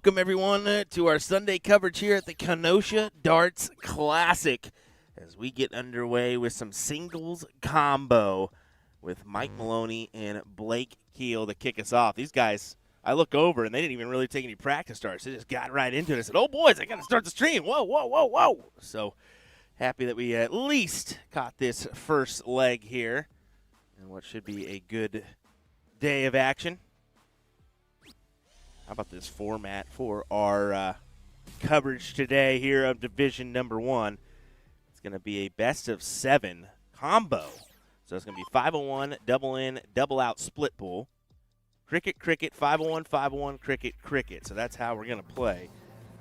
welcome everyone to our Sunday coverage here at the Kenosha Darts Classic as we get underway with some singles combo with Mike Maloney and Blake Keel to kick us off. These guys, I look over and they didn't even really take any practice starts. They just got right into it. I said, oh boys, I got to start the stream. Whoa, whoa, whoa, whoa. So happy that we at least caught this first leg here and what should be a good day of action. How about this format for our coverage today here of Division Number 1? It's going to be a best-of-7 combo. So it's going to be 5-on-1, double-in, double-out split pool. Cricket, cricket, 5-on-1, 5-on-1, cricket, cricket. So that's how we're going to play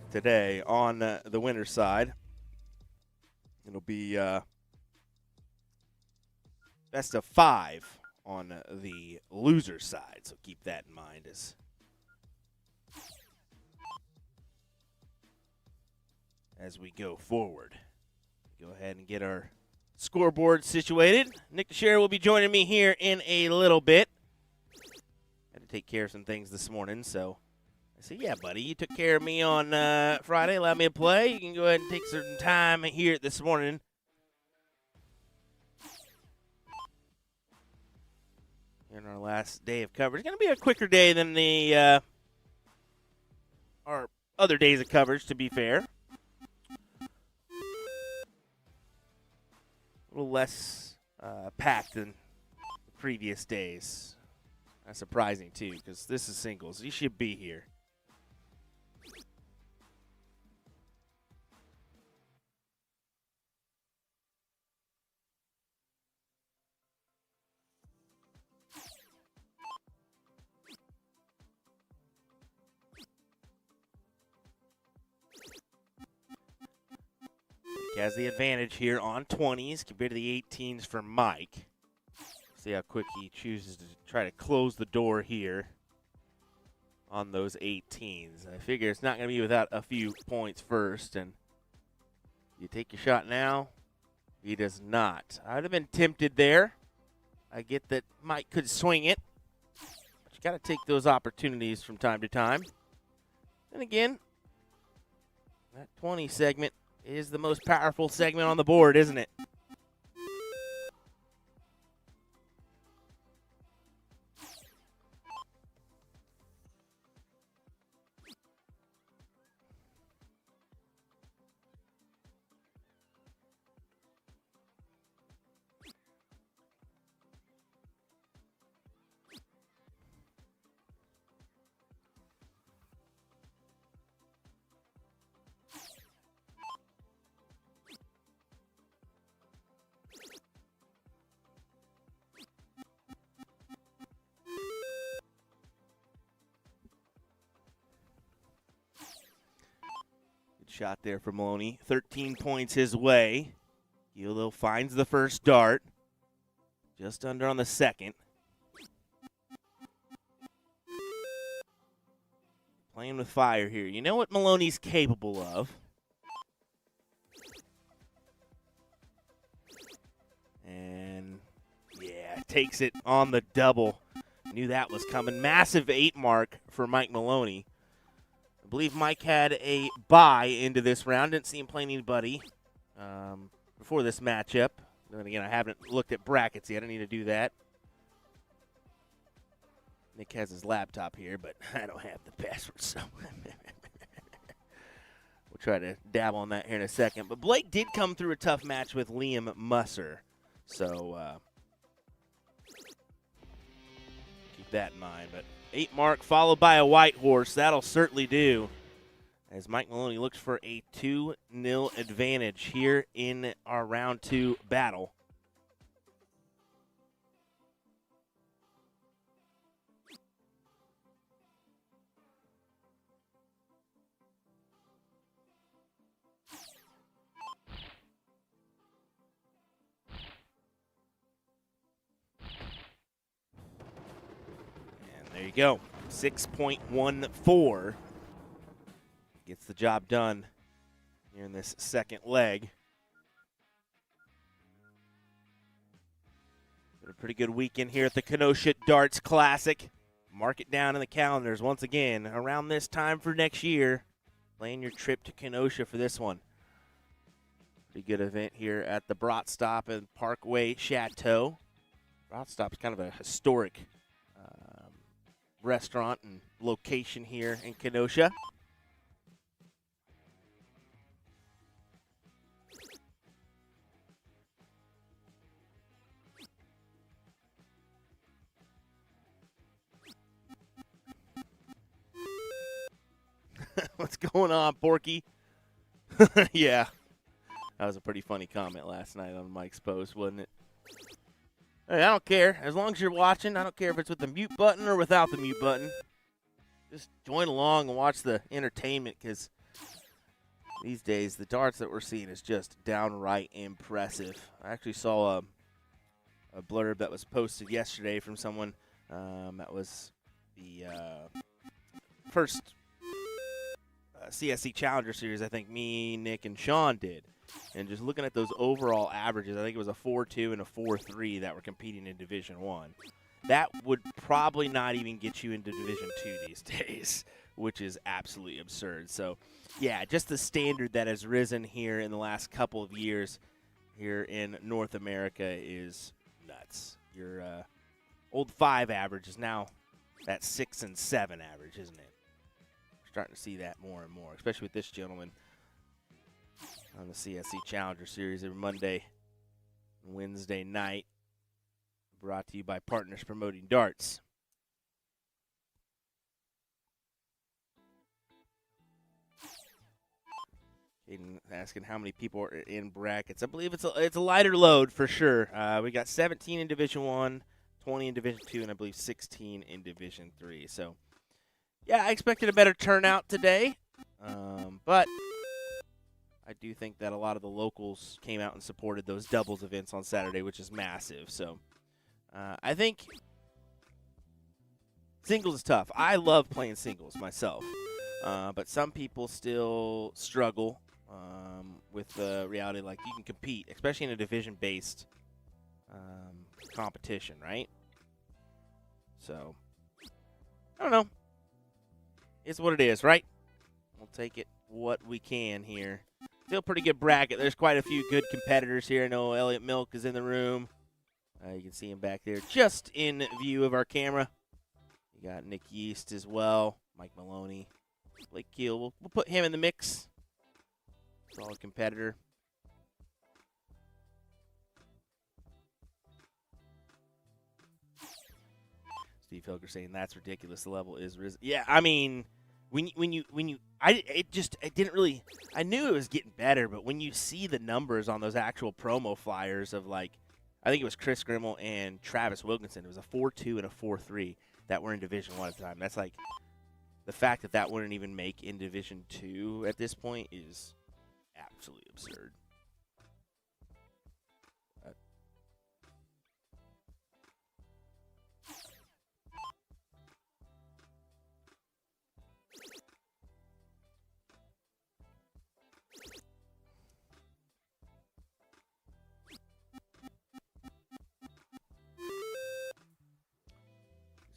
today on the winner's side. It'll be best-of-5 on the loser's side. So keep that in mind as we go forward. Go ahead and get our scoreboard situated. Nick DeShera will be joining me here in a little bit. Had to take care of some things this morning, so I said, yeah, buddy, you took care of me on Friday, allowed me to play. You can go ahead and take some time here this morning. In our last day of coverage. It's going to be a quicker day than our other days of coverage, to be fair. A little less packed than the previous days. That's surprising, too, because this is singles. You should be here. He has the advantage here on 20s compared to the 18s for Mike. See how quick he chooses to try to close the door here on those 18s. I figure it's not going to be without a few points first. And you take your shot now. He does not. I would have been tempted there. I get that Mike could swing it. But you got to take those opportunities from time to time. And again, that 20 segment is the most powerful segment on the board, isn't it? Shot there for Maloney. 13 points his way. Keel finds the first dart. Just under on the second. Playing with fire here. You know what Maloney's capable of. And, yeah, takes it on the double. Knew that was coming. Massive 8 mark for Mike Maloney. I believe Mike had a bye into this round. Didn't see him play anybody before this matchup. And again, I haven't looked at brackets yet. I need to do that. Nick has his laptop here, but I don't have the password, so we'll try to dabble on that here in a second. But Blake did come through a tough match with Liam Musser, so keep that in mind. But 8 mark followed by a white horse. That'll certainly do as Mike Maloney looks for a 2-0 advantage here in our round 2 battle. There you go, 6.14. Gets the job done here in this second leg. Been a pretty good weekend here at the Kenosha Darts Classic. mark it down in the calendars once again around this time for next year. Plan your trip to Kenosha for this one. Pretty good event here at the Brat Stop in Parkway Chateau. Brat Stop is kind of a historic restaurant and location here in Kenosha. What's going on, Porky? Yeah. That was a pretty funny comment last night on Mike's post, wasn't it? Hey, I don't care. As long as you're watching, I don't care if it's with the mute button or without the mute button. Just join along and watch the entertainment, because these days the darts that we're seeing is just downright impressive. I actually saw a blurb that was posted yesterday from someone that was the first CSC Challenger Series I think me, Nick, and Sean did. And just looking at those overall averages, I think it was a 4-2 and a 4-3 that were competing in Division 1. That would probably not even get you into Division 2 these days, which is absolutely absurd. So, yeah, just the standard that has risen here in the last couple of years here in North America is nuts. Your old 5 average is now that 6 and 7 average, isn't it? We're starting to see that more and more, especially with this gentleman on the CSC Challenger Series every Monday and Wednesday night. Brought to you by Partners Promoting Darts. Caden asking how many people are in brackets. I believe it's a lighter load for sure. We got 17 in Division 1, 20 in Division 2, and I believe 16 in Division 3. So, yeah, I expected a better turnout today, but I do think that a lot of the locals came out and supported those doubles events on Saturday, which is massive. So I think singles is tough. I love playing singles myself, but some people still struggle with the reality, like you can compete, especially in a division-based competition, right? So I don't know. It's what it is, right? We'll take it what we can here. Still pretty good bracket. There's quite a few good competitors here. I know Elliot Milk is in the room. You can see him back there just in view of our camera. You got Nick Yeast as well, Mike Maloney, Blake Keel. We'll put him in the mix. Solid competitor. Steve Hilger saying that's ridiculous. The level is risen. Yeah, I mean, I knew it was getting better, but when you see the numbers on those actual promo flyers of, like, I think it was Chris Grimmel and Travis Wilkinson, it was a 4-2 and a 4-3 that were in Division 1 at the time. That's like, the fact that that wouldn't even make in Division 2 at this point is absolutely absurd.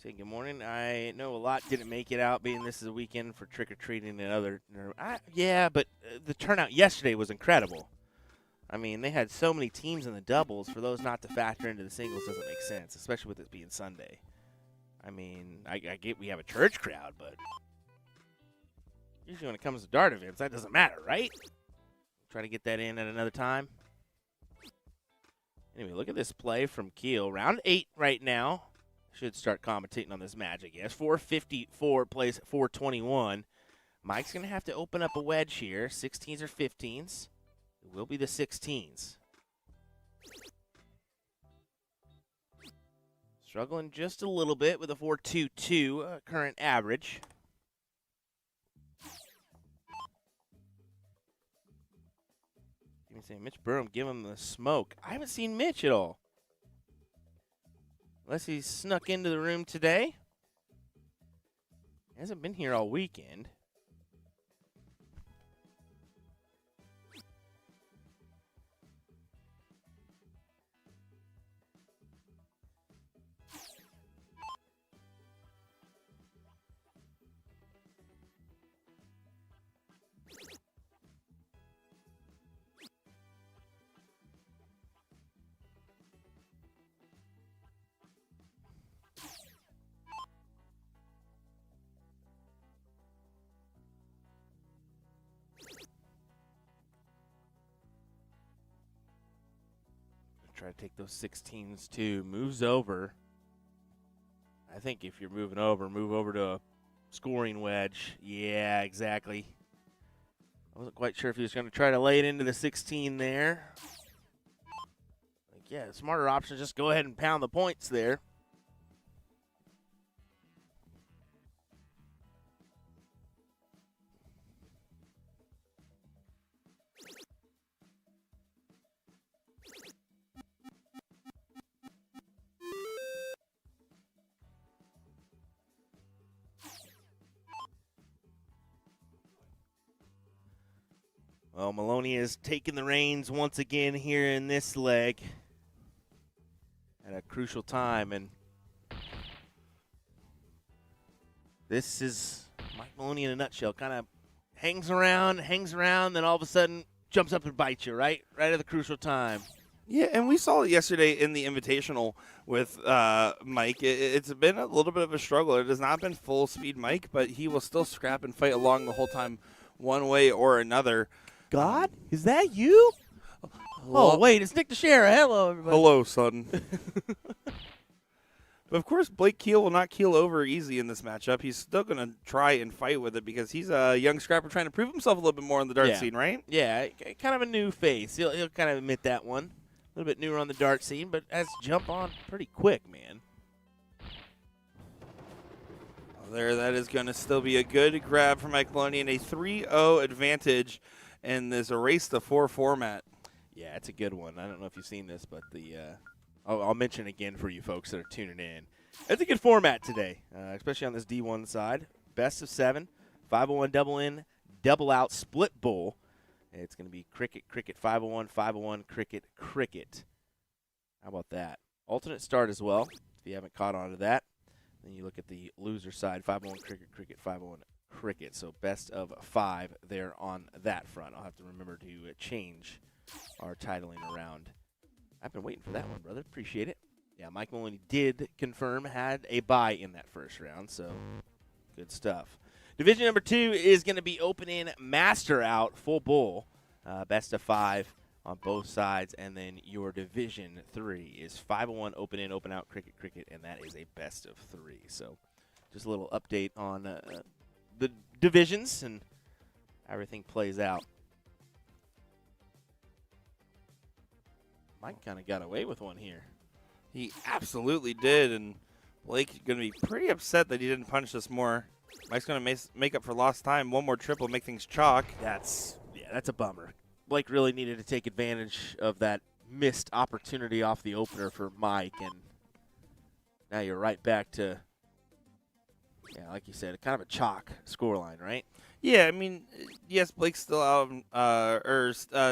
Say good morning. I know a lot didn't make it out, being this is a weekend for trick-or-treating and other. Yeah, but the turnout yesterday was incredible. I mean, they had so many teams in the doubles. For those not to factor into the singles doesn't make sense, especially with it being Sunday. I mean, I get we have a church crowd, but usually when it comes to dart events, that doesn't matter, right? Try to get that in at another time. Anyway, look at this play from Keel. Round 8 right now. Should start commentating on this match, I guess. 454 plays at 421. Mike's going to have to open up a wedge here. 16s or 15s. It will be the 16s. Struggling just a little bit with a 4.22 current average. Mitch Burham, give him the smoke. I haven't seen Mitch at all. Unless he's snuck into the room today. He hasn't been here all weekend. try to take those 16s too. Moves over. I think if you're moving over, move over to a scoring wedge. Yeah, exactly. I wasn't quite sure if he was going to try to lay it into the 16 there. Like, yeah, the smarter option is just go ahead and pound the points there. Well, Maloney has taken the reins once again here in this leg at a crucial time, and this is Mike Maloney in a nutshell. Kind of hangs around, then all of a sudden jumps up and bites you, right at the crucial time. Yeah, and we saw it yesterday in the Invitational with Mike. It's been a little bit of a struggle. It has not been full-speed Mike, but he will still scrap and fight along the whole time one way or another. God, is that you? Oh, wait, it's Nick Teixeira. Hello, everybody. Hello, son. But, of course, Blake Keel will not keel over easy in this matchup. He's still going to try and fight with it because he's a young scrapper trying to prove himself a little bit more on the dart scene, right? Yeah, kind of a new face. He'll kind of admit that one. A little bit newer on the dart scene, but has to jump on pretty quick, man. There, that is going to still be a good grab for Mike Maloney and a 3-0 advantage in this Erase the 4 format. Yeah, it's a good one. I don't know if you've seen this, but I'll mention again for you folks that are tuning in. It's a good format today, especially on this D1 side. Best of 7, 501 double in, double out, split bowl. It's going to be cricket, cricket, 501, 501, cricket, cricket. How about that? Alternate start as well, if you haven't caught on to that. Then you look at the loser side, 501, cricket, cricket, 501, cricket. So best of 5 there on that front. I'll have to remember to change our titling around. I've been waiting for that one, brother. Appreciate it. Yeah, Mike Maloney did confirm had a bye in that first round, so good stuff. Division number 2 is going to be open in, master out, full bowl, best of 5 on both sides, and then your Division 3 is 501 open in, open out, cricket, cricket, and that is a best of 3. So just a little update on the divisions and how everything plays out. Mike kind of got away with one here. He absolutely did, and Blake's going to be pretty upset that he didn't punish us more. Mike's going to make up for lost time. One more triple, make things chalk. That's a bummer. Blake really needed to take advantage of that missed opportunity off the opener for Mike, and now you're right back to, like you said, kind of a chalk scoreline, right? Yeah, I mean, yes, Blake's still out,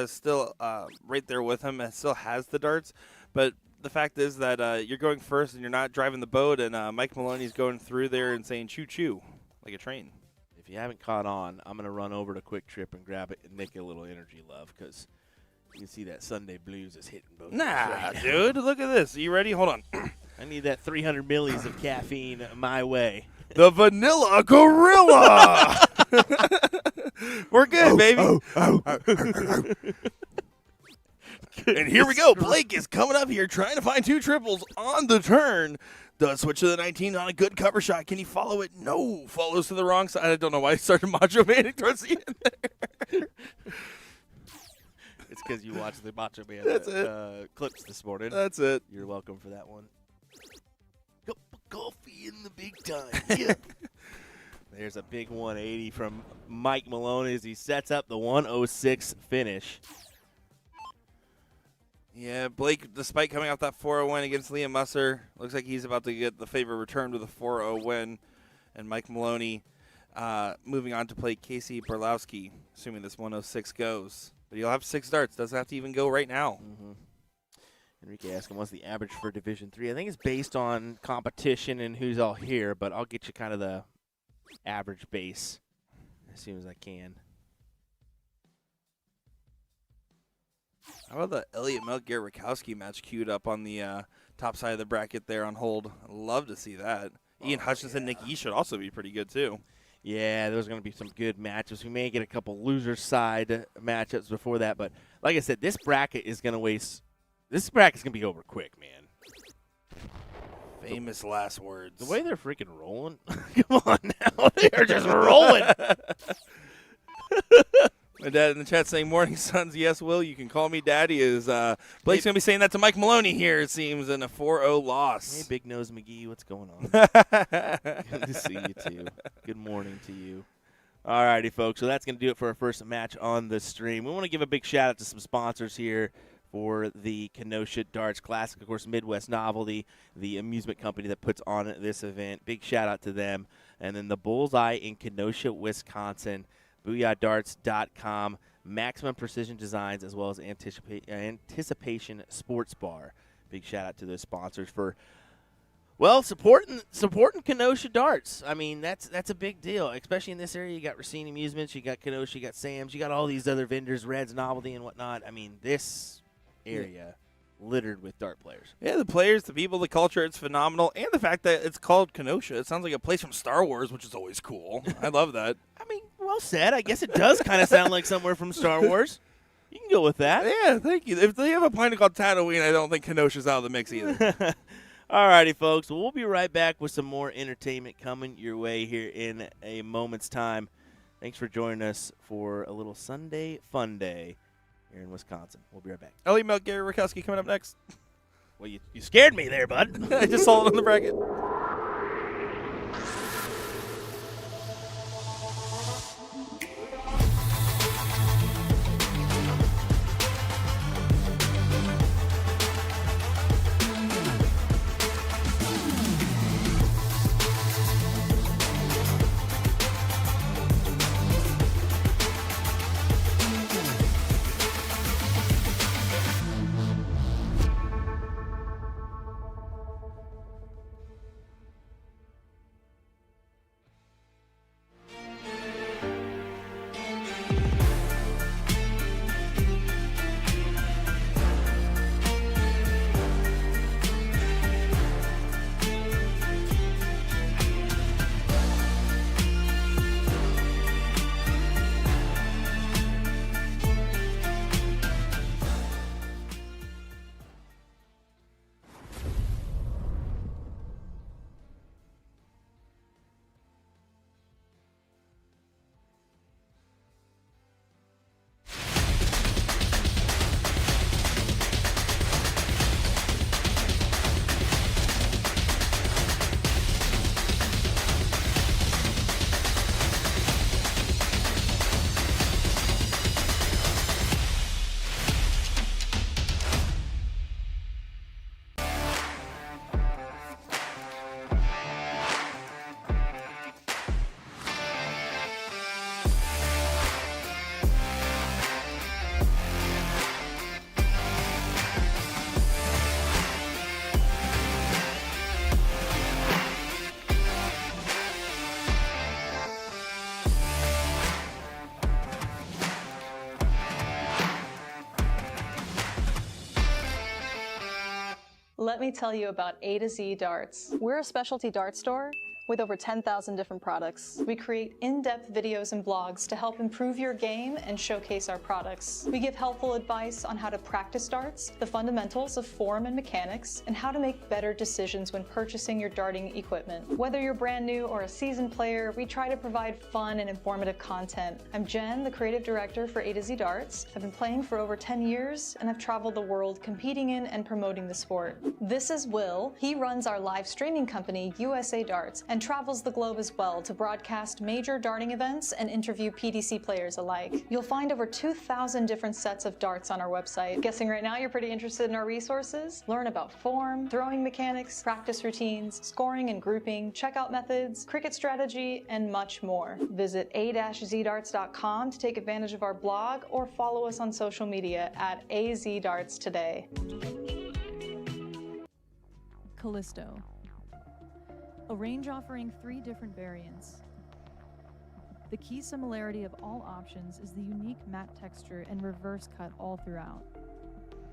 still right there with him and still has the darts, but the fact is that you're going first and you're not driving the boat, and Mike Maloney's going through there and saying choo-choo like a train. If you haven't caught on, I'm going to run over to Quick Trip and grab it and make it a little energy love because you can see that Sunday blues is hitting both. Nah, dude, look at this. Are you ready? Hold on. I need that 300 millis of caffeine my way. The Vanilla Gorilla! We're good, baby. And here we go. Blake is coming up here trying to find 2 triples on the turn. Does switch to the 19 on a good cover shot. Can he follow it? No. Follows to the wrong side. I don't know why he started Macho Man towards the end there. It's because you watched the Macho Man clips this morning. That's it. You're welcome for that one. Cup of coffee in the big time. Yep. There's a big 180 from Mike Maloney as he sets up the 106 finish. Yeah, Blake, despite coming off that 4-0 win against Liam Musser, looks like he's about to get the favor returned with a 4-0 win. And Mike Maloney moving on to play Casey Borlowski, assuming this 106 goes. But he'll have 6 darts. Doesn't have to even go right now. Mm-hmm. Enrique asking what's the average for Division 3. I think it's based on competition and who's all here, but I'll get you kind of the average base as soon as I can. How about the Elliott Melk-Garrett Rakowski match queued up on the top side of the bracket there on hold? I'd love to see that. Ian Hutchinson, Nick Yee should also be pretty good too. Yeah, there's going to be some good matches. We may get a couple loser side matchups before that, but like I said, this bracket is going to This bracket's going to be over quick, man. Famous last words. The way they're freaking rolling. Come on now. They're just rolling. My dad in the chat saying, "Morning, sons." Yes, Will, you can call me daddy. Blake's going to be saying that to Mike Maloney here, it seems, in a 4-0 loss. Hey, Big Nose McGee, what's going on? Good to see you, too. Good morning to you. All righty, folks. So that's going to do it for our first match on the stream. We want to give a big shout-out to some sponsors here for the Kenosha Darts Classic. Of course, Midwest Novelty, the amusement company that puts on this event. Big shout-out to them. And then the Bullseye in Kenosha, Wisconsin. BooyahDarts.com, Maximum Precision Designs, as well as Anticipation Sports Bar. Big shout out to those sponsors for, well, supporting Kenosha Darts. I mean, that's a big deal, especially in this area. You got Racine Amusements, you got Kenosha, you got Sam's, you got all these other vendors, Reds, Novelty, and whatnot. I mean, this area littered with dart players. Yeah, the players, the people, the culture, it's phenomenal. And the fact that it's called Kenosha. It sounds like a place from Star Wars, which is always cool. I love that. I mean, well said. I guess it does kind of sound like somewhere from Star Wars. You can go with that. Yeah, thank you. If they have a planet called Tatooine, I don't think Kenosha's out of the mix either. All righty, folks. Well, we'll be right back with some more entertainment coming your way here in a moment's time. Thanks for joining us for a little Sunday fun day here in Wisconsin. We'll be right back. Ellie Mel, Gary Rakowski coming up next. Well, you scared me there, bud. I just saw it on the bracket. Let me tell you about A to Z Darts. We're a specialty dart store with over 10,000 different products. We create in-depth videos and blogs to help improve your game and showcase our products. We give helpful advice on how to practice darts, the fundamentals of form and mechanics, and how to make better decisions when purchasing your darting equipment. Whether you're brand new or a seasoned player, we try to provide fun and informative content. I'm Jen, the creative director for A to Z Darts. I've been playing for over 10 years, and I've traveled the world competing in and promoting the sport. This is Will. He runs our live streaming company, USA Darts, and travels the globe as well to broadcast major darting events and interview PDC players alike. You'll find over 2,000 different sets of darts on our website. Guessing right now you're pretty interested in our resources? Learn about form, throwing mechanics, practice routines, scoring and grouping, checkout methods, cricket strategy, and much more. Visit a-zdarts.com to take advantage of our blog or follow us on social media at AZDarts today. Callisto. A range offering 3 different variants. The key similarity of all options is the unique matte texture and reverse cut all throughout.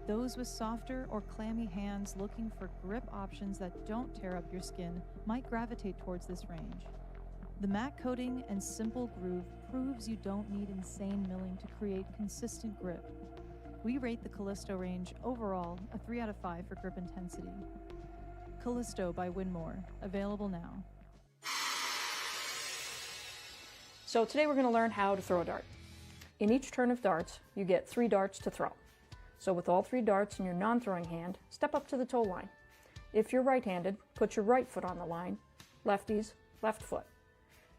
Those with softer or clammy hands looking for grip options that don't tear up your skin might gravitate towards this range. The matte coating and simple groove proves you don't need insane milling to create consistent grip. We rate the Callisto range overall a 3 out of 5 for grip intensity. Callisto by Winmore, available now. So today we're going to learn how to throw a dart. In each turn of darts, you get 3 darts to throw. So with all 3 darts in your non-throwing hand, step up to the toe line. If you're right-handed, put your right foot on the line. Lefties, left foot.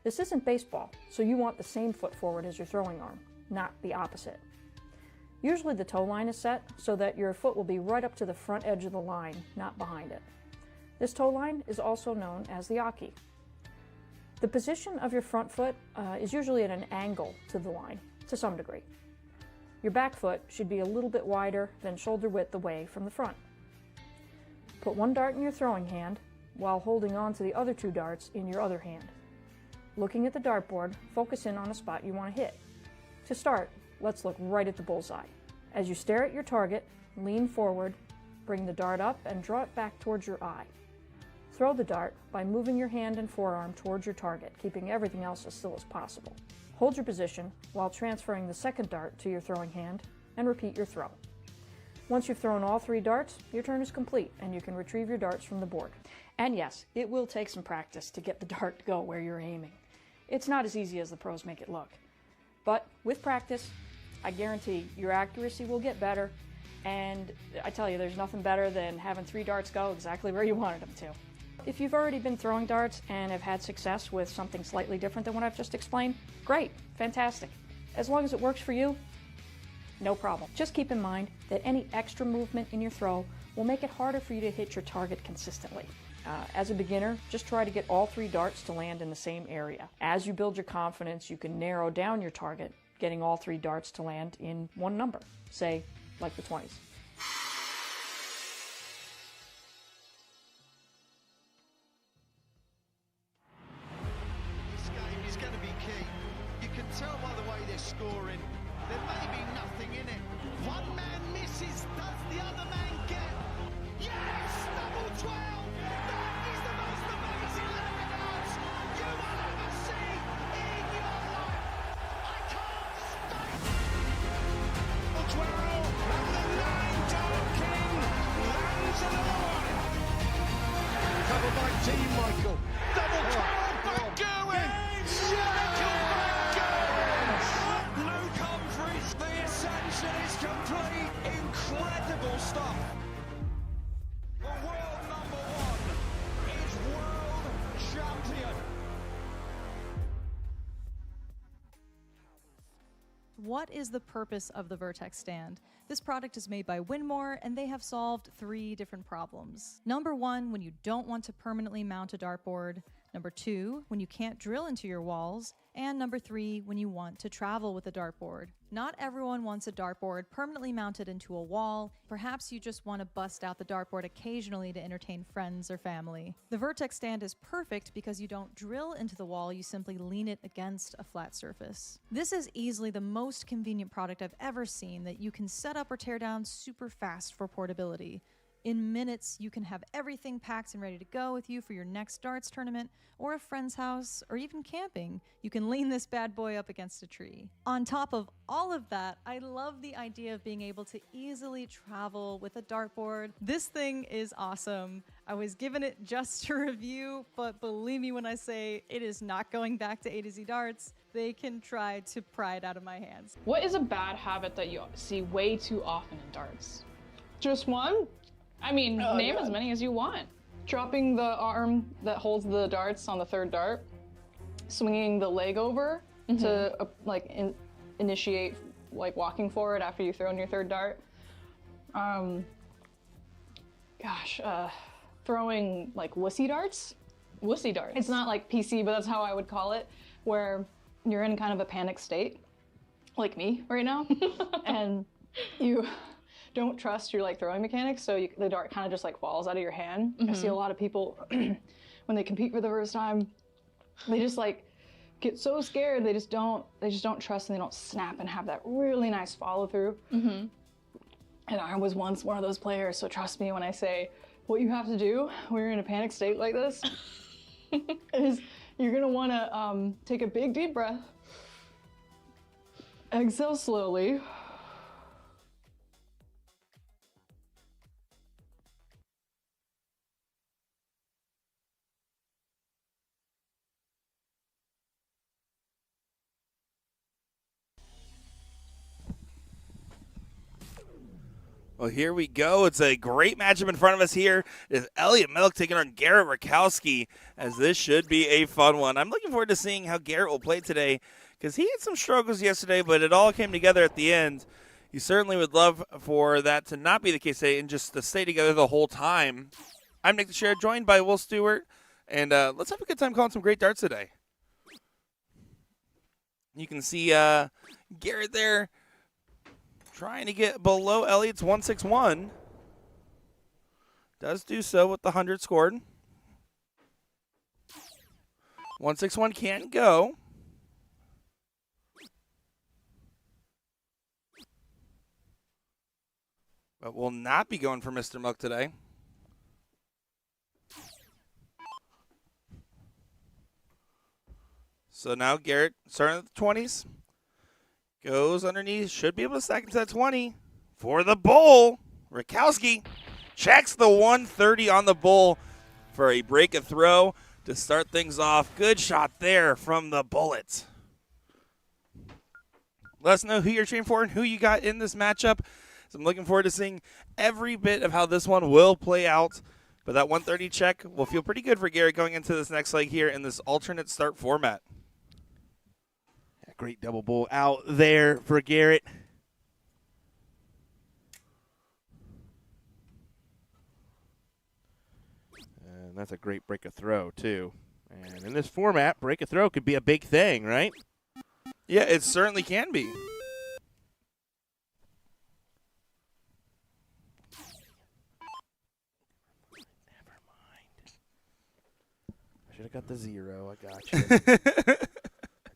This isn't baseball, so you want the same foot forward as your throwing arm, not the opposite. Usually the toe line is set so that your foot will be right up to the front edge of the line, not behind it. This toe line is also known as the aki. The position of your front foot is usually at an angle to the line, to some degree. Your back foot should be a little bit wider than shoulder width away from the front. Put 1 dart in your throwing hand while holding on to the other 2 darts in your other hand. Looking at the dartboard, focus in on a spot you want to hit. To start, let's look right at the bullseye. As you stare at your target, lean forward, bring the dart up and draw it back towards your eye. Throw the dart by moving your hand and forearm towards your target, keeping everything else as still as possible. Hold your position while transferring the second dart to your throwing hand and repeat your throw. Once you've thrown all 3 darts, your turn is complete and you can retrieve your darts from the board. And yes, it will take some practice to get the dart to go where you're aiming. It's not as easy as the pros make it look. But with practice, I guarantee your accuracy will get better, and I tell you, there's nothing better than having 3 darts go exactly where you wanted them to. If you've already been throwing darts and have had success with something slightly different than what I've just explained, great, fantastic. As long as it works for you, no problem. Just keep in mind that any extra movement in your throw will make it harder for you to hit your target consistently. As a beginner, just try to get all 3 darts to land in the same area. As you build your confidence, you can narrow down your target, getting all 3 darts to land in one number, say, like the 20s. This game is going to be key. You can tell by the way they're scoring. There may be nothing in it. One man misses, does the other man get? Yes! Double 12! That is the most amazing leg of darts you will ever see in your life! I can't stop! Double 12! And the 9-dart king lands another one! Covered by Team Michael. Double 12! Back going! Michael back going! Luke Humphries, the ascension is complete. Incredible stuff. The world number 1 is world champion. What is the purpose of the Vertex stand? This product is made by Winmore, and they have solved 3 different problems. Number 1, when you don't want to permanently mount a dartboard. Number 2, when you can't drill into your walls. And number 3, when you want to travel with a dartboard. Not everyone wants a dartboard permanently mounted into a wall. Perhaps you just want to bust out the dartboard occasionally to entertain friends or family. The Vertex stand is perfect because you don't drill into the wall, you simply lean it against a flat surface. This is easily the most convenient product I've ever seen that you can set up or tear down super fast for portability. In minutes, you can have everything packed and ready to go with you for your next darts tournament or a friend's house or even camping. You can lean this bad boy up against a tree. On top of all of that, I love the idea of being able to easily travel with a dartboard. This thing is awesome. I was given it just to review, but believe me when I say it is not going back to A to Z Darts. They can try to pry it out of my hands. What is a bad habit that you see way too often in darts? Just one? I mean, name as many as you want. Dropping the arm that holds the darts on the 3rd dart, swinging the leg over to initiate walking forward after you've thrown your 3rd dart. Throwing like wussy darts. Wussy darts. It's not like PC, but that's how I would call it, where you're in kind of a panic state, like me right now, and you don't trust your throwing mechanics, so the dart kind of just falls out of your hand. I see a lot of people when they compete for the first time, they just get so scared they just don't trust, and they don't snap and have that really nice follow through. And I was once one of those players, so trust me when I say what you have to do when you're in a panic state like this is you're gonna want to take a big deep breath, exhale slowly, Well, here we go. It's a great matchup in front of us here. It's Elliot Milk taking on Garrett Rakowski, as this should be a fun one. I'm looking forward to seeing how Garrett will play today, because he had some struggles yesterday, but it all came together at the end. You certainly would love for that to not be the case today and just to stay together the whole time. I'm Nick Teixeira, joined by Will Stewart, and let's have a good time calling some great darts today. You can see Garrett there trying to get below Elliot's 161. Does do so with the 100 scored. 161 can't go. But will not be going for Mr. Milk today. So now Garrett, starting at the 20s, goes underneath, should be able to stack into that 20 for the bull. Rakowski checks the 130 on the bull for a break a throw to start things off. Good shot there from the bullet. Let us know who you're cheering for and who you got in this matchup. So I'm looking forward to seeing every bit of how this one will play out. But that 130 check will feel pretty good for Garrett going into this next leg here in this alternate start format. Great double bull out there for Garrett. And that's a great break a throw, too. And in this format, break a throw could be a big thing, right? Yeah, it certainly can be. Never mind. I should have got the 0. I got you.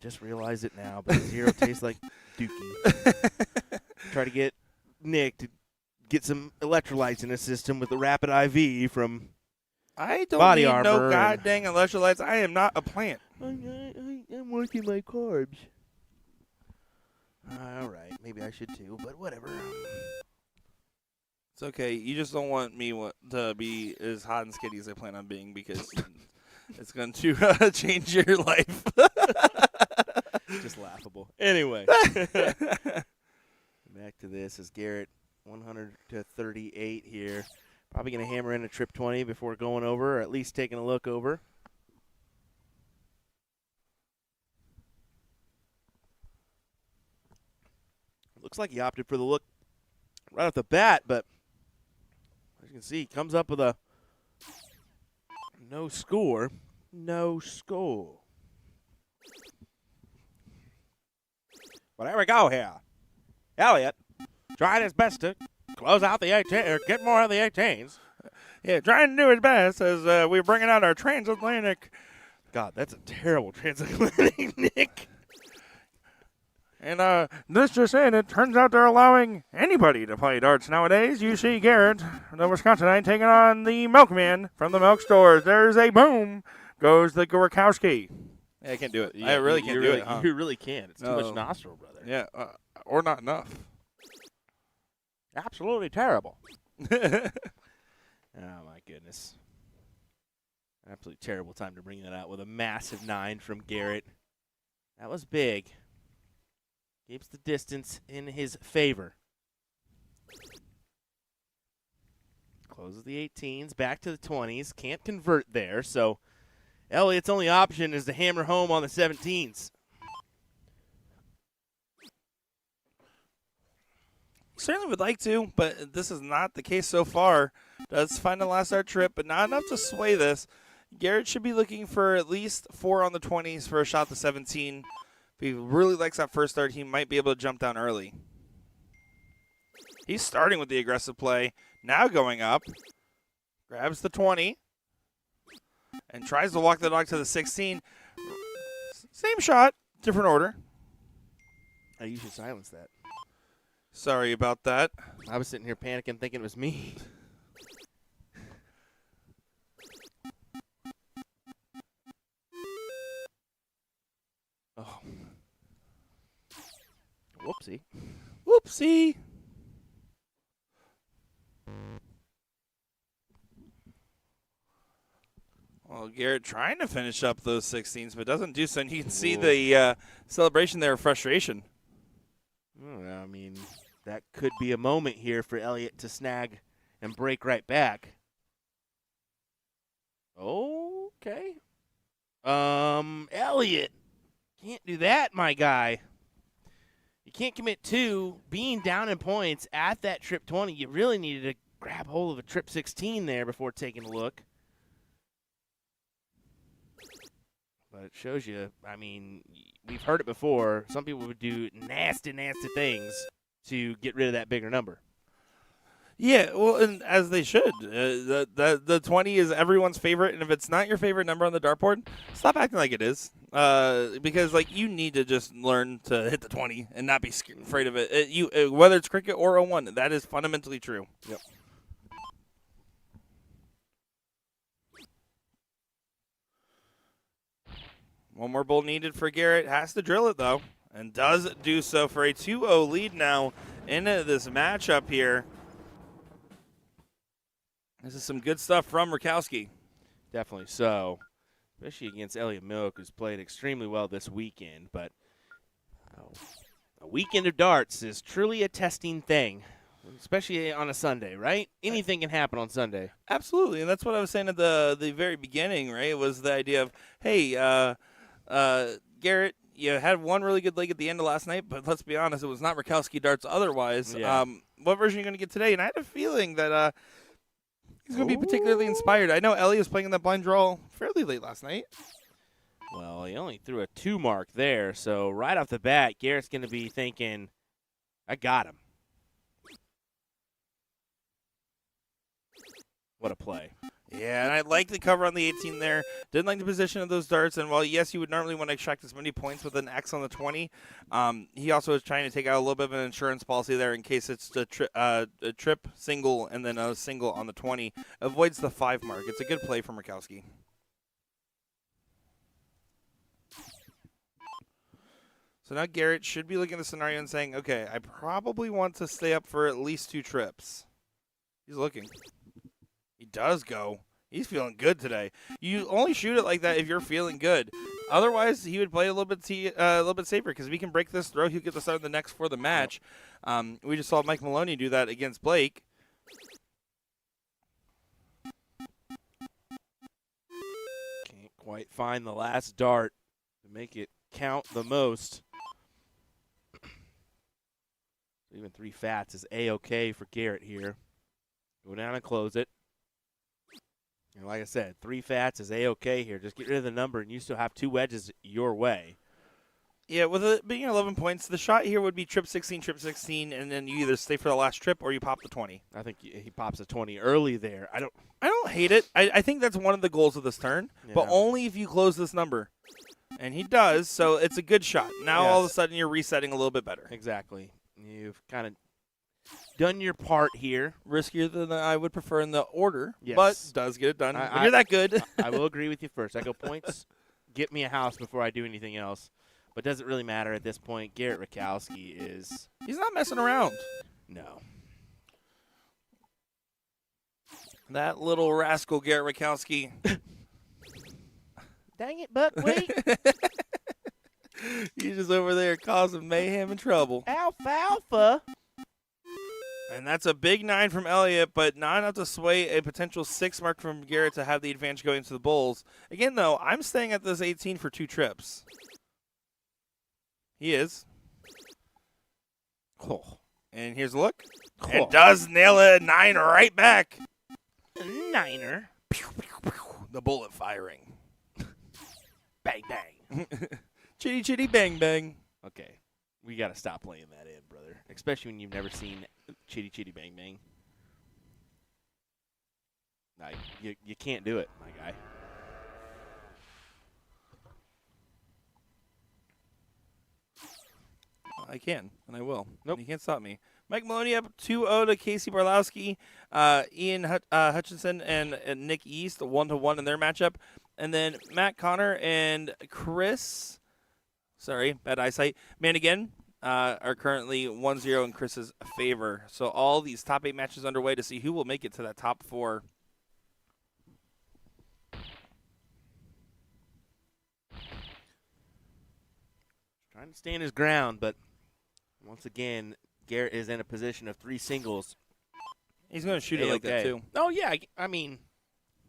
Just realized it now, but 0 tastes like dookie. Try to get Nick to get some electrolytes in his system with the Rapid IV from I don't Body need Armor no god dang electrolytes. I am not a plant. I'm working my carbs. All right, maybe I should too, but whatever. It's okay. You just don't want me to be as hot and skitty as I plan on being, because it's going to change your life. Just laughable. Anyway, back to this as Garrett 100 to 38 here. Probably going to hammer in a trip 20 before going over, or at least taking a look over. Looks like he opted for the look right off the bat, but as you can see, he comes up with a no score. No score. Well, there we go here. Elliot trying his best to close out the 18, or get more of the 18s. Yeah, trying to do his best as we're bringing out our transatlantic. God, that's a terrible transatlantic, Nick. And this just in, it turns out they're allowing anybody to play darts nowadays. You see Garrett, the Wisconsinite, taking on the milkman from the milk stores. There's a boom. Goes the Gorakowski. Yeah, I can't do it. Yeah, I really can't do it. Huh? You really can't. It's too much nostril, brother. Yeah, or not enough. Absolutely terrible. Oh, my goodness. Absolutely terrible time to bring that out with a massive 9 from Garrett. That was big. Keeps the distance in his favor. Closes the 18s, back to the 20s. Can't convert there, so Elliot's only option is to hammer home on the 17s. Certainly would like to, but this is not the case so far. Does find a last start trip, but not enough to sway this. Garrett should be looking for at least 4 on the 20s for a shot to 17. If he really likes that first start, he might be able to jump down early. He's starting with the aggressive play. Now going up. Grabs the 20. And tries to walk the dog to the 16. Same shot, different order. You should silence that. Sorry about that. I was sitting here panicking thinking it was me. Oh. Whoopsie. Whoopsie. Well, Garrett trying to finish up those 16s, but doesn't do so. And you can see the celebration there of frustration. I mean, that could be a moment here for Elliott to snag and break right back. Okay. Elliott, can't do that, my guy. You can't commit to being down in points at that trip 20. You really needed to grab hold of a trip 16 there before taking a look. But it shows you, I mean, we've heard it before. Some people would do nasty, nasty things to get rid of that bigger number. Yeah, well, and as they should. The 20 is everyone's favorite, and if it's not your favorite number on the dartboard, stop acting like it is. Because you need to just learn to hit the 20 and not be afraid of it. Whether it's cricket or 01, that is fundamentally true. Yep. One more bowl needed for Garrett. Has to drill it, though, and does do so for a 2-0 lead now in this matchup here. This is some good stuff from Rakowski. Definitely so, especially against Elliott Milk, who's played extremely well this weekend. But a weekend of darts is truly a testing thing, especially on a Sunday, right? Anything can happen on Sunday. Absolutely, and that's what I was saying at the very beginning, right? It was the idea of, hey, Garrett, you had one really good leg at the end of last night, but let's be honest, it was not Rakowski darts otherwise. Yeah. What version are you going to get today? And I had a feeling that he's going to be particularly inspired. I know Ellie was playing in that blind draw fairly late last night. Well, he only threw a 2 mark there, so right off the bat, Garrett's going to be thinking, I got him. What a play. Yeah, and I like the cover on the 18 there. Didn't like the position of those darts. And while, yes, you would normally want to extract as many points with an X on the 20, he also is trying to take out a little bit of an insurance policy there in case it's a trip single and then a single on the 20. Avoids the 5 mark. It's a good play from Rakowski. So now Garrett should be looking at the scenario and saying, okay, I probably want to stay up for at least 2 trips. He's looking. He does go. He's feeling good today. You only shoot it like that if you're feeling good. Otherwise, he would play a little bit safer because if he can break this throw, he'll get the start of the next for the match. We just saw Mike Maloney do that against Blake. Can't quite find the last dart to make it count the most. Even 3 fats is A-okay for Garrett here. Go down and close it. And like I said, 3 fats is A-okay here. Just get rid of the number, and you still have 2 wedges your way. Yeah, with it being 11 points, the shot here would be trip 16, and then you either stay for the last trip or you pop the 20. I think he pops a 20 early there. I don't hate it. I think that's one of the goals of this turn, but only if you close this number. And he does, so it's a good shot. Now all of a sudden you're resetting a little bit better. Exactly. You've kind of done your part here. Riskier than I would prefer in the order, Yes. but does get it done. When you're that good. I will agree with you first. I go points, get me a house before I do anything else. But does it really matter at this point? Garrett Rakowski is... He's not messing around. No. That little rascal, Garrett Rakowski. Dang it, Buckwheat. He's just over there causing mayhem and trouble. Alfalfa. And that's a big 9 from Elliott, but not enough to sway a potential 6 mark from Garrett to have the advantage going to the Bulls. Again, though, I'm staying at this 18 for 2 trips. He is. Oh. And here's a look. Oh. It does nail a 9 right back. Niner. The bullet firing. Bang, bang. Chitty, chitty, bang, bang. Okay. We got to stop playing that in, brother. Especially when you've never seen Chitty Chitty Bang Bang. No, you can't do it, my guy. I can, and I will. Nope. You can't stop me. Mike Maloney up 2-0 to Casey Barlowski. Ian Hutchinson and Nick East 1-1 in their matchup. And then Matt Connor and Chris, sorry, bad eyesight, Manigan are currently 1-0 in Chris's favor. So all these top 8 matches underway to see who will make it to that top 4. Trying to stand his ground, but once again, Garrett is in a position of 3 singles. He's going to shoot it like that, too. Oh, yeah. I mean,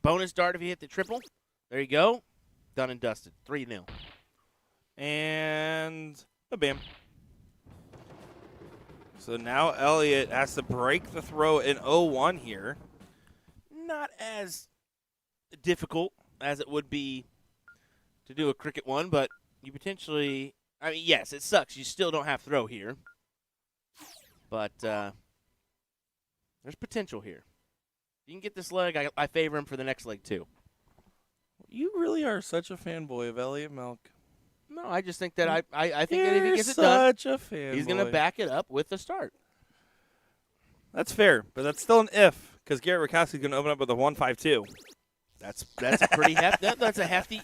bonus dart if you hit the triple. There you go. Done and dusted. 3-0. And bam. So now Elliott has to break the throw in 0-1 here. Not as difficult as it would be to do a cricket one, but you potentially, I mean, yes, it sucks. You still don't have throw here. But there's potential here. You can get this leg. I favor him for the next leg, too. You really are such a fanboy of Elliott Milk. No, I just think that I think that if he gets it done, done, he's going to back it up with the start. That's fair, but that's still an if, because Garrett Rakowski's going to open up with a 1-5-2. That's a pretty hefty. That's a hefty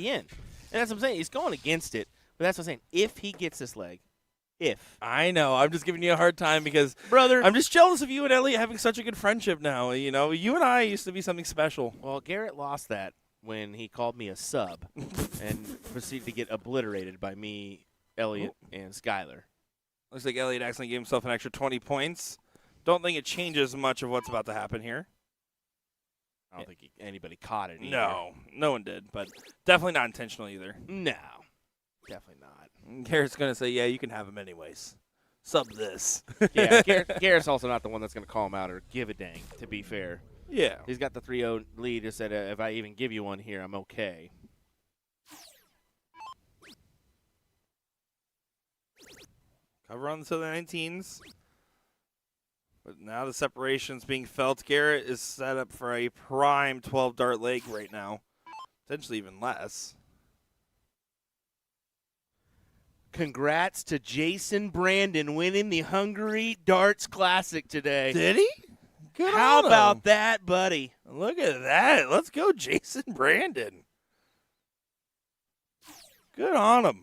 in, and that's what I'm saying. He's going against it, but that's what I'm saying. If he gets this leg, I know, I'm just giving you a hard time because brother, I'm just jealous of you and Elliott having such a good friendship now. You know, you and I used to be something special. Well, Garrett lost that when he called me a sub and proceeded to get obliterated by me, Elliott, and Skyler. Looks like Elliott accidentally gave himself an extra 20 points. Don't think it changes much of what's about to happen here. I don't think anybody caught it either. No, no one did, but definitely not intentional either. No, definitely not. Garrett's going to say, yeah, you can have him anyways. Sub this. Yeah, Garrett's also not the one that's going to call him out or give a dang, to be fair. Yeah. He's got the 3-0 lead. Just said, if I even give you one here, I'm okay. Cover on to the 19s. But now the separation's being felt. Garrett is set up for a prime 12-dart leg right now. Potentially even less. Congrats to Jason Brandon winning the Hungary Darts Classic today. Did he? Good How on him. about that, buddy? Look at that. Let's go, Jason Brandon. Good on him.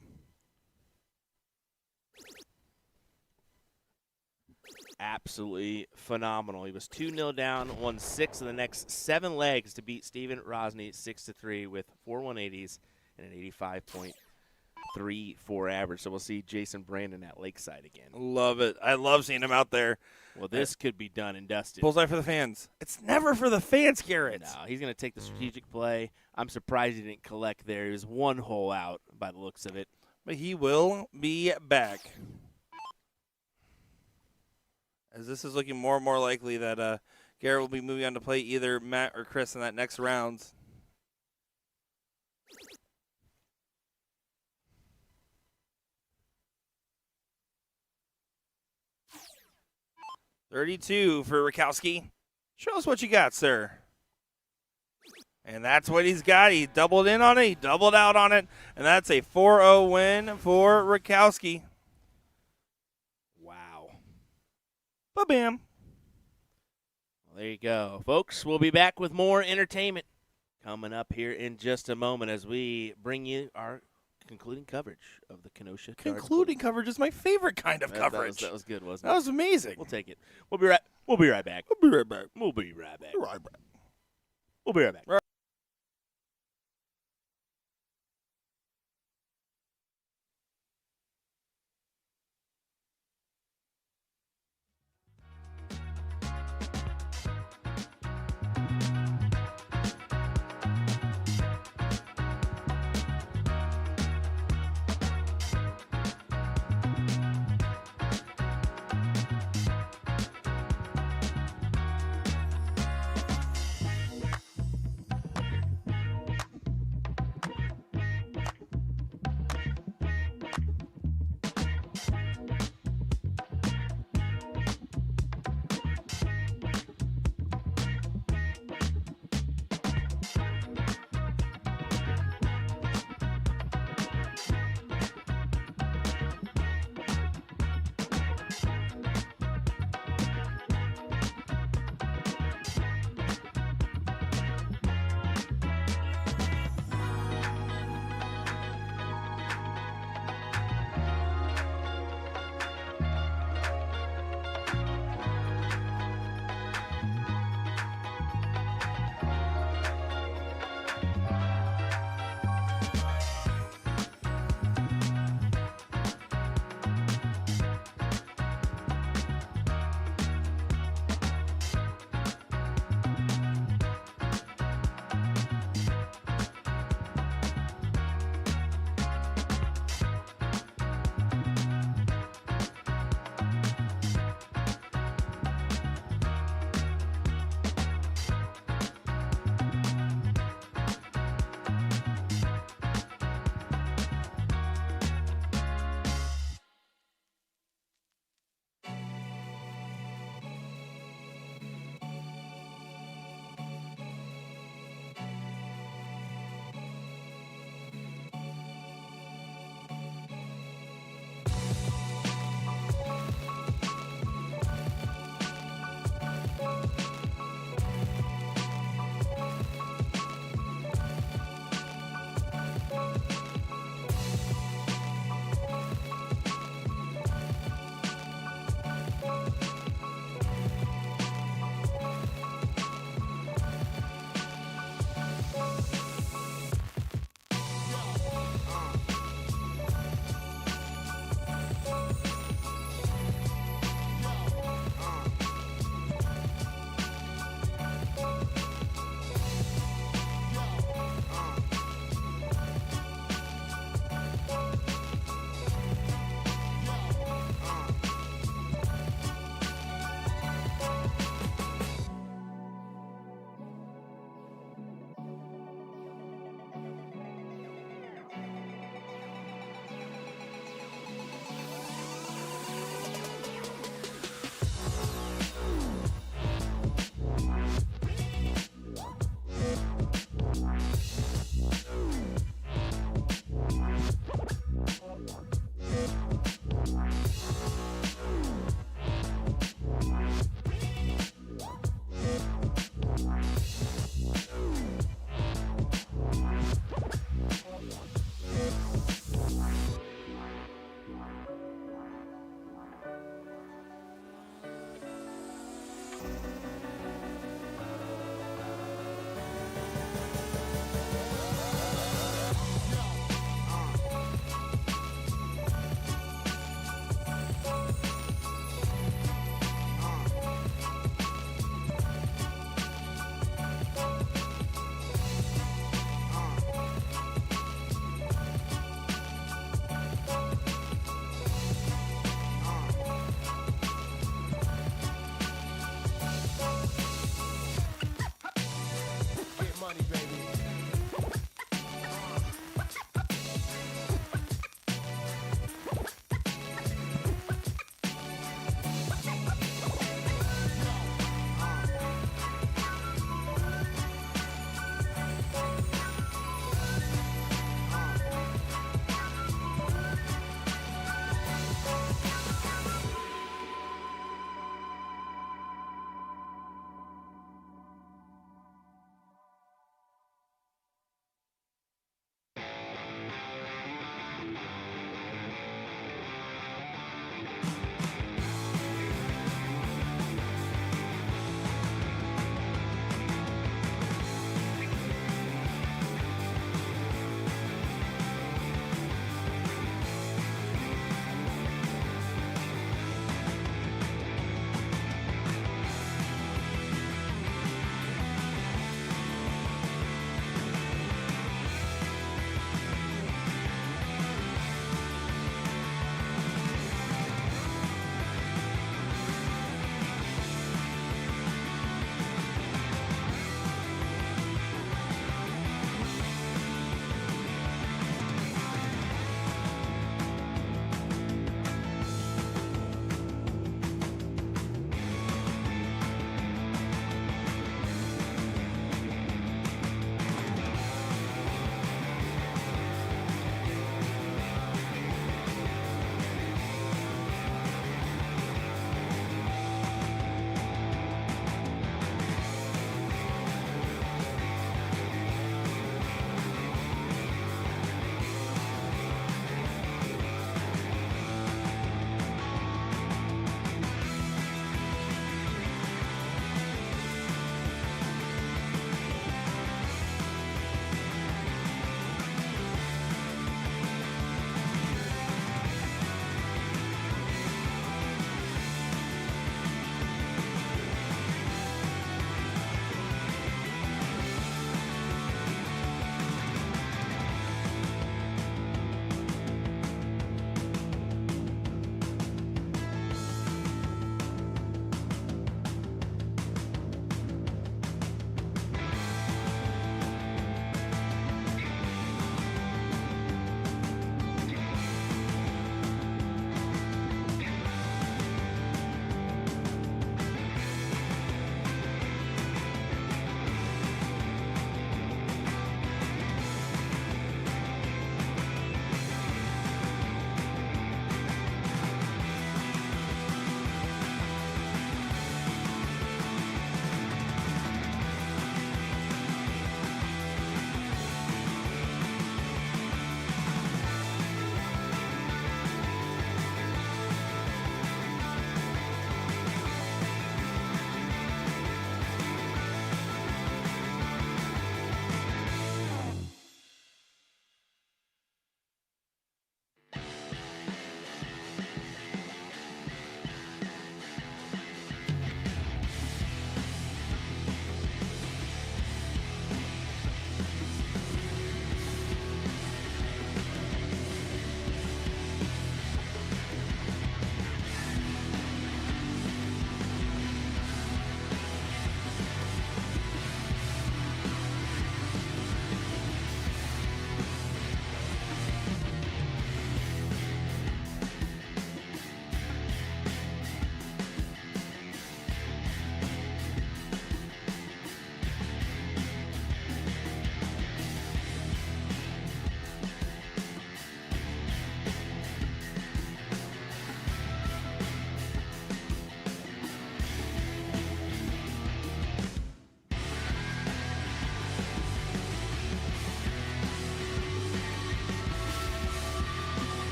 Absolutely phenomenal. He was 2-0 down, won 6 of the next 7 legs to beat Steven Rosny 6-3 with 4 180s and an 85.34 average. So we'll see Jason Brandon at Lakeside again. Love it. I love seeing him out there. Well, this could be done and dusted. Bullseye for the fans. It's never for the fans, Garrett. No, he's going to take the strategic play. I'm surprised he didn't collect there. He was 1 hole out by the looks of it. But he will be back. As this is looking more and more likely that Garrett will be moving on to play either Matt or Chris in that next round. $32 for Rakowski. Show us what you got, sir. And that's what he's got. He doubled in on it. He doubled out on it. And that's a 4-0 win for Rakowski. Wow. Ba-bam. Well, there you go. Folks, we'll be back with more entertainment coming up here in just a moment as we bring you our concluding coverage of the Kenosha Darts Concluding coverage is my favorite kind of coverage. That was good, wasn't it? That was amazing. We'll take it. We'll be right back. We'll be right back. We'll be right back. We'll be right back. money, baby.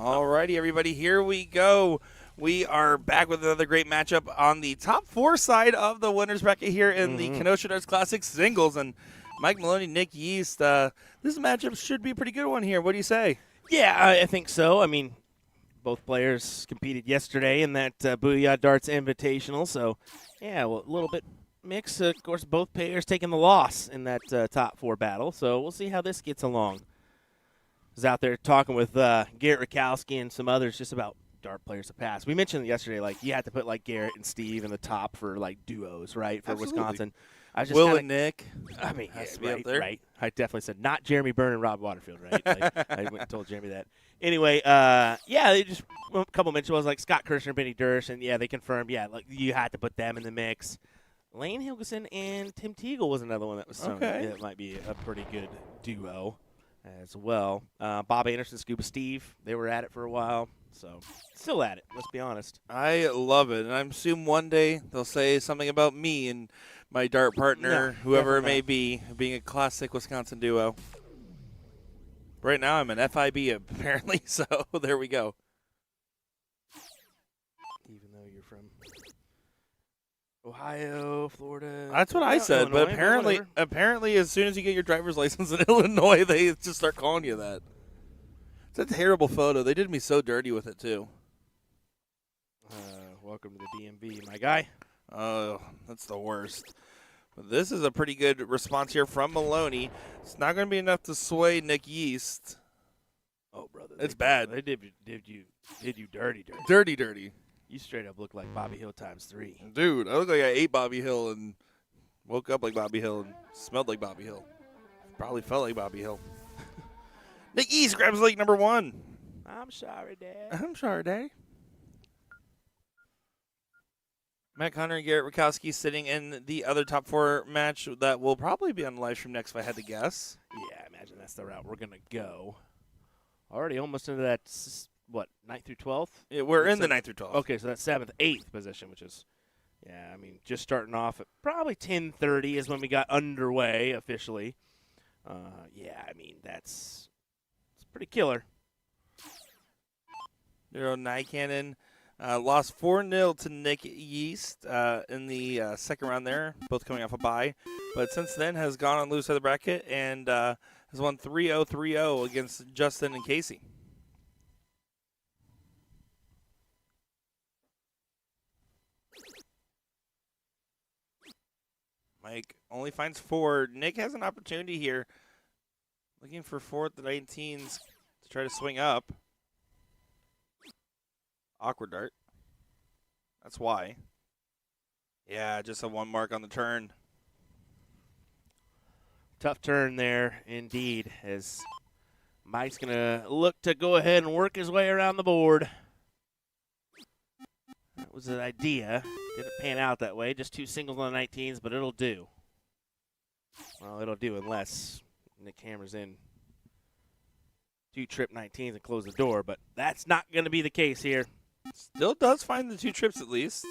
Alrighty, everybody, here we go. We are back with another great matchup on the top four side of the winners bracket here in the Kenosha Darts Classic singles. And Mike Maloney, Nick Yeast, this matchup should be a pretty good one here. What do you say? Yeah, I think so. I mean, both players competed yesterday in that Booyah Darts Invitational. So, yeah, well, a little bit mixed. Of course, both players taking the loss in that top four battle. So we'll see how this gets along. I was out there talking with Garrett Rakowski and some others just about dart players to pass. We mentioned yesterday, like, you had to put, like, Garrett and Steve in the top for, like, duos, right, for Absolutely. Wisconsin. I was just Will and Nick. I mean, has to be right, up there. right. I definitely said not Jeremy Byrne and Rob Waterfield, right? Like, I went and told Jeremy that. Anyway, yeah, they just a couple mentions was like Scott Kirshner and Benny Durst, and yeah, they confirmed, yeah, like you had to put them in the mix. Lane Hilgeson and Tim Teagle was another one that was thrown. Okay. Yeah, that might be a pretty good duo as well. Bob Anderson, Scuba Steve, they were at it for a while, so still at it. Let's be honest. I love it, and I assume one day they'll say something about me and my dart partner, No, whoever it definitely may be, being a classic Wisconsin duo. Right now I'm an FIB apparently, so there we go. Even though you're from Ohio, Florida. That's what I said, Illinois, but whatever. apparently as soon as you get your driver's license in Illinois, they just start calling you that. It's a terrible photo. They did me so dirty with it, too. Welcome to the DMV, my guy. Oh, that's the worst. But this is a pretty good response here from Maloney. It's not going to be enough to sway Nick Yeast. Oh, brother. It's bad. They did you dirty. Dirty. You straight up look like Bobby Hill ×3. Dude, I look like I ate Bobby Hill and woke up like Bobby Hill and smelled like Bobby Hill. Probably felt like Bobby Hill. Nick Yeast grabs leg number 1. I'm sorry, Dad. I'm sorry, Daddy. Matt Connor and Garrett Rakowski sitting in the other top 4 match that will probably be on the live stream next if I had to guess. Yeah, I imagine that's the route we're going to go. Already almost into that, 9th through 12th? Yeah, we're in the 9th through 12th. Okay, so that's 7th, 8th position, which is, just starting off at probably 10:30 is when we got underway officially. It's pretty killer. Daryl Nycannon lost 4-0 to Nick Yeast in the second round there, both coming off a bye. But since then has gone on loose of the bracket and has won 3-0, 3-0 against Justin and Casey. Mike only finds 4. Nick has an opportunity here. Looking for 4th at 19s to try to swing up. Awkward dart. That's why. Yeah, just a 1 mark on the turn. Tough turn there, indeed, as Mike's going to look to go ahead and work his way around the board. That was the idea. Didn't pan out that way. Just 2 singles on the 19s, but it'll do. Well, it'll do unless Nick hammers in 2 trip 19s and close the door, but that's not going to be the case here. Still does find the 2 trips at least.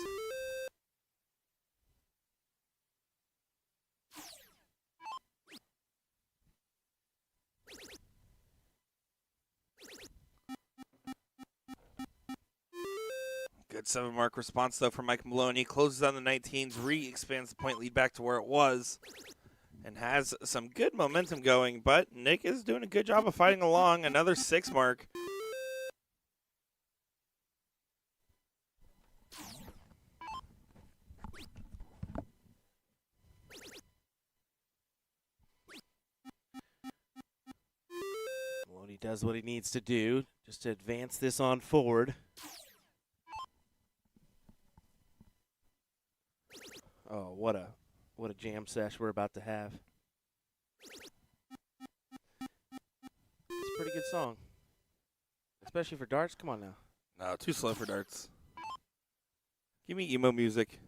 Good 7-mark response, though, from Mike Maloney. Closes on the 19s, re-expands the point lead back to where it was, and has some good momentum going. But Nick is doing a good job of fighting along. Another 6-mark. Maloney does what he needs to do just to advance this on forward. Oh, what a jam sesh we're about to have. It's a pretty good song. Especially for darts. Come on now. No, too slow for darts. Give me emo music.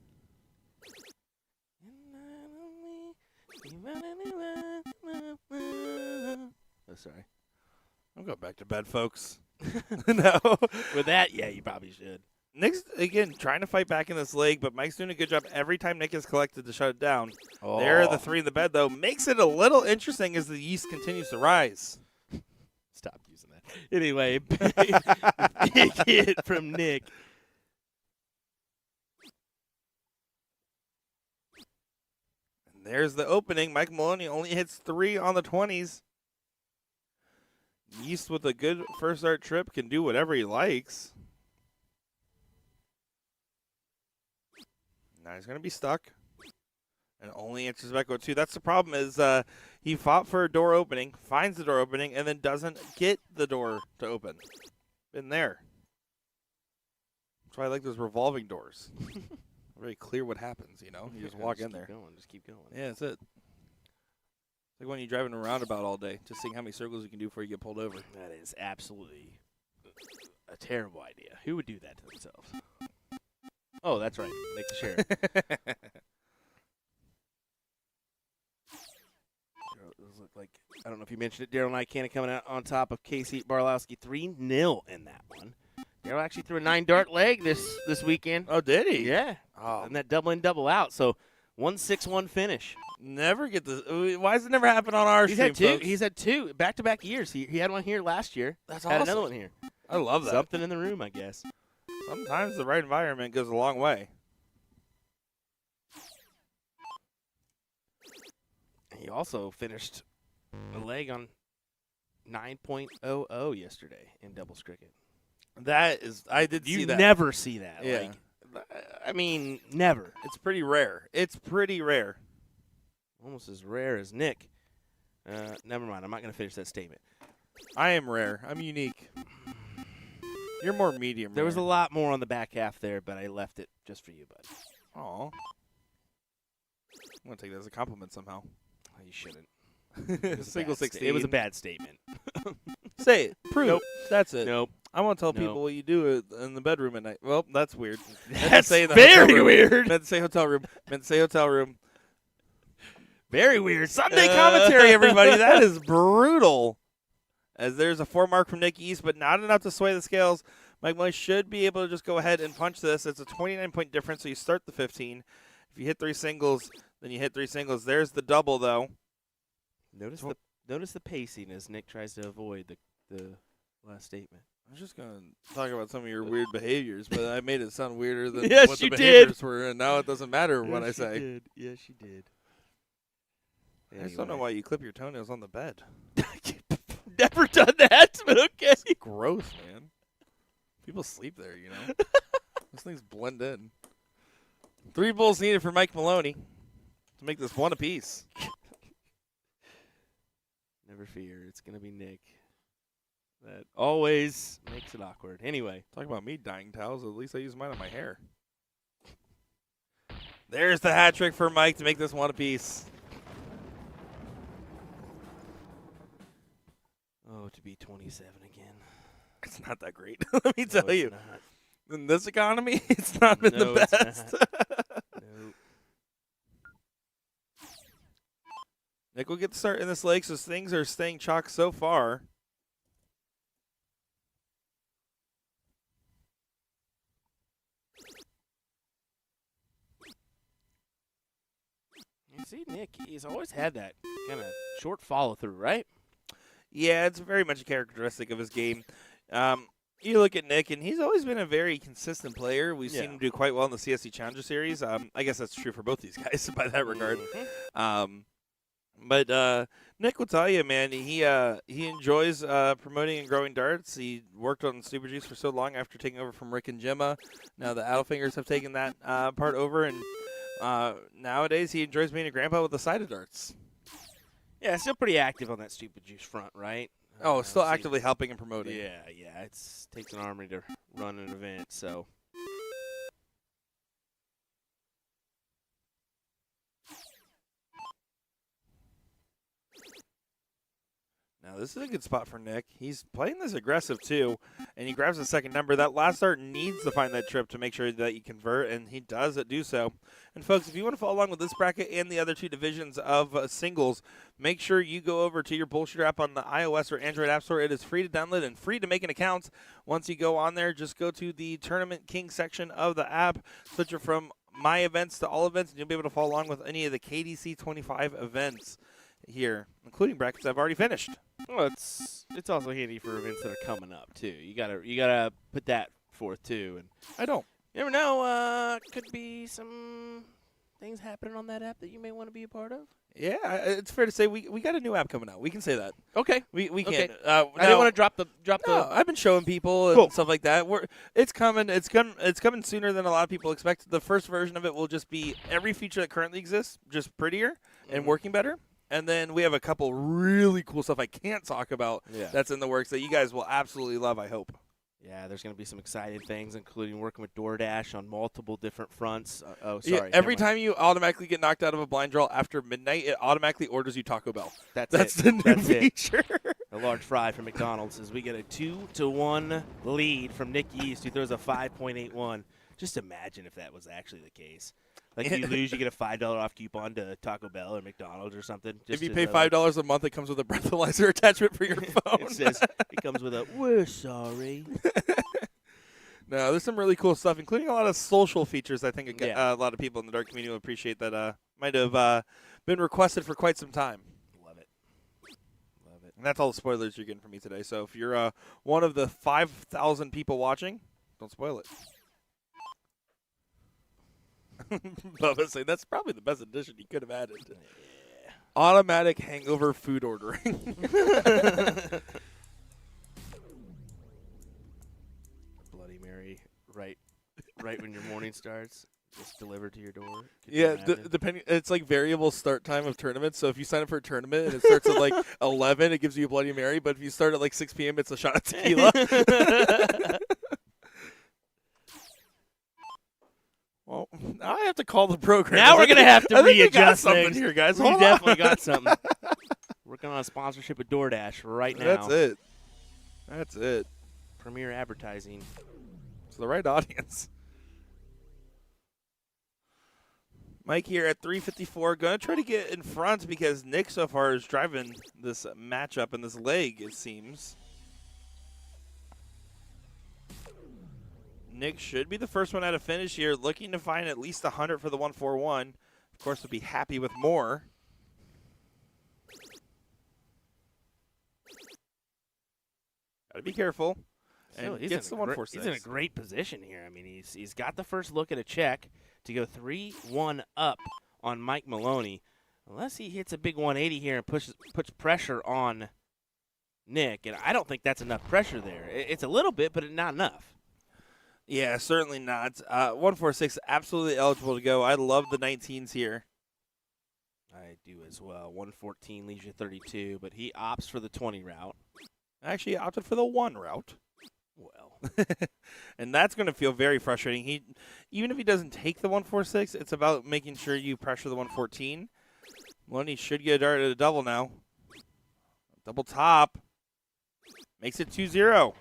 Oh, sorry. I'm going back to bed, folks. No. With that, yeah, you probably should. Nick's, again, trying to fight back in this leg, but Mike's doing a good job every time Nick is collected to shut it down. Oh. There are the 3 in the bed, though. Makes it a little interesting as the yeast continues to rise. Stop using that. Anyway, big hit from Nick. And there's the opening. Mike Maloney only hits 3 on the 20s. Yeast with a good first dart trip can do whatever he likes. Now he's going to be stuck. And only answers back with 2. That's the problem is he fought for a door opening, finds the door opening, and then doesn't get the door to open. Been there. That's why I like those revolving doors. Very clear what happens, you know? You just walk in there. Just keep going. Yeah, that's it. It's like when you're driving a roundabout all day, just seeing how many circles you can do before you get pulled over. That is absolutely a terrible idea. Who would do that to themselves? Oh, that's right. Nick the Sheriff. Look like, I don't know if you mentioned it, Daryl Nycannon coming out on top of Casey Barlowski 3-0 in that one. Daryl actually threw a 9-dart leg this weekend. Oh, did he? Yeah. Oh. And that double in, double out. So 1-6-1 finish. Never get this. Why does it never happen on our stream, folks? He's had 2 back-to-back years. He had one here last year. That's had awesome. another one here. I love that. Something in the room, I guess. Sometimes the right environment goes a long way. He also finished a leg on 9.00 yesterday in doubles cricket. That is, I did see You that. never see that. Yeah. Like, I mean, never. It's pretty rare. It's pretty rare. Almost as rare as Nick. Never mind. I'm not going to finish that statement. I am rare. I'm unique. You're more medium. There was a rare. lot more on the back half there, but I left it just for you, bud. Aw. I'm going to take that as a compliment somehow. Oh, you shouldn't. Single 16. It was a bad statement. Say it. Prove Nope. it. That's it. Nope. I want to tell Nope. people what you do in the bedroom at night. Well, that's weird. That's say in the very hotel room. weird. Meant to say hotel room. Meant to say hotel room. Very weird. Sunday commentary, everybody. That is brutal. As there's a 4 mark from Nick East, but not enough to sway the scales. Mike Maloney should be able to just go ahead and punch this. It's a 29-point difference, so you start the 15. If you hit 3 singles, then you hit 3 singles. There's the double, though. Notice the pacing as Nick tries to avoid the last statement. I was just going to talk about some of your weird behaviors, but I made it sound weirder than Yes, what you the did. behaviors were, and now it doesn't matter what I say. Yes, you did. I just don't know why you clip your toenails on the bed. Never done that, but okay. Gross, man. People sleep there, you know. Those things blend in. 3 bulls needed for Mike Maloney to make this one apiece. Never fear. It's going to be Nick. That always makes it awkward. Anyway. Talk about me dyeing towels. At least I use mine on my hair. There's the hat trick for Mike to make this one apiece. Oh, to be 27 again. It's not that great. Let me tell it's you. Not. In this economy, it's not been No, the it's best. Nope. Nick will get the start in this leg, so things are staying chalk so far. You see, Nick, he's always had that kind of short follow-through, right? Yeah, it's very much a characteristic of his game. You look at Nick, and he's always been a very consistent player. We've seen him do quite well in the CSC Challenger Series. I guess that's true for both these guys by that regard. But Nick will tell you, man, he enjoys promoting and growing darts. He worked on Super Juice for so long after taking over from Rick and Gemma. Now the Addelfingers have taken that part over, and nowadays he enjoys being a grandpa with a side of darts. Yeah, still pretty active on that Stupid Juice front, right? Oh, still see- actively helping and promoting. Yeah, it takes an army to run an event, so. Now, this is a good spot for Nick. He's playing this aggressive, too, and he grabs the second number. That last start needs to find that trip to make sure that you convert, and he does do so. And, folks, if you want to follow along with this bracket and the other 2 divisions of singles, make sure you go over to your BullShooter app on the iOS or Android App Store. It is free to download and free to make an account. Once you go on there, just go to the Tournament King section of the app, switch it from My Events to All Events, and you'll be able to follow along with any of the KDC 25 events here, including brackets I've already finished. Well, it's also handy for events that are coming up too. You gotta put that forth too, and I don't. you never know. Could be some things happening on that app that you may want to be a part of. Yeah, it's fair to say we got a new app coming out. We can say that. Okay, We okay. can. I didn't want to drop the. No, I've been showing people and Cool. stuff like that. It's coming. It's coming sooner than a lot of people expect. The first version of it will just be every feature that currently exists, just prettier and working better. And then we have a couple really cool stuff I can't talk about that's in the works that you guys will absolutely love, I hope. Yeah, there's going to be some exciting things, including working with DoorDash on multiple different fronts. Yeah, every time you automatically get knocked out of a blind draw after midnight, it automatically orders you Taco Bell. That's the new feature. A large fry from McDonald's as we get a 2-1 lead from Nick East, who throws a 5.81. Just imagine if that was actually the case. Like, you lose, you get a $5 off coupon to Taco Bell or McDonald's or something. If you pay $5 a month, it comes with a breathalyzer attachment for your phone. It says it comes with a, we're sorry. No, there's some really cool stuff, including a lot of social features I think Yeah. a lot of people in the dart community will appreciate that might have been requested for quite some time. Love it. Love it. And that's all the spoilers you're getting from me today. So if you're one of the 5,000 people watching, don't spoil it. Bubba saying that's probably the best addition you could have added. Yeah. Automatic hangover food ordering. Bloody Mary, right Right when your morning starts, just delivered to your door. Could you Yeah, imagine? depending, it's like variable start time of tournaments. So if you sign up for a tournament and it starts at like 11, it gives you a Bloody Mary. But if you start at like 6 p.m., it's a shot of tequila. Well, now I have to call the program. Now we're gonna have to I think we got readjust something things here, guys. We Hold on. definitely got something. Working on a sponsorship with DoorDash right now. That's it. That's it. Premier advertising. It's the right audience. Mike here at 354. Going to try to get in front because Nick so far is driving this matchup and this leg, it seems. Nick should be the first one out of finish here, looking to find at least 100 for the 141. Of course, would be happy with more. Got to be careful. So And gets the 146. He's in a great position here. I mean, he's got the first look at a check to go 3-1 up on Mike Maloney. Unless he hits a big 180 here and puts pressure on Nick, and I don't think that's enough pressure there. It's a little bit, but not enough. Yeah, certainly not. 146, absolutely eligible to go. I love the 19s here. I do as well. 114 leaves you 32, but he opts for the 20 route. Actually, opted for the 1 route. Well, and that's going to feel very frustrating. Even if he doesn't take the 146, it's about making sure you pressure the 114. Maloney should get a dart at a double now. Double top. Makes it 2-0.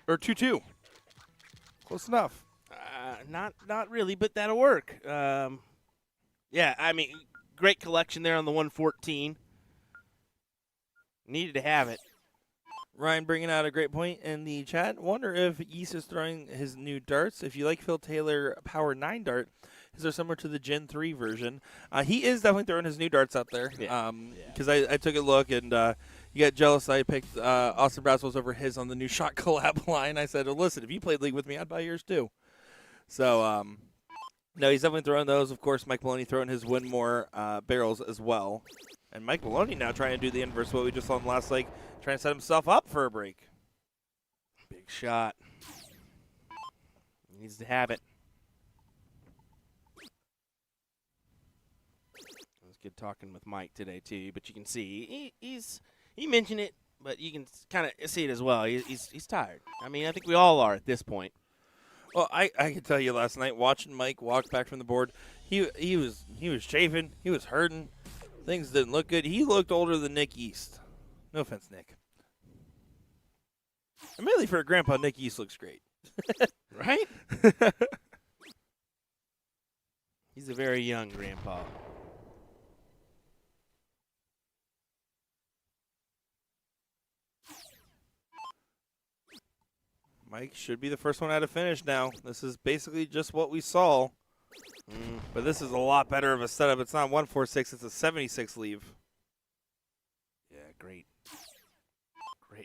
Or 2-2. Close enough. not really, but that'll work. Yeah, I mean, great collection there on the 114. Needed to have it. Ryan bringing out a great point in the chat. Wonder if Yeast is throwing his new darts. If you like Phil Taylor Power 9 dart, is there similar to the Gen 3 version? He is definitely throwing his new darts out there. Because I took a look and you got jealous. I picked Austin Braswell's over his on the new Shot collab line. I said, well, listen, if you played League with me, I'd buy yours too. So, no, he's definitely throwing those. Of course, Mike Maloney throwing his Winmore barrels as well. And Mike Maloney now trying to do the inverse of what we just saw in the last leg, trying to set himself up for a break. Big shot. He needs to have it. It was good talking with Mike today, too. But you can see, he mentioned it, but you can kind of see it as well. He's tired. I mean, I think we all are at this point. Well, I can tell you last night, watching Mike walk back from the board, he was chafing. He was hurting. Things didn't look good. He looked older than Nick East. No offense, Nick. Admittedly, for a grandpa, Nick East looks great. Right? He's a very young grandpa. Mike should be the first one out of finish now. This is basically just what we saw. But this is a lot better of a setup. It's not 146, it's a 76 leave. Yeah, great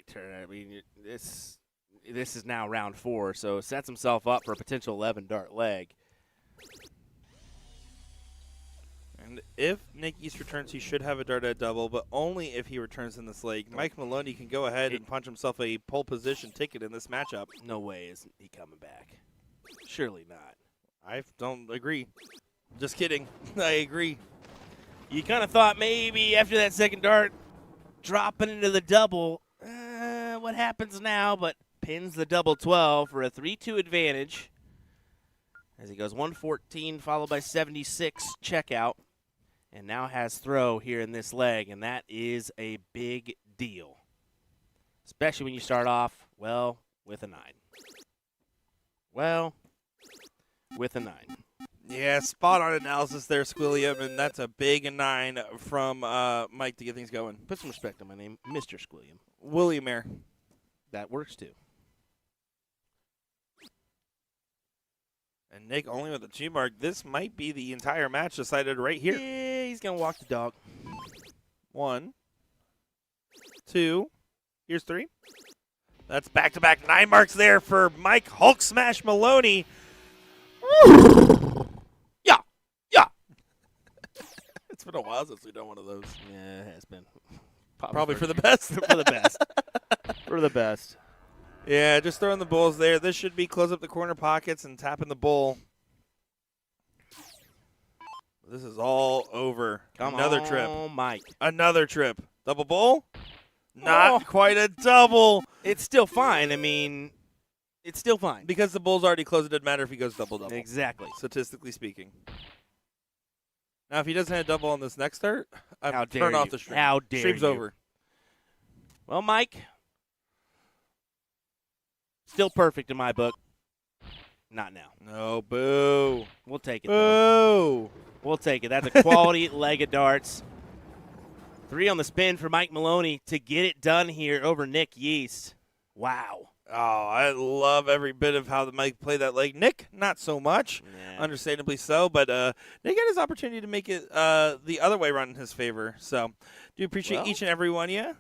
turn. I mean, this is now round 4, so sets himself up for a potential 11 dart leg. And if Nick East returns, he should have a dart at double, but only if he returns in this leg. Mike Maloney can go ahead and punch himself a pole position ticket in this matchup. No way is he coming back. Surely not. I don't agree. Just kidding. I agree. You kind of thought maybe after that second dart, dropping into the double, what happens now? But pins the double 12 for a 3-2 advantage. As he goes 114 followed by 76 checkout. And now has throw here in this leg, and that is a big deal. Especially when you start off, well, with a 9. Well, with a 9. Yeah, spot on analysis there, Squilliam, and that's a big 9 from Mike to get things going. Put some respect on my name, Mr. Squilliam. William Air. That works too. And Nick only with the 2 mark. This might be the entire match decided right here. Yeah, he's going to walk the dog. 1, 2, here's 3. That's back-to-back 9 marks there for Mike Hulk Smash Maloney. Yeah. It's been a while since we've done one of those. Yeah, it has been. Probably for the best. For the best. For the best. Yeah, just throwing the bulls there. This should be close up the corner pockets and tapping the bull. This is all over. Another trip. Oh, Mike. Another trip. Double bull? Not quite a double. It's still fine. I mean, it's still fine. Because the bull's already closed, it doesn't matter if he goes double-double. Exactly. Statistically speaking. Now, if he doesn't hit a double on this next start, How I'm dare turn off you. the stream. How dare Stream's you. over. Well, Mike, still perfect in my book. Not now. No, boo. We'll take it, though. Boo. We'll take it. That's a quality leg of darts. 3 on the spin for Mike Maloney to get it done here over Nick Yeast. Wow. Oh, I love every bit of how the Mike played that leg. Nick, not so much. Yeah. Understandably so, but Nick had his opportunity to make it the other way run in his favor. So, do appreciate Well, each and every one of you.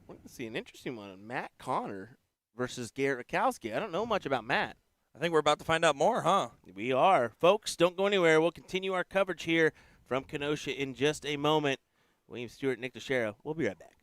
We're going to see an interesting one. Matt Connor versus Garrett Rakowski. I don't know much about Matt. I think we're about to find out more, huh? We are. Folks, don't go anywhere. We'll continue our coverage here from Kenosha in just a moment. William Stewart, Nick DeShero. We'll be right back.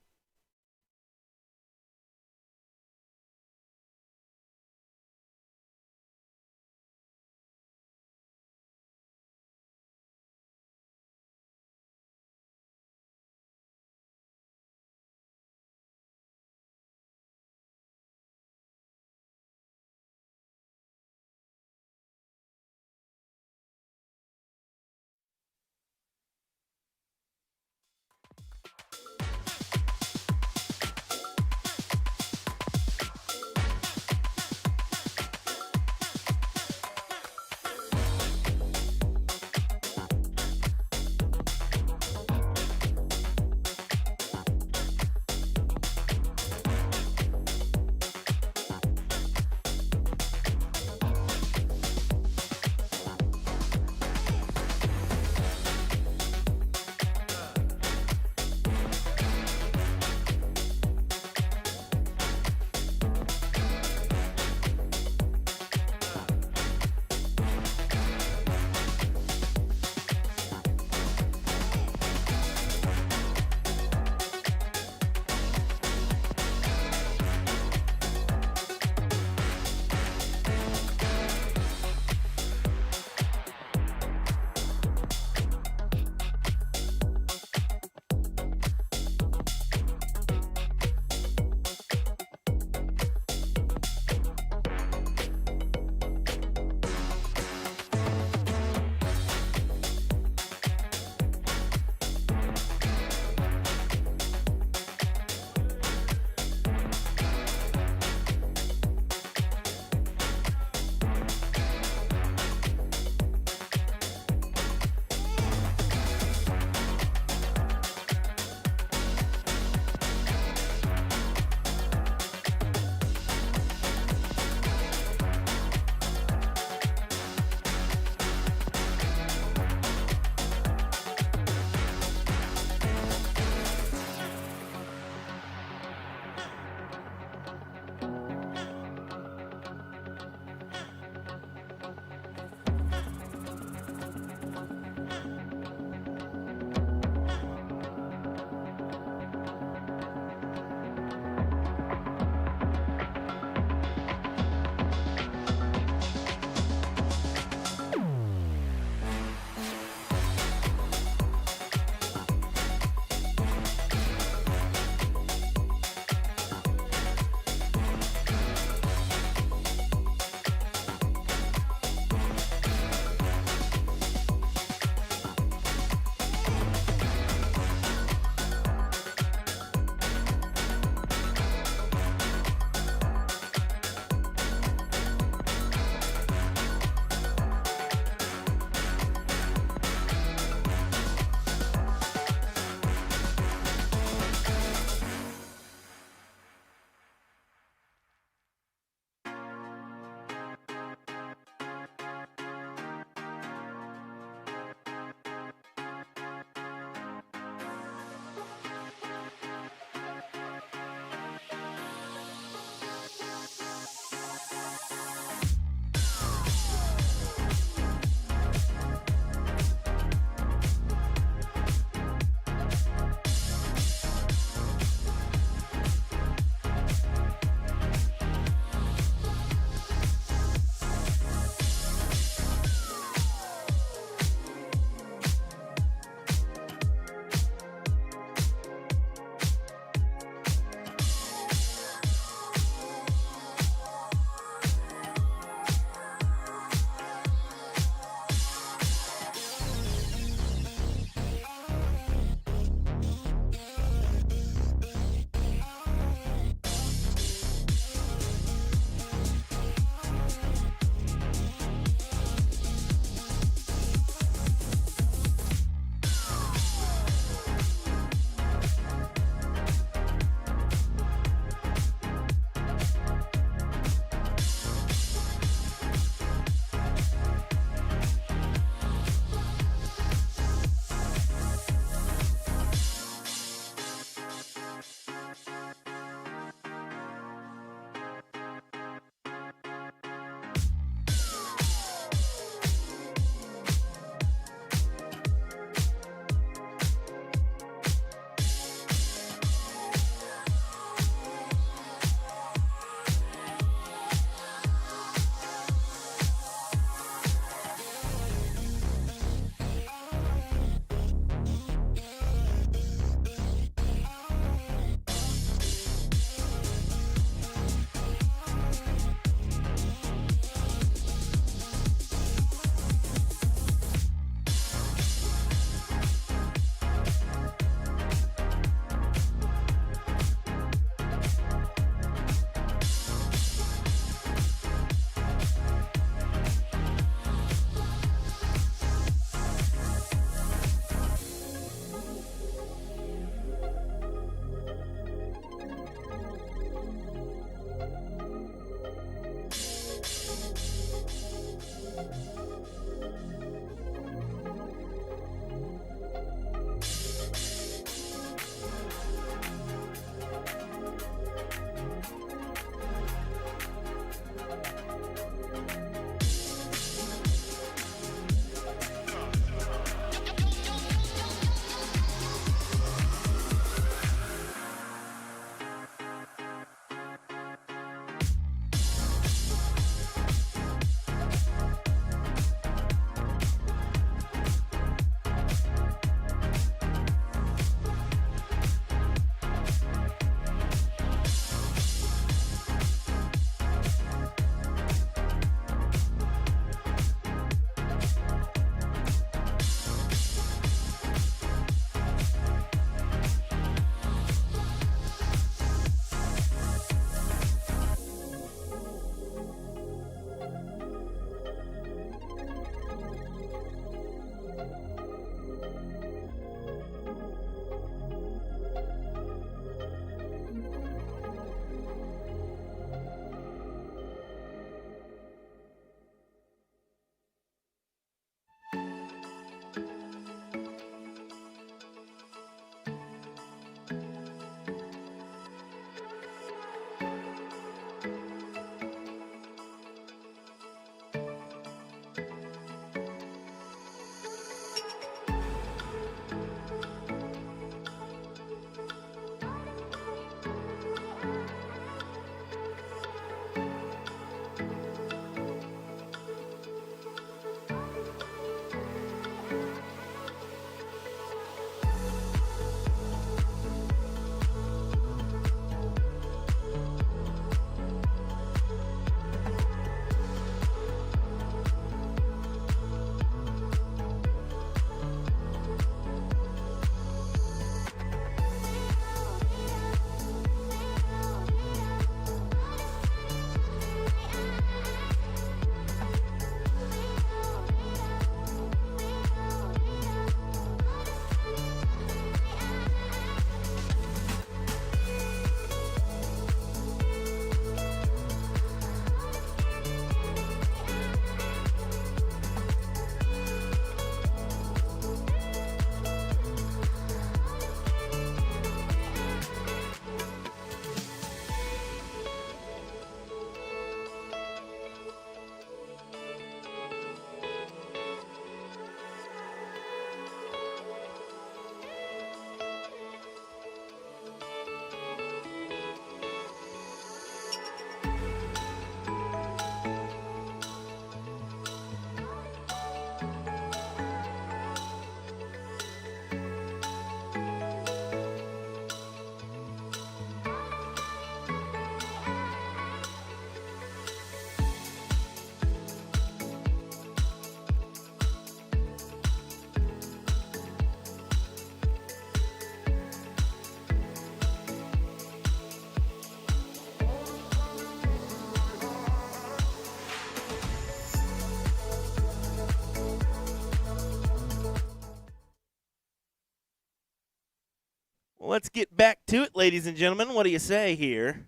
Well, let's get back to it, ladies and gentlemen. What do you say here?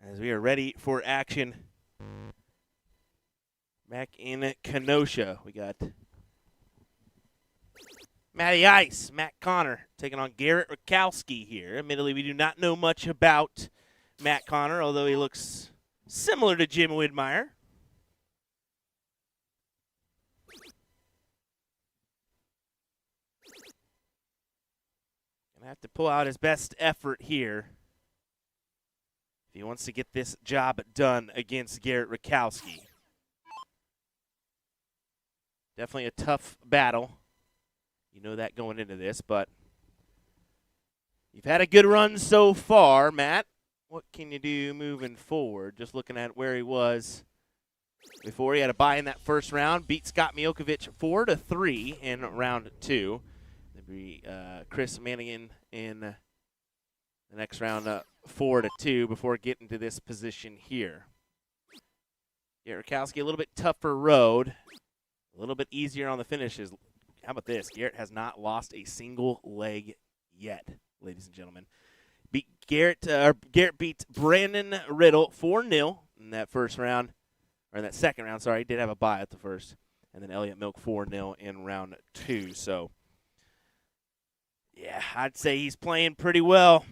As we are ready for action back in Kenosha. We got Matty Ice, Matt Connor, taking on Garrett Rakowski here. Admittedly, we do not know much about Matt Connor, although he looks similar to Jim Widmeyer. Gonna have to pull out his best effort here if he wants to get this job done against Garrett Rakowski. Definitely a tough battle. You know that going into this, but you've had a good run so far, Matt. What can you do moving forward? Just looking at where he was before. He had a bye in that first round. Beat Scott Miokovic 4-3 in round 2. There'd be Chris Mannigan in the next round 4-2 before getting to this position here. Garrett Rakowski, a little bit tougher road. A little bit easier on the finishes. How about this? Garrett has not lost a single leg yet, ladies and gentlemen. Garrett beat Brandon Riddle 4-0 in that first round, or in that second round, sorry. He did have a bye at the first. And then Elliott Milk 4-0 in round 2. So, yeah, I'd say he's playing pretty well.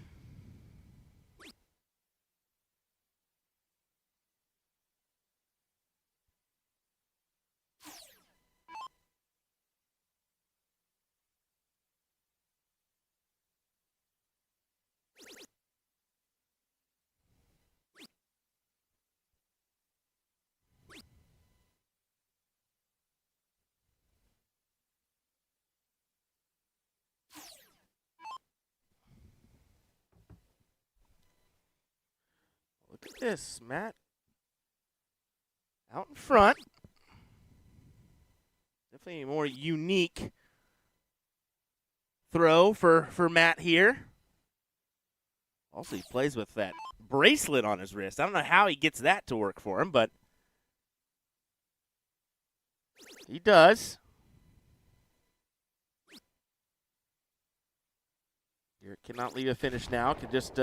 Look at this, Matt. Out in front. Definitely a more unique throw for Matt here. Also, he plays with that bracelet on his wrist. I don't know how he gets that to work for him, but he does. Garrett cannot leave a finish now. Can just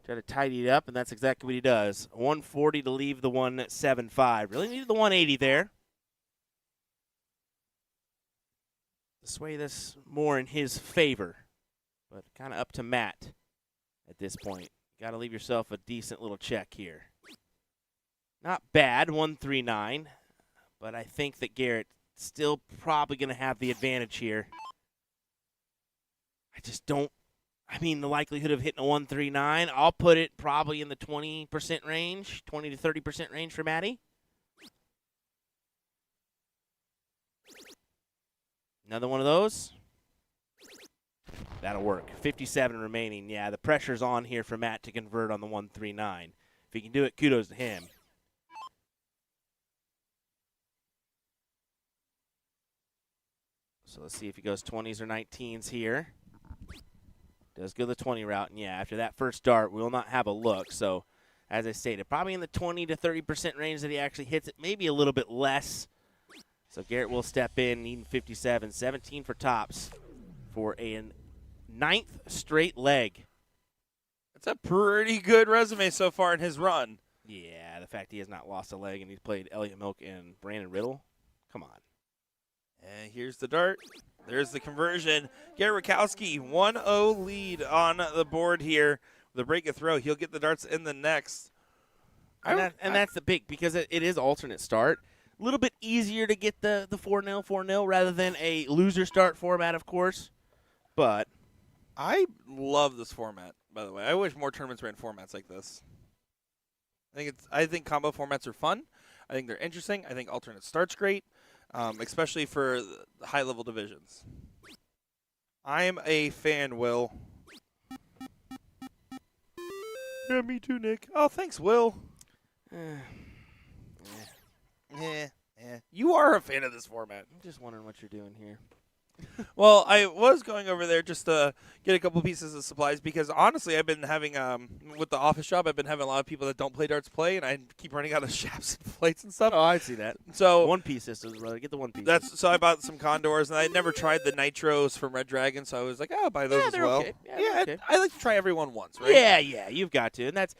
try to tidy it up, and that's exactly what he does. 140 to leave the 175. Really needed the 180 there. To sway this more in his favor, but kind of up to Matt at this point. Got to leave yourself a decent little check here. Not bad, 139, but I think that Garrett still probably going to have the advantage here. I just don't. I mean, the likelihood of hitting a 139, I'll put it probably in the 20% range, 20 to 30% range for Matty. Another one of those. That'll work. 57 remaining. Yeah, the pressure's on here for Matt to convert on the 139. If he can do it, kudos to him. So let's see if he goes 20s or 19s here. Does go the 20 route, and yeah, after that first dart, we will not have a look. So, as I stated, probably in the 20 to 30% range that he actually hits it, maybe a little bit less. So Garrett will step in, needing 57, 17 for tops for a 9th straight leg. That's a pretty good resume so far in his run. Yeah, the fact he has not lost a leg and he's played Elliott Milk and Brandon Riddle. Come on. And here's the dart. There's the conversion. Garrett Rakowski, 1-0 lead on the board here. The break of throw, he'll get the darts in the next. And that's the big, because it is alternate start. A little bit easier to get the 4-0, 4-0 rather than a loser start format, of course. But I love this format, by the way. I wish more tournaments ran formats like this. I think combo formats are fun. I think they're interesting. I think alternate start's great. Especially for the high-level divisions. I'm a fan, Will. Yeah, me too, Nick. Oh, thanks, Will. Yeah. You are a fan of this format. I'm just wondering what you're doing here. Well, I was going over there just to get a couple pieces of supplies because honestly, I've been having with the office job, I've been having a lot of people that don't play darts play, and I keep running out of shafts and plates and stuff. Oh, I see that. So One piece systems, brother. Get the one piece. so I bought some condors, and I had never tried the nitros from Red Dragon, so I was like, oh, I'll buy those as they're well. okay. Yeah, they're okay. I like to try every one once, right? Yeah, you've got to, and that's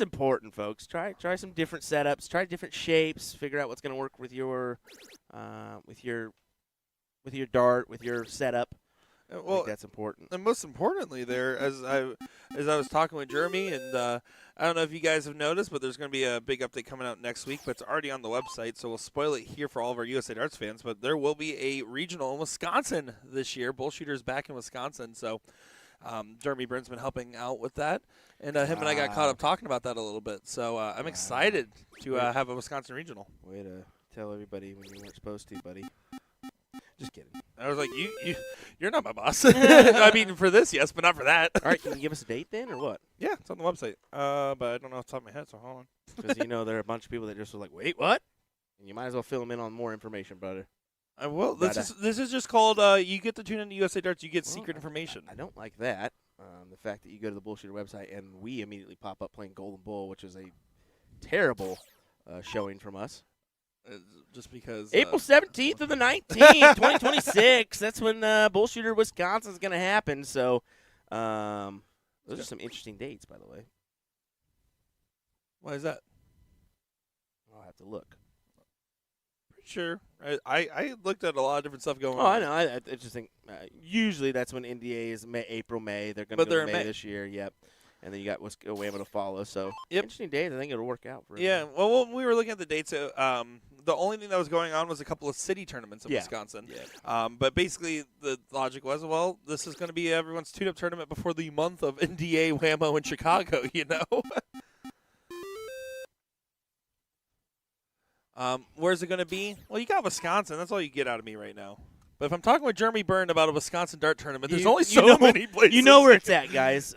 important, folks. Try some different setups. Try different shapes. Figure out what's going to work with your dart, with your setup. I think that's important. And most importantly, as I was talking with Jeremy, and I don't know if you guys have noticed, but there's going to be a big update coming out next week, but it's already on the website, so we'll spoil it here for all of our USA Darts fans. But there will be a regional in Wisconsin this year. BullShooter is back in Wisconsin, so Jeremy Byrne's been helping out with that, and him and I got caught up talking about that a little bit. So I'm excited to have a Wisconsin regional. Way to tell everybody when you weren't supposed to, buddy. Just kidding. I was like, you're not my boss. I mean, for this, yes, but not for that. All right, can you give us a date then, or what? Yeah, it's on the website. But I don't know off the top of my head, so hold on. Because there are a bunch of people that just were like, wait, what? And you might as well fill them in on more information, brother. I will. This is just called, you get to tune into USA Darts, you get secret information. I don't like that. The fact that you go to the BullShooter website and we immediately pop up playing Golden Bull, which is a terrible showing from us. Just because April 17th of the 19th, 2026. That's when BullShooter Wisconsin is going to happen. So those are some interesting dates, by the way. Why is that? I'll have to look. Pretty sure. I looked at a lot of different stuff going on. Oh, I know. I just think usually that's when NDA is April, May. They're going to go to May this year. Yep. And then you got Waymo to follow. So interesting days. I think it'll work out for everyone. Yeah. Well, when we were looking at the dates, the only thing that was going on was a couple of city tournaments in Wisconsin. Yeah. But basically, the logic was, well, this is going to be everyone's tune-up tournament before the month of NDA Whammo in Chicago, you know? Where's it going to be? Well, you got Wisconsin. That's all you get out of me right now. But if I'm talking with Jeremy Byrne about a Wisconsin dart tournament, there's only so many places. You know where it's at, guys.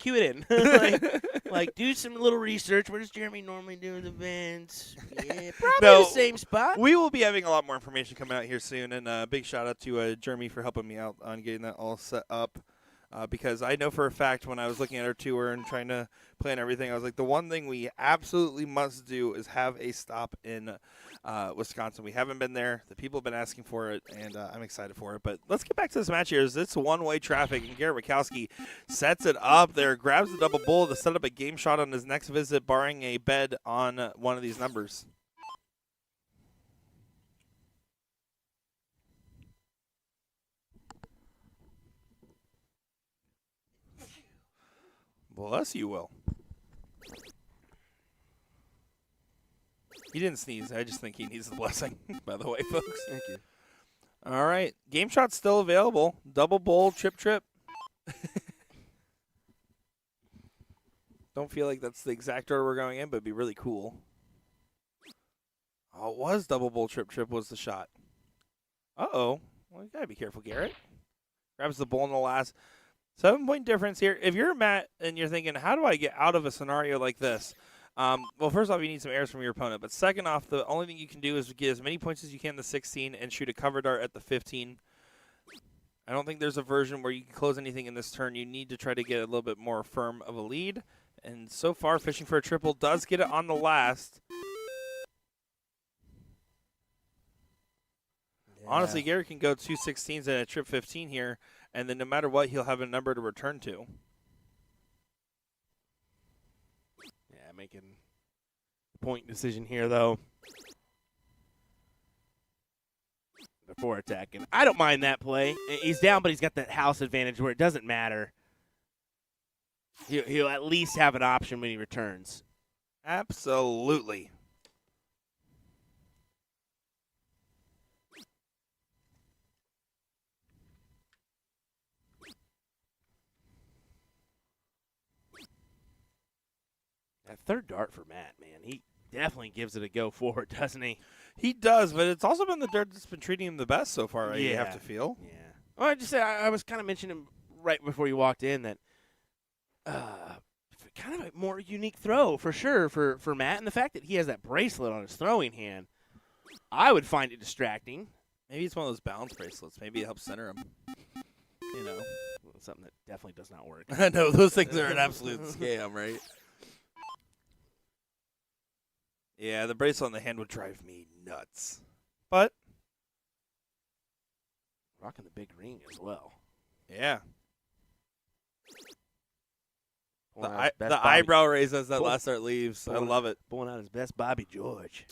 Cue it in. like, do some little research. Where does Jeremy normally do his events? Yeah, probably the same spot. We will be having a lot more information coming out here soon. And a big shout out to Jeremy for helping me out on getting that all set up. Because I know for a fact when I was looking at our tour and trying to plan everything, I was like, the one thing we absolutely must do is have a stop in Wisconsin. We haven't been there. The people have been asking for it, and I'm excited for it. But let's get back to this match here. It's one-way traffic, and Garrett Wachowski sets it up there, grabs the double bull to set up a game shot on his next visit, barring a bed on one of these numbers. Bless you, Will. He didn't sneeze. I just think he needs the blessing, by the way, folks. Thank you. All right. Game shot's still available. Double bowl, trip. Don't feel like that's the exact order we're going in, but it'd be really cool. Oh, it was double bowl, trip was the shot. Uh-oh. Well, you got to be careful, Garrett. Grabs the bowl in the last. 7-point difference here. If you're Matt and you're thinking, how do I get out of a scenario like this? Well, first off, you need some errors from your opponent. But second off, the only thing you can do is get as many points as you can in the 16 and shoot a cover dart at the 15. I don't think there's a version where you can close anything in this turn. You need to try to get a little bit more firm of a lead. And so far, fishing for a triple does get it on the last. Yeah. Honestly, Garrett can go 2 16s and a trip 15 here. And then no matter what, he'll have a number to return to. Yeah, making a point decision here, though. Before attacking. I don't mind that play. He's down, but he's got that house advantage where it doesn't matter. He'll at least have an option when he returns. Absolutely. That third dart for Matt, man, he definitely gives it a go forward, doesn't he? He does, but it's also been the dart that's been treating him the best so far, you have to feel. Yeah. Well, I just say I was kind of mentioning right before you walked in that kind of a more unique throw for sure for Matt, and the fact that he has that bracelet on his throwing hand, I would find it distracting. Maybe it's one of those balance bracelets. Maybe it helps center him. You know. Something that definitely does not work. I know, those things are an absolute scam, right? Yeah, the bracelet on the hand would drive me nuts. But, Rocking the big ring as well. yeah. Pulling out his best The Bobby- eyebrow raise as that Pull- last start leaves. I pulling- love it. Pulling out his best Bobby George.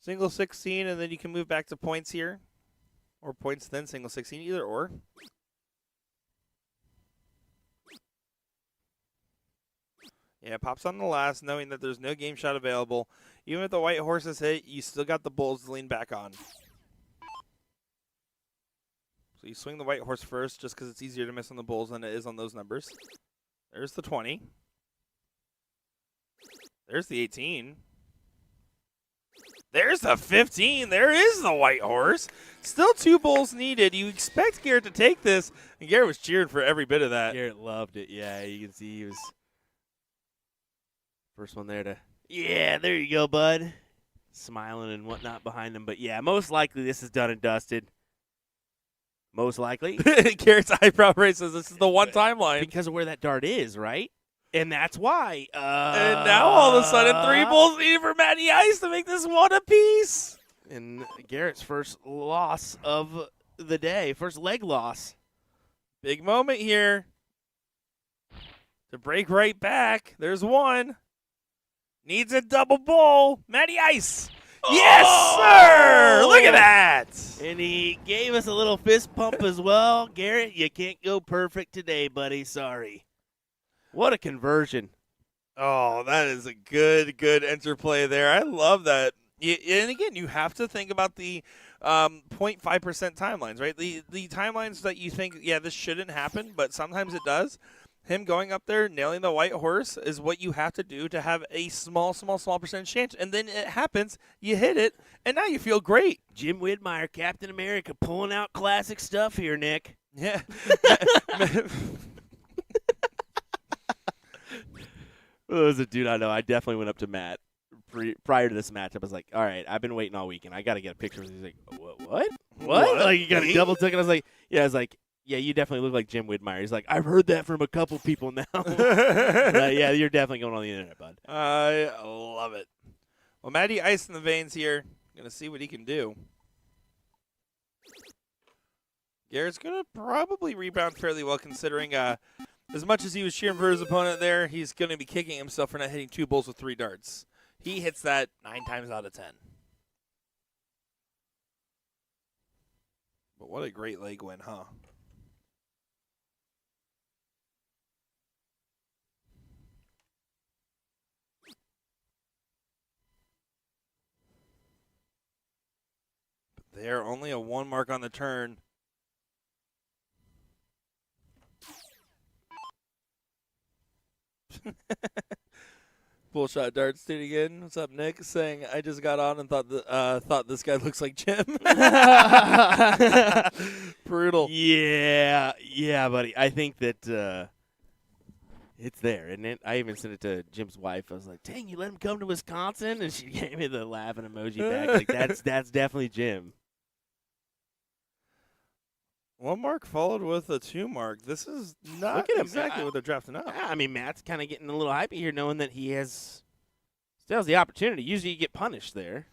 Single 16, and then you can move back to points here. Or points then single 16, either or. Yeah, pops on the last, knowing that there's no game shot available. Even if the white horse is hit, you still got the bulls to lean back on. So you swing the white horse first, just because it's easier to miss on the bulls than it is on those numbers. There's the 20. There's the 18. There's the 15. There is the white horse. Still 2 bulls needed. You expect Garrett to take this, and Garrett was cheering for every bit of that. Garrett loved it. Yeah, you can see he was first one there to, yeah, there you go, bud. Smiling and whatnot behind him. But, yeah, most likely this is done and dusted. Most likely. Garrett's eyebrow raise says this is the one timeline. Because of where that dart is, right? And that's why. And now all of a sudden 3 bulls needed for Matty Ice to make this one apiece. And Garrett's first loss of the day, first leg loss. Big moment here. To break right back. There's one. Needs a double bull. Matty Ice. Yes, sir. Look at that. And he gave us a little fist pump as well. Garrett, you can't go perfect today, buddy. Sorry. What a conversion. Oh, that is a good interplay there. I love that. And again, you have to think about the 0.5% timelines, right? The timelines that you think, yeah, this shouldn't happen, but sometimes it does. Him going up there, nailing the white horse is what you have to do to have a small percentage chance. And then it happens, you hit it, and now you feel great. Jim Widmeyer, Captain America, pulling out classic stuff here, Nick. Yeah. Well, as a dude I know, I definitely went up to Matt prior to this matchup. I was like, all right, I've been waiting all weekend. I got to get a picture of him. He's like, what? Like, you got to double took it. I was like, yeah, you definitely look like Jim Widmeyer. He's like, I've heard that from a couple people now. Yeah, you're definitely going on the internet, bud. I love it. Well, Matty Ice in the veins here. Going to see what he can do. Garrett's going to probably rebound fairly well considering as much as he was cheering for his opponent there, he's going to be kicking himself for not hitting 2 bulls with 3 darts. He hits that 9 times out of 10. But what a great leg win, huh? But there, only a 1 mark on the turn. Bullshot Darts dude again. What's up, Nick? Saying I just got on and thought this guy looks like Jim. Brutal. Yeah, buddy. I think that it's there, isn't it? I even sent it to Jim's wife. I was like, dang, you let him come to Wisconsin? And she gave me the laughing emoji back. Like, that's definitely Jim. 1 mark followed with a 2 mark. This is not Look at him. exactly what they're drafting up. I mean, Matt's kind of getting a little hypey here, knowing that he still has the opportunity. Usually you get punished there.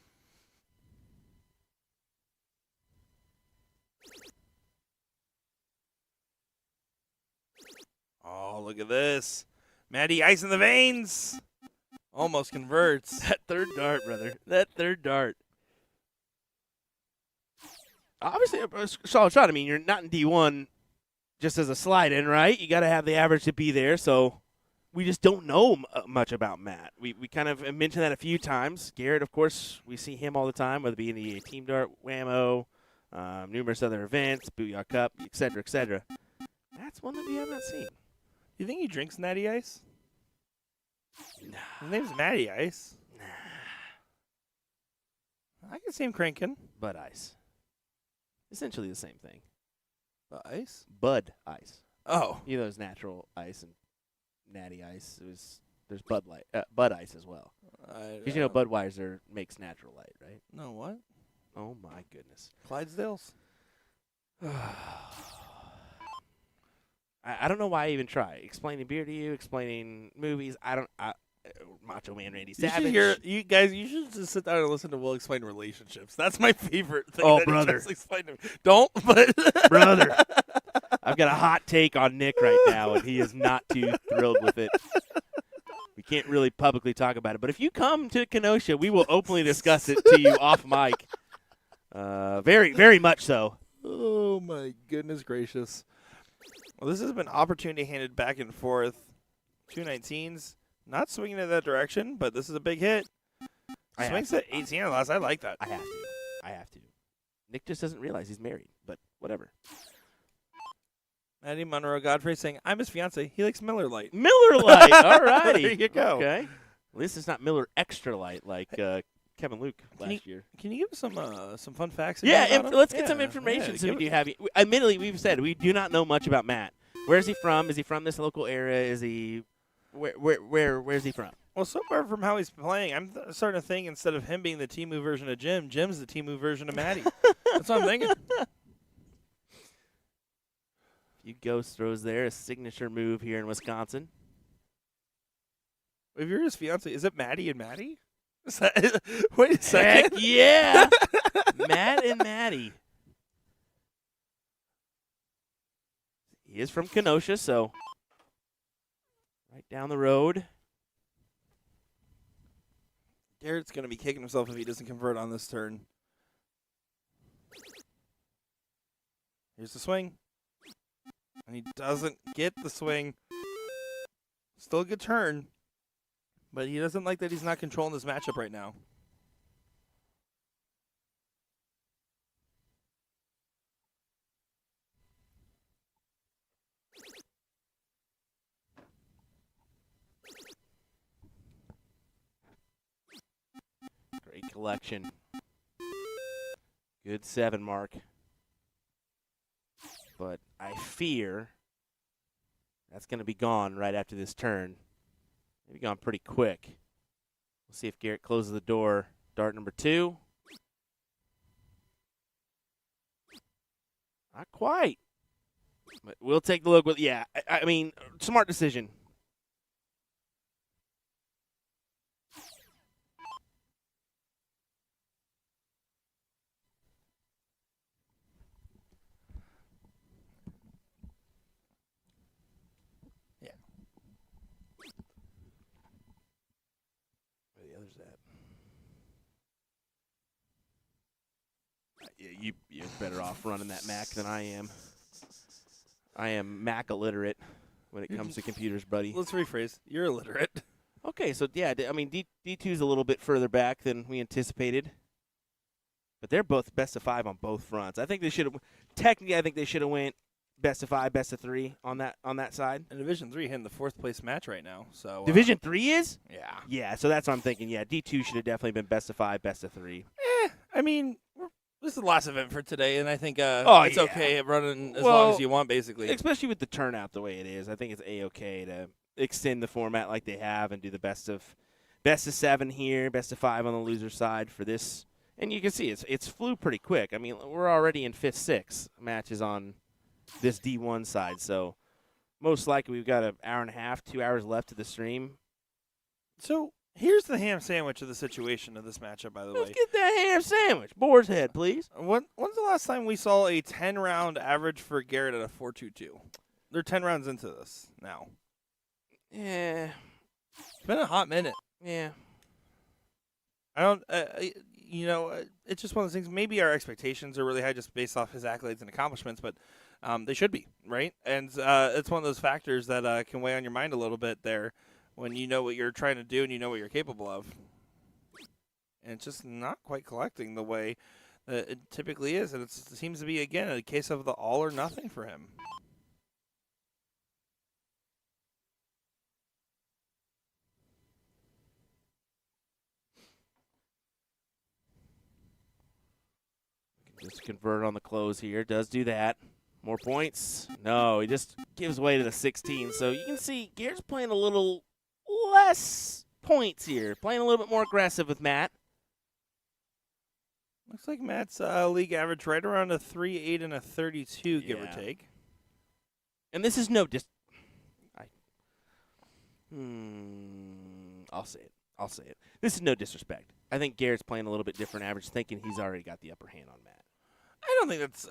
Oh, look at this. Matty Ice in the veins. Almost converts. That third dart, brother. That third dart. Obviously, a solid shot. I mean, you're not in D1 just as a slide in, right? You got to have the average to be there. So we just don't know much about Matt. We kind of mentioned that a few times. Garrett, of course, we see him all the time, whether it be in the Team Dart, Whammo, numerous other events, Booyah Cup, et cetera, et cetera. That's one that we have not seen. You think he drinks Natty Ice? Nah. His name's Matty Ice. Nah. I can see him cranking. Bud Ice. Essentially the same thing. Ice? Bud Ice. Oh. You know, there's natural ice and natty ice. It was There's Bud Ice as well. Because you know Budweiser makes natural light, right? No, what? Oh my goodness. Clydesdales? I don't know why I even try explaining beer to you, explaining movies. Macho Man Randy Savage. You should just sit down and listen to Will explain relationships. That's my favorite thing. Oh, that brother. He just explained to me. Don't, but Brother. I've got a hot take on Nick right now, and he is not too thrilled with it. We can't really publicly talk about it, but if you come to Kenosha, we will openly discuss it to you off mic. Very, very much so. Oh, my goodness gracious. Well, this has been opportunity handed back and forth. 219s. Not swinging in that direction, but this is a big hit. Swings at 18 on the last. I like that. I have to. Nick just doesn't realize he's married, but whatever. Maddie Monroe Godfrey saying, I'm his fiance. He likes Miller Lite. Miller Lite. All righty. There you go. Okay. At least it's not Miller Extra Light like Kevin Luke last year. Can you give us some fun facts? Let's get some information. So we do have. Admittedly, we've said we do not know much about Matt. Where is he from? Is he from this local area? Is he where's he from? Well, so far from how he's playing, I'm starting to think instead of him being the Temu version of Jim, Jim's the Temu version of Maddie. That's what I'm thinking. Few ghost throws there, a signature move here in Wisconsin. If you're his fiance, is it Maddie and Maddie? Wait a second. Heck yeah. Matt and Maddie. He is from Kenosha, so right down the road. Garrett's going to be kicking himself if he doesn't convert on this turn. Here's the swing. And he doesn't get the swing. Still a good turn. But he doesn't like that he's not controlling this matchup right now. Great collection. Good 7 mark. But I fear that's going to be gone right after this turn. Maybe gone pretty quick. We'll see if Garrett closes the door. Dart number 2. Not quite. But we'll take the look. Yeah, I mean, smart decision. You're better off running that Mac than I am. I am Mac illiterate when it comes to computers, buddy. Let's rephrase. You're illiterate. Okay, so yeah, I mean D2 is a little bit further back than we anticipated, but they're both best of 5 on both fronts. I think they should have. Technically, I think they should have went best of 5, best of 3 on that side. And Division 3 hitting the 4th place match right now. So Division 3 is? Yeah. Yeah, so that's what I'm thinking. Yeah, D2 should have definitely been best of 5, best of 3. I mean, this is the last event for today, and I think it's okay running as long as you want, basically. Especially with the turnout the way it is. I think it's A-okay to extend the format like they have and do the best of 7 here, best of 5 on the loser side for this. And you can see it's flew pretty quick. I mean, we're already in 5th, 6th matches on this D1 side, so most likely we've got an hour and a half, 2 hours left of the stream. So here's the ham sandwich of the situation of this matchup, by the way. Let's get that ham sandwich. Boar's head, please. When's the last time we saw a 10-round average for Garrett at a 4.22? They're 10 rounds into this now. Yeah. It's been a hot minute. Yeah. I don't, it's just one of those things. Maybe our expectations are really high just based off his accolades and accomplishments, but they should be, right? And it's one of those factors that can weigh on your mind a little bit there when you know what you're trying to do and you know what you're capable of. And it's just not quite collecting the way that it typically is. And it seems to be, again, a case of the all or nothing for him. Just convert on the close here. Does do that. More points? No, he just gives way to the 16. So you can see Garrett's playing a little less points here. Playing a little bit more aggressive with Matt. Looks like Matt's league average right around a 38 and a 32, give or take. And this is no I'll say it. This is no disrespect. I think Garrett's playing a little bit different average, thinking he's already got the upper hand on Matt. I don't think that's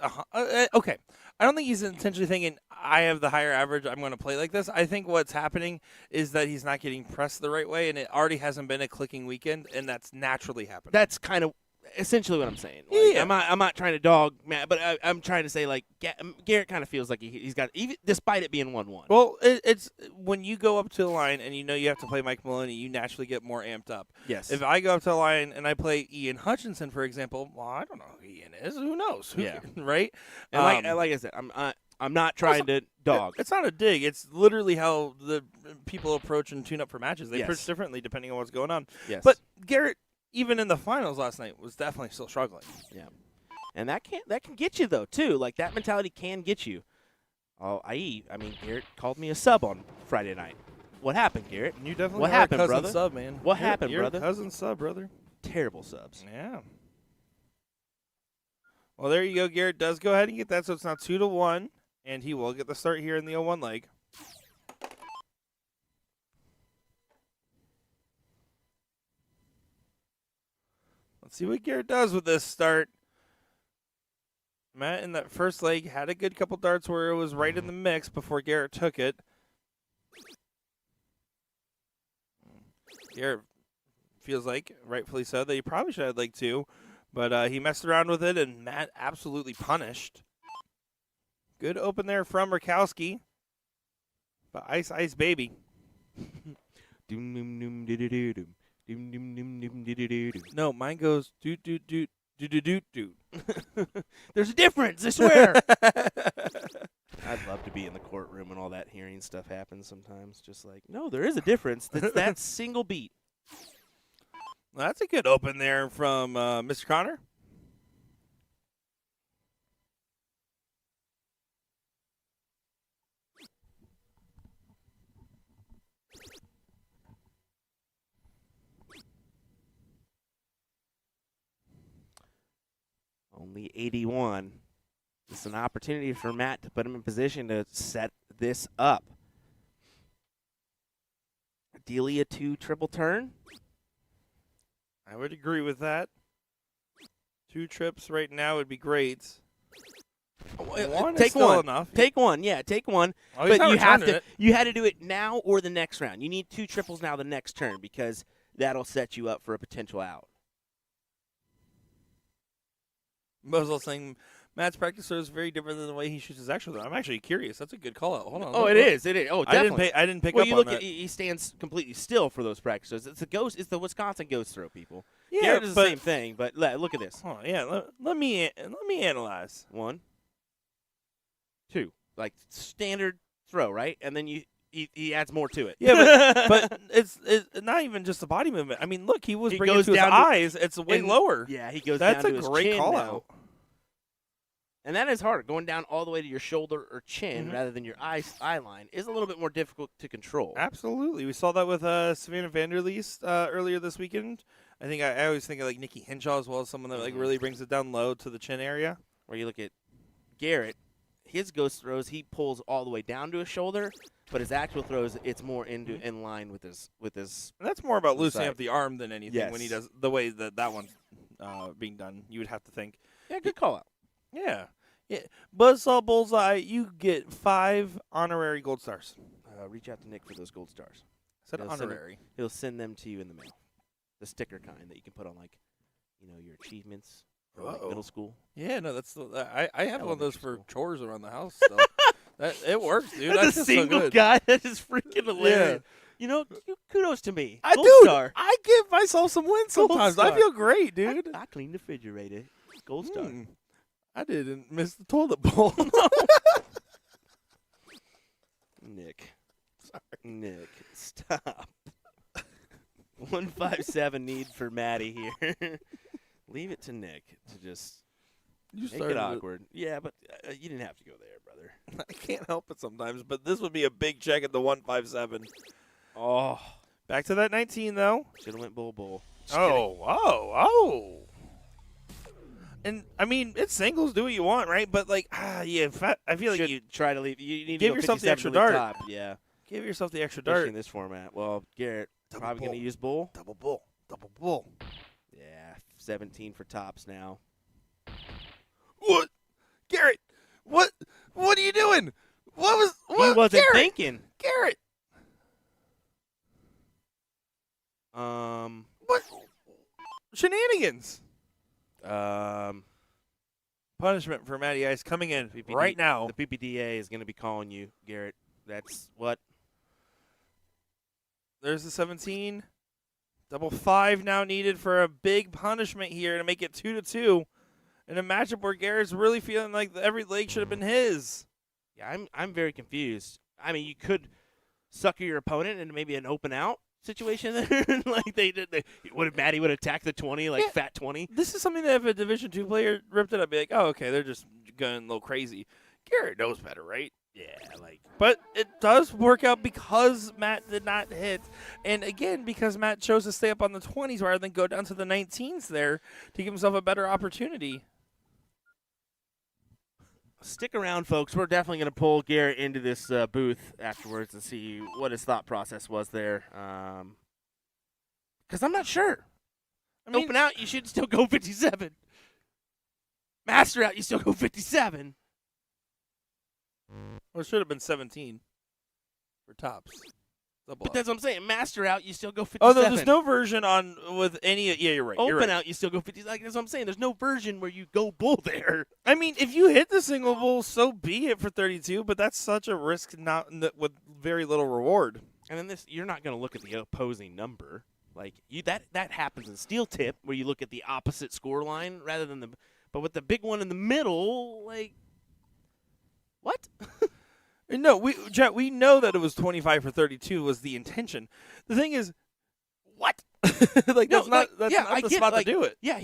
okay. I don't think he's intentionally thinking I have the higher average. I'm going to play like this. I think what's happening is that he's not getting pressed the right way, and it already hasn't been a clicking weekend, and that's naturally happening. That's kind of essentially what I'm saying. Like, Yeah. I'm not trying to dog Matt, but I'm trying to say like Garrett kind of feels like he's got, even despite it being 1-1. Well, it's when you go up to the line and you know you have to play Mike Maloney, you naturally get more amped up. Yes. If I go up to the line and I play Ian Hutchinson, for example, well, I don't know who Ian is. Who knows? Yeah. Right? And like I said, I'm not trying to dog. It's not a dig. It's literally how the people approach and tune up for matches. They Yes. approach differently depending on what's going on. Yes. But Garrett, even in the finals last night, was definitely still struggling. Yeah. And that can get you though too. Like that mentality can get you. I mean, Garrett called me a sub on Friday night. What happened, Garrett? You definitely What are a happened, cousin brother? sub, man. What happened, you're brother? A cousin sub, brother. Terrible subs. Yeah. Well, there you go. Garrett does go ahead and get that, so it's now 2-1, and he will get the start here in the 0-1 leg. Let's see what Garrett does with this start. Matt in that first leg had a good couple darts where it was right in the mix before Garrett took it. Garrett feels like, rightfully so, that he probably should have leg 2, but he messed around with it, and Matt absolutely punished. Good open there from Rakowski. But ice, ice, baby. No, mine goes doot, doot, doot, doot, doot, doot, doot. There's a difference, I swear. I'd love to be in the courtroom and all that hearing stuff happens sometimes. Just like, no, there is a difference. That's that single beat. Well, that's a good open there from Mr. Connor. Only 81. This is an opportunity for Matt to put him in position to set this up. Ideally a 2 triple turn. I would agree with that. 2 trips right now would be great. One Take is still one. enough. Take one. Yeah, take one. Oh, he's but not you have returning to. it. You had to do it now or the next round. You need 2 triples now the next turn because that'll set you up for a potential out. Mosel saying Matt's practicer is very different than the way he shoots his actual. I'm actually curious. That's a good call out. Hold on. Oh, look, it look. is. It is. Oh, definitely. I didn't pick Well, up you on look that. at he stands completely still for those practices. It's the Wisconsin ghost throw, people. Yeah, Garrett does but the same thing, but look at this. oh, yeah. Let me analyze. 1, 2, like standard throw, right? And then he adds more to it. Yeah, but it's not even just the body movement. I mean, look, he was He bringing it goes to his down to- eyes. It's way and- lower. Yeah, he goes That's down a to his great chin call now. out. And that is hard. Going down all the way to your shoulder or chin Mhm. rather than your eye line is a little bit more difficult to control. Absolutely. We saw that with Savannah Vanderleest earlier this weekend. I think I always think of like Nikki Henshaw as well as someone that like really brings it down low to the chin area. Where you look at Garrett, his ghost throws, he pulls all the way down to his shoulder, but his actual throws, it's more in line with his. And that's more about loosening Side. up the arm than anything Yes. when he does the way that one's being done. You would have to think. Yeah, good call out. Yeah. Buzzsaw Bullseye, you get 5 honorary gold stars. Reach out to Nick for those gold stars. I said He'll send honorary. He'll send them to you in the mail. The sticker kind that you can put on, like, your achievements for like Uh-oh. middle school. Yeah, no, that's I have one of those for Elementary school. chores around the house. So it works, dude. That's a so single good. guy. That is freaking hilarious. Kudos to me. I Gold do. star. I give myself some wins Gold sometimes. star. I feel great, dude. I cleaned the refrigerator. Gold star. I didn't miss the toilet bowl. Nick. Sorry. Nick, stop. 157 need for Maddie here. Leave it to Nick to just You make started it awkward. Yeah, but you didn't have to go there, brother. I can't help it sometimes, but this would be a big check at the 157. Oh. Back to that 19, though. Should have went bull. Oh. And, I mean, it's singles. Do what you want, right? But, like, I feel like you try to leave. You need give to go yourself the 57 extra to leave dart. top. Yeah. Give yourself the extra Especially dart. in this format. Well, Garrett Double probably going to bull. use bull. Double bull. Yeah, 17 for tops now. What? Garrett, what are you doing? He wasn't Garrett, thinking. Garrett. What? Shenanigans. Punishment for Matty Ice coming in right now. The PPDA is going to be calling you, Garrett. That's what? There's the 17. Double 5 now needed for a big punishment here to make it 2-2 in a matchup where Garrett's really feeling like every leg should have been his. Yeah, I'm very confused. I mean, you could sucker your opponent into maybe an open out situation there. Like they did. Matty would attack the 20, like fat 20. This is something that if a Division II player ripped it, I'd be like, oh, okay, they're just going a little crazy. Garrett knows better, right? Yeah, But it does work out because Matt did not hit. And again, because Matt chose to stay up on the 20s rather than go down to the 19s there to give himself a better opportunity. Stick around, folks. We're definitely going to pull Garrett into this booth afterwards and see what his thought process was there. Because I'm not sure. Open out, you should still go 57. Master out, you still go 57. Well, it should have been 17 for tops. But that's what I'm saying. Master out, you still go 57. Oh, no, there's no version on with any. Yeah, you're right. Open out, you still go 50. Like that's what I'm saying. There's no version where you go bull there. I mean, if you hit the single bull, so be it for 32. But that's such a risk, with very little reward. And then you're not going to look at the opposing number. Like that happens in steel tip where you look at the opposite score line rather than But with the big one in the middle, like what? No, we know that it was 25 for 32 was the intention. The thing is, what? That's not the spot to do it. Yeah,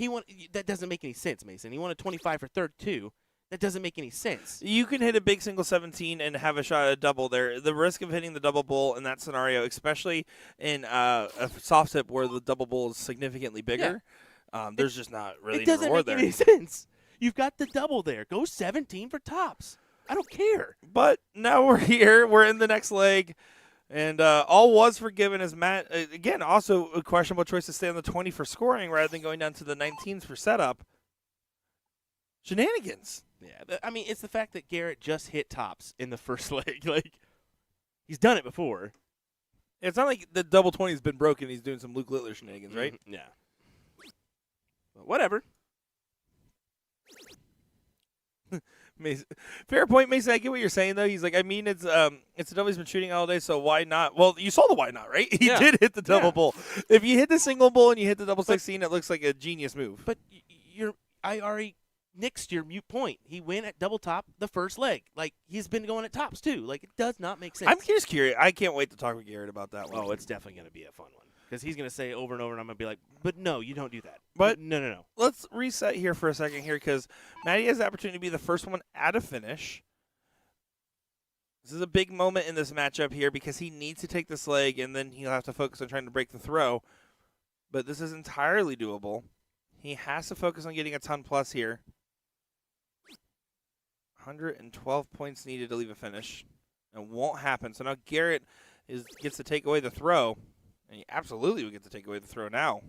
that doesn't make any sense, Mason. He wanted 25 for 32. That doesn't make any sense. You can hit a big single 17 and have a shot at a double there. The risk of hitting the double bull in that scenario, especially in a soft tip where the double bull is significantly bigger, there's just not really any reward there. It doesn't make any sense. You've got the double there. Go 17 for tops. I don't care. But now we're here. We're in the next leg. And all was forgiven as Matt, again, also a questionable choice to stay on the 20 for scoring rather than going down to the 19s for setup. Shenanigans. Yeah, I mean, it's the fact that Garrett just hit tops in the first leg. Like, he's done it before. It's not like the double 20 has been broken. He's doing some Luke Littler shenanigans, right? Mm-hmm. Yeah. But whatever. Mason, fair point, Mason. I get what you're saying, though. He's like, I mean, it's a double he's been shooting all day, so why not? Well, you saw the why not, right? He did hit the double bull. If you hit the single bull and you hit the double 16, it looks like a genius move. But I already nixed your mute point. He went at double top the first leg. Like, he's been going at tops, too. Like, it does not make sense. I'm just curious. I can't wait to talk with Garrett about that one. Oh, it's definitely going to be a fun one. Because he's going to say over and over, and I'm going to be like, but no, you don't do that. But no. Let's reset here for a second here because Matty has the opportunity to be the first one at a finish. This is a big moment in this matchup here because he needs to take this leg, and then he'll have to focus on trying to break the throw. But this is entirely doable. He has to focus on getting a ton plus here. 112 points needed to leave a finish. It won't happen. So now Garrett gets to take away the throw. And he absolutely would get to take away the throw now.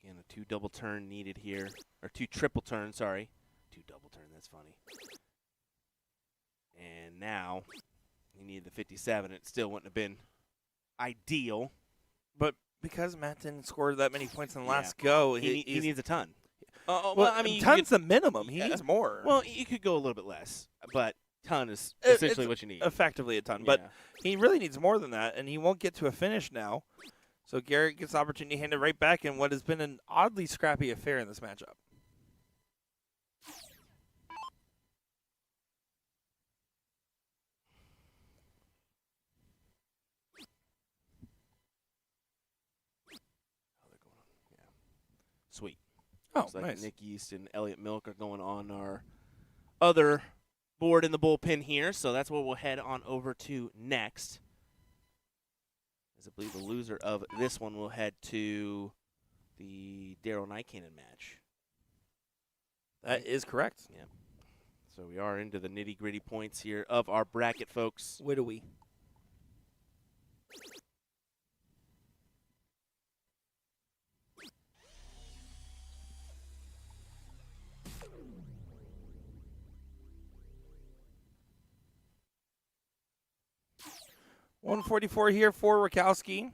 Again, a 2 double turn needed here. Or 2 triple turn, sorry. 2 double turn, that's funny. And now, he needed the 57. It still wouldn't have been ideal. But because Matt didn't score that many points in the last go, he needs a ton. Well, I mean, ton's the minimum. He needs more. Well, you could go a little bit less, but ton is essentially what you need. Effectively a ton, but he really needs more than that, and he won't get to a finish now. So Garrett gets the opportunity to hand it right back in what has been an oddly scrappy affair in this matchup. Sweet. Oh, Looks like nice. Nick East and Elliot Milk are going on our other board in the bullpen here, so that's what we'll head on over to next. As I believe the loser of this one will head to the Daryl Nykanen match. That is correct. Yeah. So we are into the nitty-gritty points here of our bracket, folks. Widowy. $144 here for Rakowski.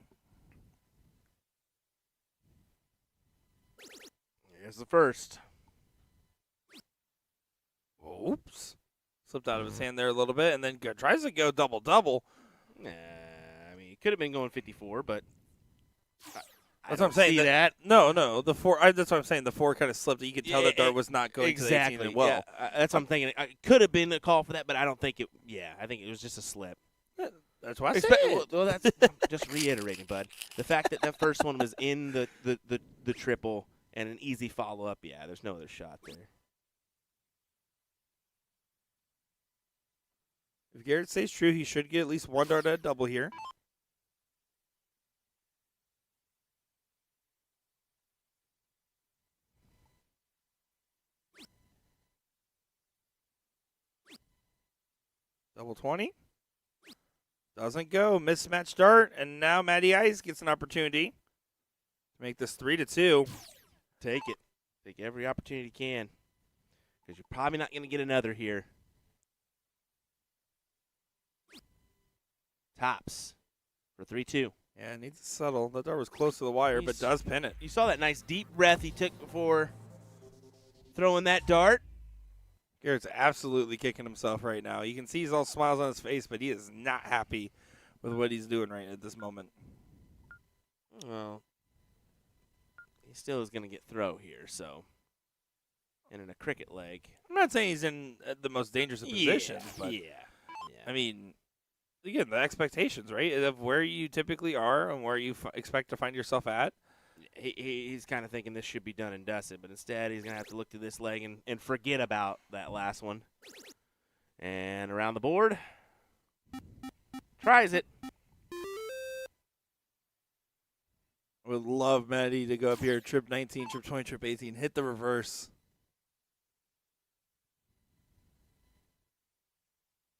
Here's the first. Oops. Slipped out of his hand there a little bit, and then tries to go double-double. Nah, I mean, he could have been going 54, but That's what I'm saying. See that? No, the 4. That's what I'm saying. The 4 kind of slipped. You could tell that dart was not going exactly. to the 18 well. Yeah, that's what I'm thinking. It could have been a call for that, but I don't think it. Yeah, I think it was just a slip. That's why I said Well, that's I'm just reiterating, bud. The fact that that first one was in the triple and an easy follow up. Yeah, there's no other shot there. If Garrett stays true, he should get at least 1 dart at a double here. Double 20. Doesn't go. Mismatched dart, and now Matty Ice gets an opportunity to make this 3-2. Take it. Take every opportunity you can, because you're probably not going to get another here. Tops for 3-2. Yeah, it needs to settle. That dart was close to the wire, but does pin it. You saw that nice deep breath he took before throwing that dart. Garrett's absolutely kicking himself right now. You can see he's all smiles on his face, but he is not happy with what he's doing right at this moment. Well, he still is going to get throw here, so. And in a cricket leg. I'm not saying he's in the most dangerous of positions, but yeah. I mean, again, the expectations, right, of where you typically are and where you expect to find yourself at. He's kind of thinking this should be done and dusted, but instead he's going to have to look to this leg and forget about that last one. And around the board. Tries it. I would love Matty to go up here, trip 19, trip 20, trip 18, hit the reverse.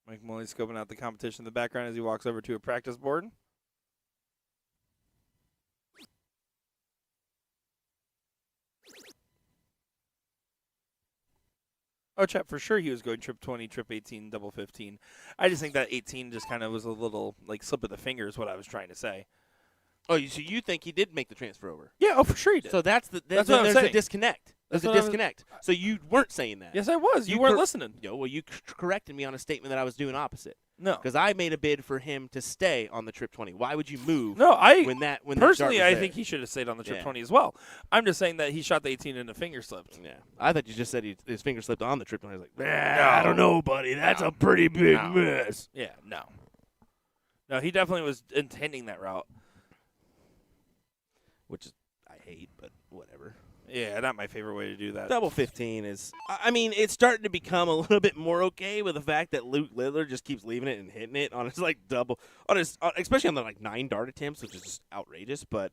Mike Molly scoping out the competition in the background as he walks over to a practice board. Oh, chat, for sure he was going trip 20, trip 18, double 15. I just think that 18 just kind of was a little, like, slip of the finger is what I was trying to say. Oh, so you think he did make the transfer over? Yeah, oh, for sure he did. So that's what I'm there's saying. a disconnect. There's That's a what disconnect. So you weren't saying that. Yes, I was. You weren't listening. Well, you corrected me on a statement that I was doing opposite. No. Because I made a bid for him to stay on the trip 20. Why would you move? No, when that personally, dart was I there? think he should have stayed on the trip 20 as well. I'm just saying that he shot the 18 and the finger slipped. Yeah, I thought you just said his finger slipped on the trip 20. I was like, I don't know, buddy. That's a pretty big miss. Yeah, no. No, he definitely was intending that route. Which is, I hate, but whatever. Yeah, not my favorite way to do that. Double 15 is, I mean, it's starting to become a little bit more okay with the fact that Luke Littler just keeps leaving it and hitting it on his, like, double, on his, especially on the, like, 9 dart attempts, which is just outrageous, but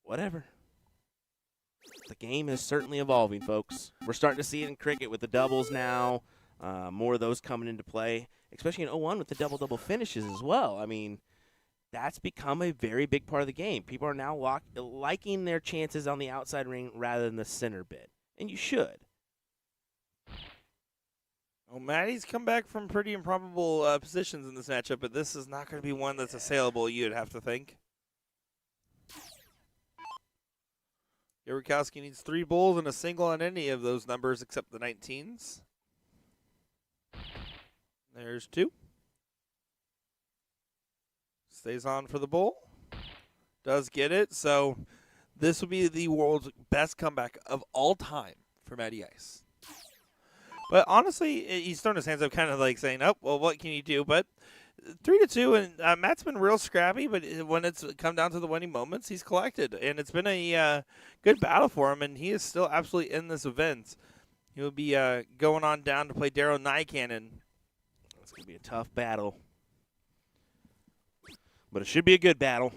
whatever. The game is certainly evolving, folks. We're starting to see it in cricket with the doubles now, more of those coming into play, especially in 01 with the double-double finishes as well. I mean, that's become a very big part of the game. People are now liking their chances on the outside ring rather than the center bit, and you should. Well, Matty's come back from pretty improbable positions in this matchup, but this is not going to be one that's assailable, you'd have to think. Yarikowski needs 3 bulls and a single on any of those numbers except the 19s. There's 2. Stays on for the bull. Does get it. So this will be the world's best comeback of all time for Matty Ice. But honestly, he's thrown his hands up kind of like saying, oh, well, what can you do? But 3-2, and Matt's been real scrappy, but when it's come down to the winning moments, he's collected, and it's been a good battle for him, and he is still absolutely in this event. He'll be going on down to play Darrow Nycannon. It's going to be a tough battle, but it should be a good battle.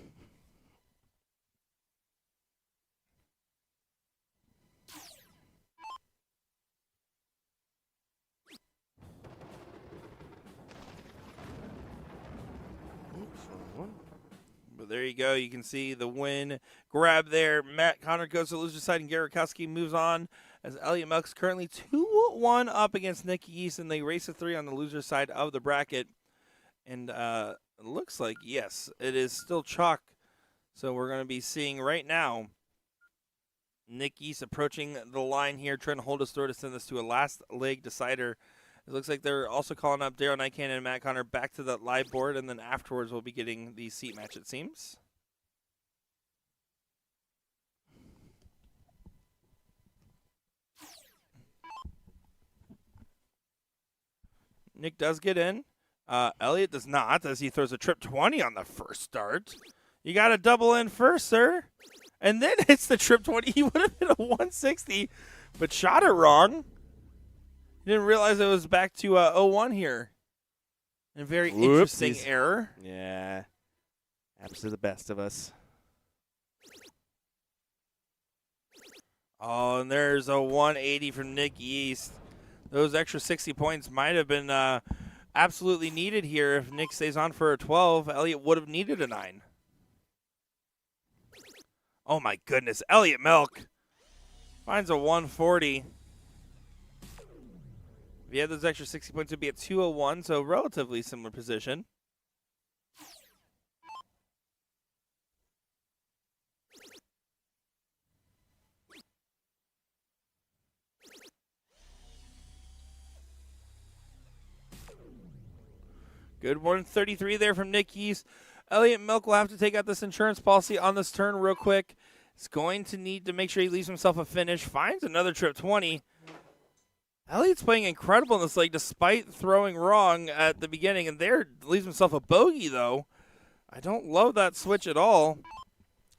But there you go. You can see the win grab there. Matt Connor goes to the loser side, and Garrett Kowski moves on as Elliot Melk's currently 2-1 up against Nick East, and they race a 3 on the loser side of the bracket. And it looks like, yes, it is still chalk. So we're going to be seeing right now Nick East approaching the line here, trying to hold his throw to send this to a last leg decider. It looks like they're also calling up Darrow Nycannon and Matt Connor back to that live board, and then afterwards we'll be getting the seat match, it seems. Nick does get in. Elliot does not, as he throws a trip 20 on the first start. You got to double in first, sir. And then hits the trip 20. He would have hit a 160, but shot it wrong. Didn't realize it was back to 0-1 here. A very interesting error. Yeah. Happens to the best of us. Oh, and there's a 180 from Nick East. Those extra 60 points might have been absolutely needed here. If Nick stays on for a 12, Elliot would have needed a 9. Oh, my goodness. Elliot Melk finds a 140. If he had those extra 60 points, it would be at 201, so relatively similar position. Good 133 there from Nick East. Elliot Milk will have to take out this insurance policy on this turn real quick. He's going to need to make sure he leaves himself a finish. Finds another trip 20. Elliot's playing incredible in this leg despite throwing wrong at the beginning. And there leaves himself a bogey, though. I don't love that switch at all.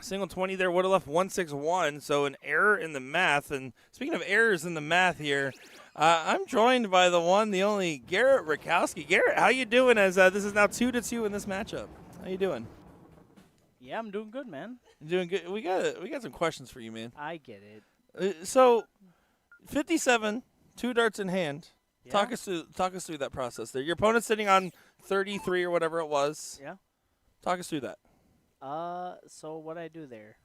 Single 20 there would have left 161. So an error in the math. And speaking of errors in the math here, I'm joined by the one, the only Garrett Rakowski. Garrett, how you doing as this is now 2-2 in this matchup? How you doing? Yeah, I'm doing good, man. Doing good. We got some questions for you, man. I get it. So 57, 2 darts in hand. Yeah. Talk us through that process there. Your opponent's sitting on 33 or whatever it was. Yeah. Talk us through that. So what I do there?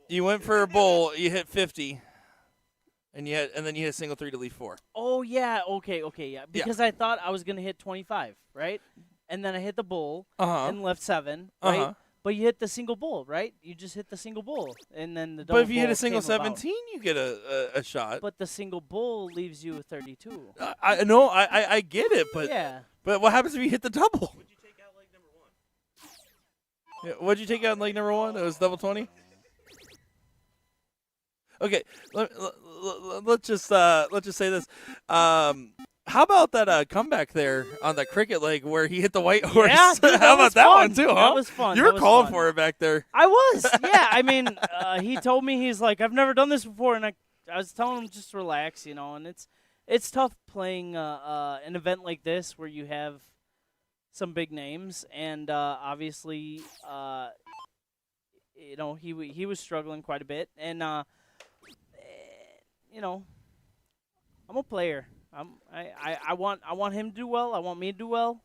You went for a bull, you hit 50. And then you hit a single 3 to leave 4. Oh yeah, okay, yeah. Because I thought I was gonna hit 25, right? And then I hit the bull and left 7, right? But you hit the single bull, right? You just hit the single bull, and then the double. But if you hit a single came about. 17, you get a shot. But the single bull leaves you with 32. I know, I get it, but yeah. But what happens if you hit the double? What'd you take out leg number 1? Yeah, what'd you take out in leg number 1? It was double 20. Okay, let's just say this. How about that comeback there on that cricket leg where he hit the white horse? Yeah, dude, how about that fun. one too? Huh? That was fun. You were calling for it back there. I was. Yeah, I mean, he told me, he's like, I've never done this before, and I was telling him just relax, and it's tough playing an event like this where you have some big names, and obviously, he was struggling quite a bit, and I'm a player. I want him to do well. I want me to do well.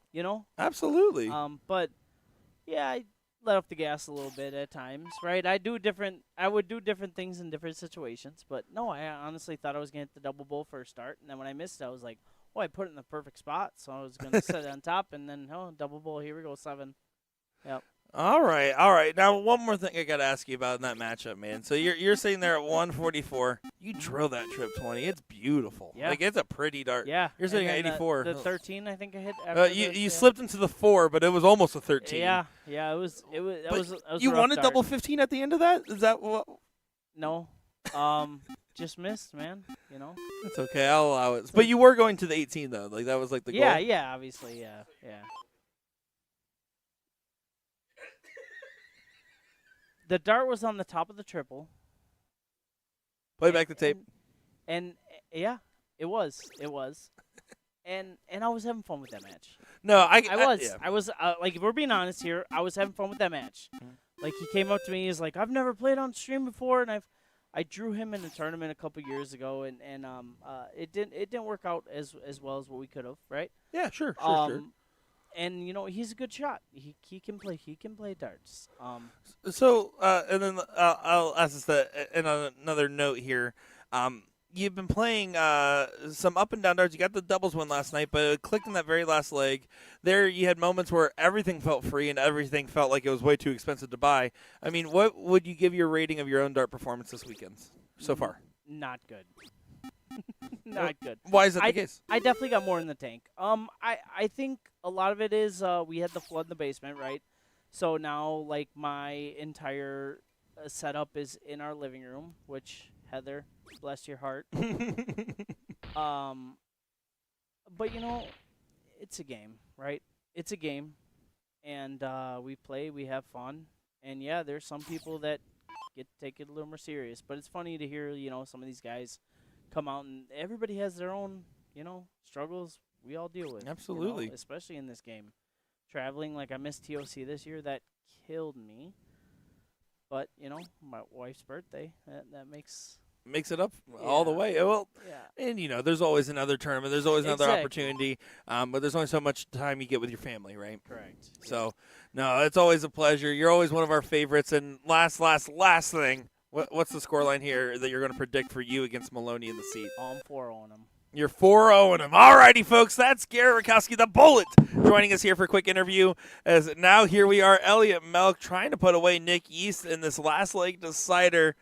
Absolutely. But yeah, I let off the gas a little bit at times, right? I would do different things in different situations. But no, I honestly thought I was gonna hit the double bull for a start, and then when I missed it, I was like, oh, I put it in the perfect spot, so I was gonna set it on top, and then double bull. Here we go, 7. Yep. All right. Now, one more thing I got to ask you about in that matchup, man. So you're sitting there at 144. You drill that trip 20. It's beautiful. Yeah. Like, it's a pretty dart. Yeah. You're sitting at 84. The 13, I think I hit. After you slipped into the 4, but it was almost a 13. Yeah. It was. That was you a rough won a dart. double 15 at the end of that? Is that what? No. Just missed, man. It's okay. I'll allow it. But you were going to the 18, though. Like, that was like the goal. Yeah, obviously, yeah. the dart was on the top of the triple. Play back the tape. And yeah, it was. And I was having fun with that match. No, I was like, if we're being honest here, I was having fun with that match. Like, he came up to me, he's like, I've never played on stream before, and I drew him in a tournament a couple years ago, and it didn't work out as well as what we could have, right? Yeah, sure. And he's a good shot. He can play darts. So and then I'll ask this in another note here. You've been playing some up and down darts. You got the doubles win last night, but it clicked in that very last leg. There, you had moments where everything felt free and everything felt like it was way too expensive to buy. I mean, what would you give your rating of your own dart performance this weekend so far? Not good. Not good. Why is that the case? I definitely got more in the tank. I think a lot of it is we had the flood in the basement, right? So now, like, my entire setup is in our living room, which, Heather, bless your heart. But it's a game, right? It's a game, and we play, we have fun, and yeah, there's some people that take it a little more serious. But it's funny to hear, some of these guys come out, and everybody has their own, struggles we all deal with. Absolutely. Especially in this game. Traveling, like, I missed TOC this year. That killed me. But, my wife's birthday, that makes it up all the way. Well, yeah. And, there's always another tournament. There's always another opportunity. But there's only so much time you get with your family, right? Correct. So, no, it's always a pleasure. You're always one of our favorites. And last thing, what's the scoreline here that you're going to predict for you against Maloney in the seat? I'm 4-0 him. You're 4-0 him. All righty, folks. That's Garrett Rakowski, the Bullet, joining us here for a quick interview. As now here we are, Elliot Melk, trying to put away Nick East in this last leg decider.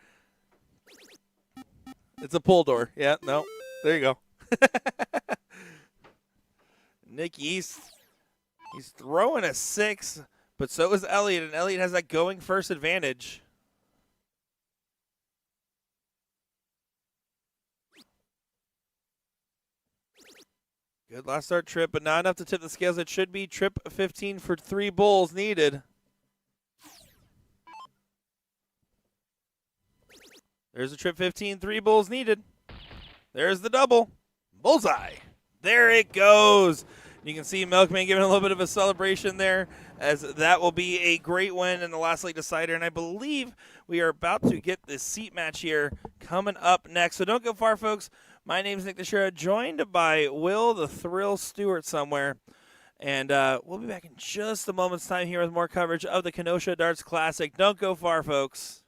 It's a pull door. Yeah, no. There you go. Nick East, he's throwing a 6, but so is Elliot, and Elliot has that going first advantage. Good last start trip, but not enough to tip the scales. It should be trip 15 for 3 bulls needed. There's a trip 15, 3 bulls needed. There's the double. Bullseye. There it goes. You can see Milkman giving a little bit of a celebration there, as that will be a great win in the last leg decider. And I believe we are about to get the seat match here coming up next. So don't go far, folks. My name is Nick Teixeira, joined by Will the Thrill Stewart somewhere. And we'll be back in just a moment's time here with more coverage of the Kenosha Darts Classic. Don't go far, folks.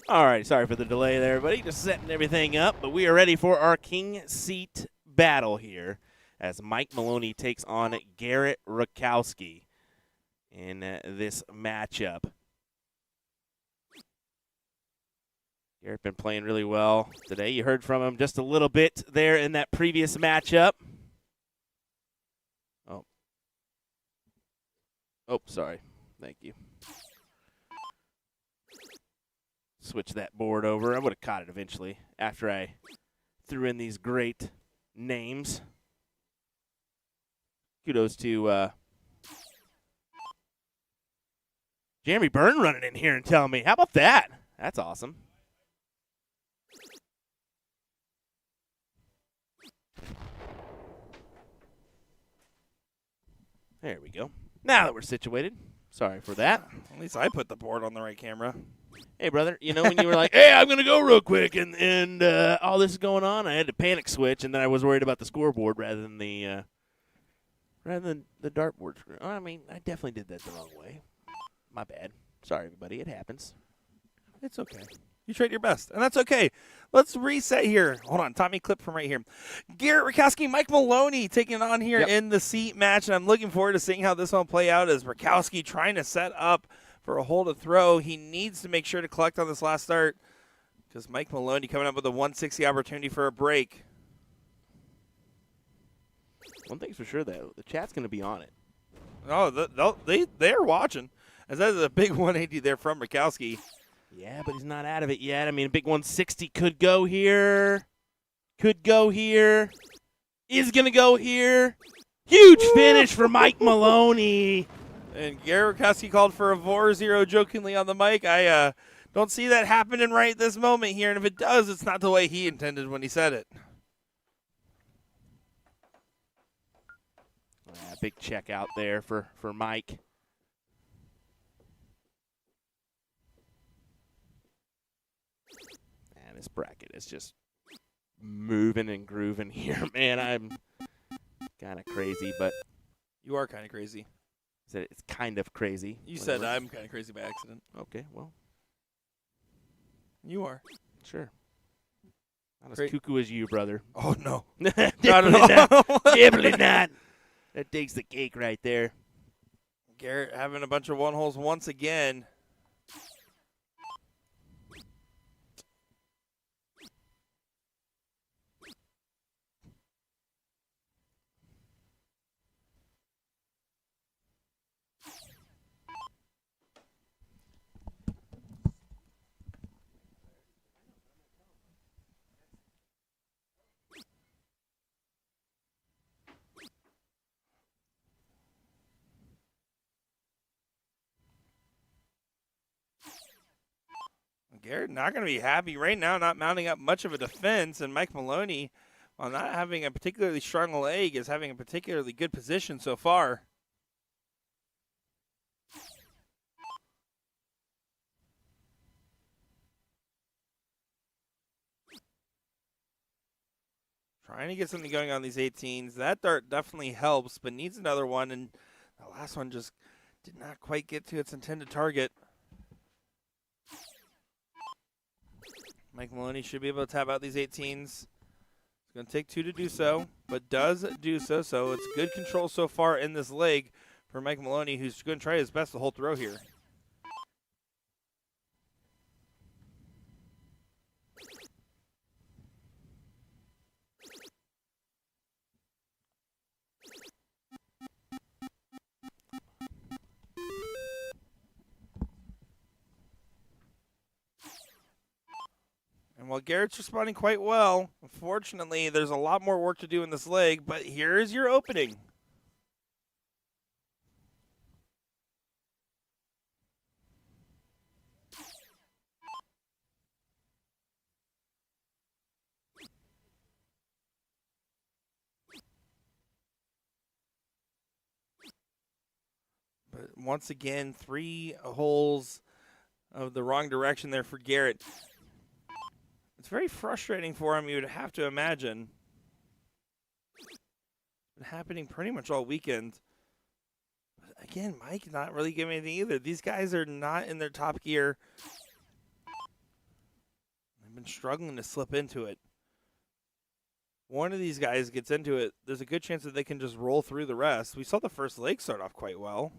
All right, sorry for the delay there, everybody. Just setting everything up, but we are ready for our king seat battle here as Mike Maloney takes on Garrett Rakowski in this matchup. Garrett been playing really well today. You heard from him just a little bit there in that previous matchup. Oh, sorry. Thank you. Switch that board over. I would have caught it eventually after I threw in these great names. Kudos to Jeremy Byrne running in here and telling me. How about that? That's awesome. There we go. Now that we're situated. Sorry for that. At least I put the board on the right camera. Hey, brother, you know when you were like, hey, I'm going to go real quick, and all this is going on, I had to panic switch, and then I was worried about the scoreboard rather than the dartboard screen. I mean, I definitely did that the wrong way. My bad. Sorry, everybody. It happens. It's okay. You tried your best, and that's okay. Let's reset here. Hold on. Tommy clip from right here. Garrett Rakowski, Mike Maloney taking on here in the seat match, and I'm looking forward to seeing how this one play out as Rakowski trying to set up for a hole to throw. He needs to make sure to collect on this last start because Mike Maloney coming up with a 160 opportunity for a break. One thing's for sure, though. The chat's going to be on it. Oh, they're watching. As that is a big 180 there from Rakowski. Yeah, but he's not out of it yet. I mean, a big 160 could go here. Could go here. Is going to go here. Huge finish for Mike Maloney. And Garrett Rakowski called for a 4-0 jokingly on the mic. I don't see that happening right this moment here. And if it does, it's not the way he intended when he said it. Big check out there for Mike. Man, this bracket is just moving and grooving here, man. I'm kind of crazy, but you are kind of crazy. It's kind of crazy. You said I'm kind of crazy by accident. Okay, well. You are. Sure. Not as cuckoo as you, brother. Oh, no. Definitely not. Definitely not. That takes the cake right there. Garrett having a bunch of one holes once again. Garrett not going to be happy right now, not mounting up much of a defense, and Mike Maloney, while not having a particularly strong leg, is having a particularly good position so far. Trying to get something going on these 18s. That dart definitely helps, but needs another one, and the last one just did not quite get to its intended target. Mike Maloney should be able to tap out these 18s. It's going to take two to do so, but does do so. So it's good control so far in this leg for Mike Maloney, who's going to try his best to hold throw here. And while Garrett's responding quite well, unfortunately, there's a lot more work to do in this leg, but here is your opening. But once again, 3 holes of the wrong direction there for Garrett. It's very frustrating for him, you would have to imagine. It's been happening pretty much all weekend. But again, Mike not really giving anything either. These guys are not in their top gear. They've been struggling to slip into it. One of these guys gets into it, there's a good chance that they can just roll through the rest. We saw the first leg start off quite well.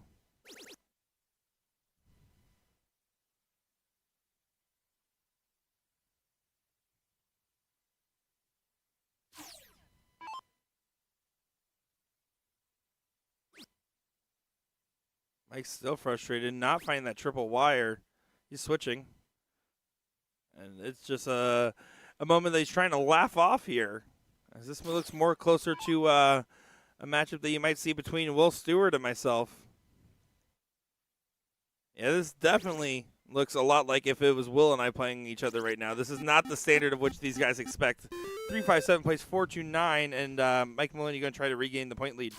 Mike's still frustrated, not finding that triple wire. He's switching. And it's just a moment that he's trying to laugh off here. As this looks more closer to a matchup that you might see between Will Stewart and myself. Yeah, this definitely looks a lot like if it was Will and I playing each other right now. This is not the standard of which these guys expect. 3-5-7 plays 4-2-9, and Mike Maloney going to try to regain the point lead.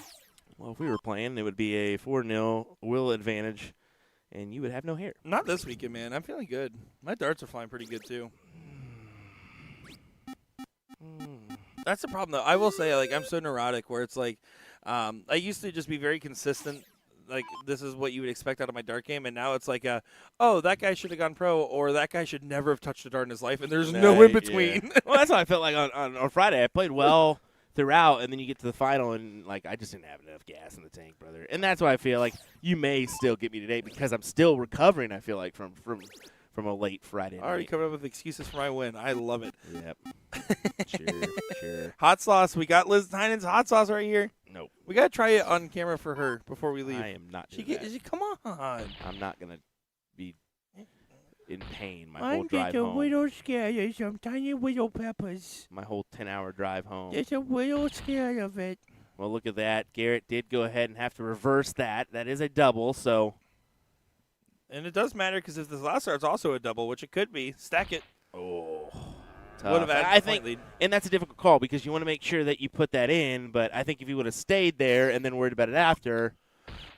Well, if we were playing, it would be a 4-0 Will advantage, and you would have no hair. Not this weekend, man. I'm feeling good. My darts are flying pretty good, too. That's the problem, though. I will say, like, I'm so neurotic where it's like I used to just be very consistent. Like, this is what you would expect out of my dart game, and now it's like, oh, that guy should have gone pro, or that guy should never have touched a dart in his life, and there's no in between. Yeah. Well, that's how I felt like on Friday. I played well throughout, and then you get to the final, and, like, I just didn't have enough gas in the tank, brother. And that's why I feel like you may still get me today because I'm still recovering, I feel like, from a late Friday night. Already coming up with excuses for my win. I love it. Yep. Sure. Hot sauce. We got Liz Tynan's hot sauce right here. Nope. We got to try it on camera for her before we leave. I am not doing that. Come on. I'm not going to be in pain my whole drive home. I'm just a little scared of some tiny little peppers. My whole 10-hour drive home. Just a little scared of it. Well, look at that. Garrett did go ahead and have to reverse that. That is a double, so. And it does matter because if this last start's also a double, which it could be, stack it. Oh. Would have added I the point think, lead. and that's a difficult call because you want to make sure that you put that in, but I think if you would have stayed there and then worried about it after.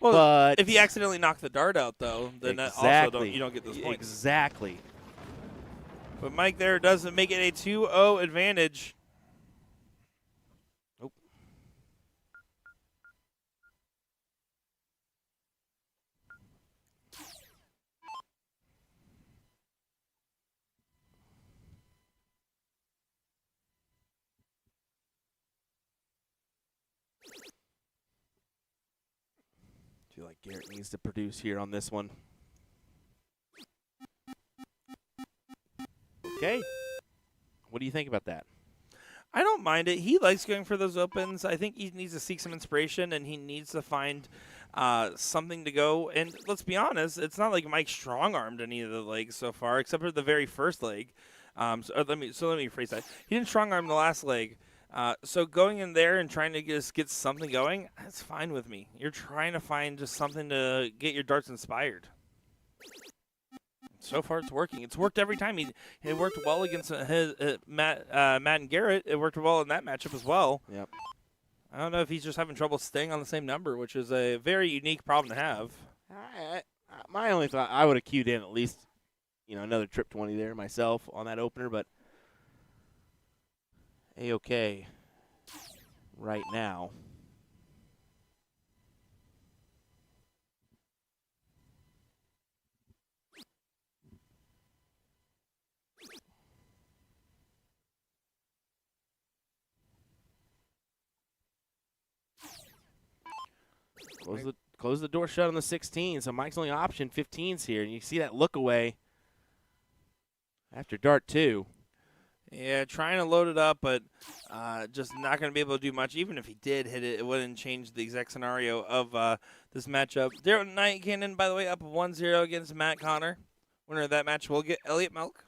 Well, but if you accidentally knock the dart out, though, then exactly. you don't get those points. Exactly. But Mike there doesn't make it a 2-0 advantage. Nope. I feel like Garrett needs to produce here on this one. Okay. What do you think about that? I don't mind it. He likes going for those opens. I think he needs to seek some inspiration, and he needs to find something to go. And let's be honest, it's not like Mike strong-armed any of the legs so far, except for the very first leg. So let me rephrase that. He didn't strong-arm the last leg. So going in there and trying to just get something going, that's fine with me. You're trying to find just something to get your darts inspired. So far, it's working. It's worked every time. It worked well against Matt and Garrett. It worked well in that matchup as well. Yep. I don't know if he's just having trouble staying on the same number, which is a very unique problem to have. My only thought, I would have queued in at least, another trip 20 there myself on that opener, but A-okay right now. Close the door shut on the 16, so Mike's only option 15's here, and you see that look away after dart 2. Yeah, trying to load it up, but just not going to be able to do much. Even if he did hit it, it wouldn't change the exact scenario of this matchup. Darren Knight Cannon, by the way, up 1-0 against Matt Connor. Winner of that match will get Elliot Melk.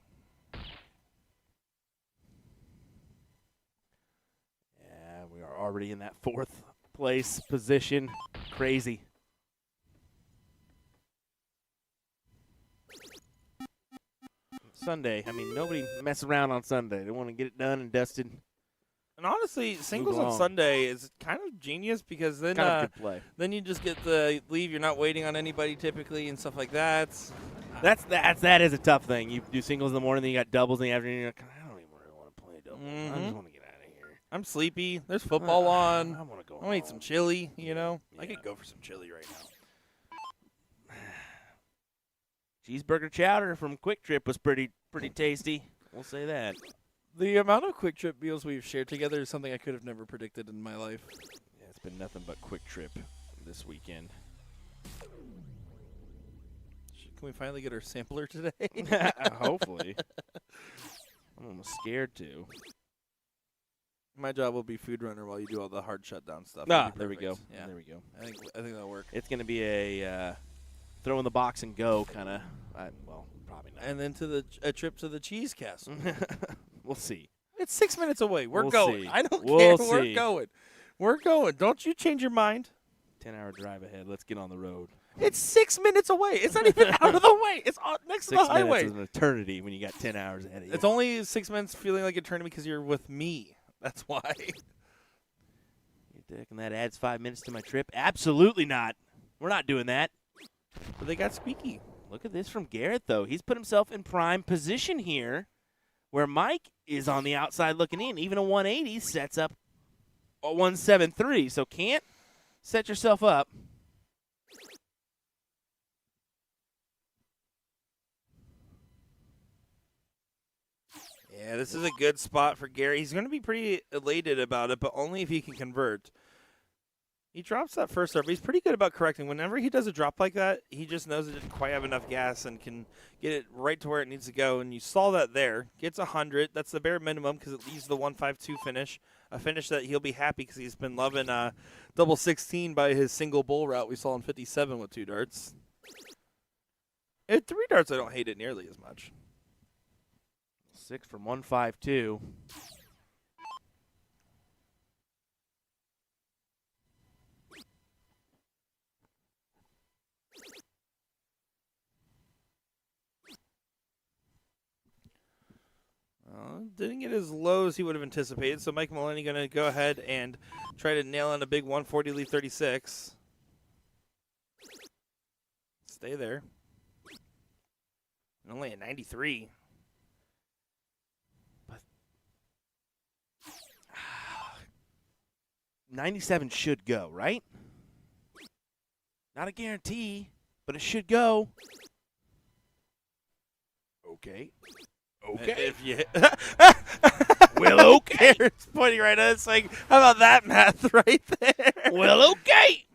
Yeah, we are already in that 4th place position. Crazy. Sunday. I mean, nobody mess around on Sunday. They want to get it done and dusted. And honestly, singles on Sunday is kind of genius because then kind of good play. Then you just get the leave. You're not waiting on anybody typically and stuff like that. That is a tough thing. You do singles in the morning, then you got doubles in the afternoon. You're like, I don't even really want to play doubles. I just want to get out of here. I'm sleepy. There's football on. I want to go. I want to eat some chili. Yeah. I could go for some chili right now. Cheeseburger chowder from Quick Trip was pretty tasty. We'll say that. The amount of Quick Trip meals we've shared together is something I could have never predicted in my life. Yeah, it's been nothing but Quick Trip this weekend. Can we finally get our sampler today? Hopefully. I'm almost scared to. My job will be food runner while you do all the hard shutdown stuff. There we go. Yeah. There we go. I think that'll work. It's going to be a throw in the box and go kind of. Well, probably not. And then to a trip to the Cheese Castle. We'll see. It's 6 minutes away. We're We'll going. see. I don't We'll care. We're see. going. We're going. Don't you change your mind. 10-hour drive ahead. Let's get on the road. It's 6 minutes away. It's not even out of the way. It's next to 6 the highway. minutes is an eternity when you got 10 hours ahead of you. It's only 6 minutes feeling like eternity because you're with me. That's why. You thinking that adds 5 minutes to my trip? Absolutely not. We're not doing that. But they got squeaky. Look at this from Garrett, though. He's put himself in prime position here where Mike is on the outside looking in. Even a 180 sets up a 173, so can't set yourself up. Yeah, this is a good spot for Gary. He's going to be pretty elated about it, but only if he can convert. He drops that first serve. He's pretty good about correcting. Whenever he does a drop like that, he just knows it didn't quite have enough gas and can get it right to where it needs to go. And you saw that there. Gets 100. That's the bare minimum because it leaves the 152 finish, a finish that he'll be happy because he's been loving double 16 by his single bull route we saw in 57 with 2 darts. At 3 darts, I don't hate it nearly as much. 6 from 152. Didn't get as low as he would have anticipated, so Mike Maloney going to go ahead and try to nail in a big 140, leave 36. Stay there. And only a 93. But 97 should go, right? Not a guarantee, but it should go. Okay. Okay. If you Well, okay. It's pointing right at us like, how about that math right there? Well, okay.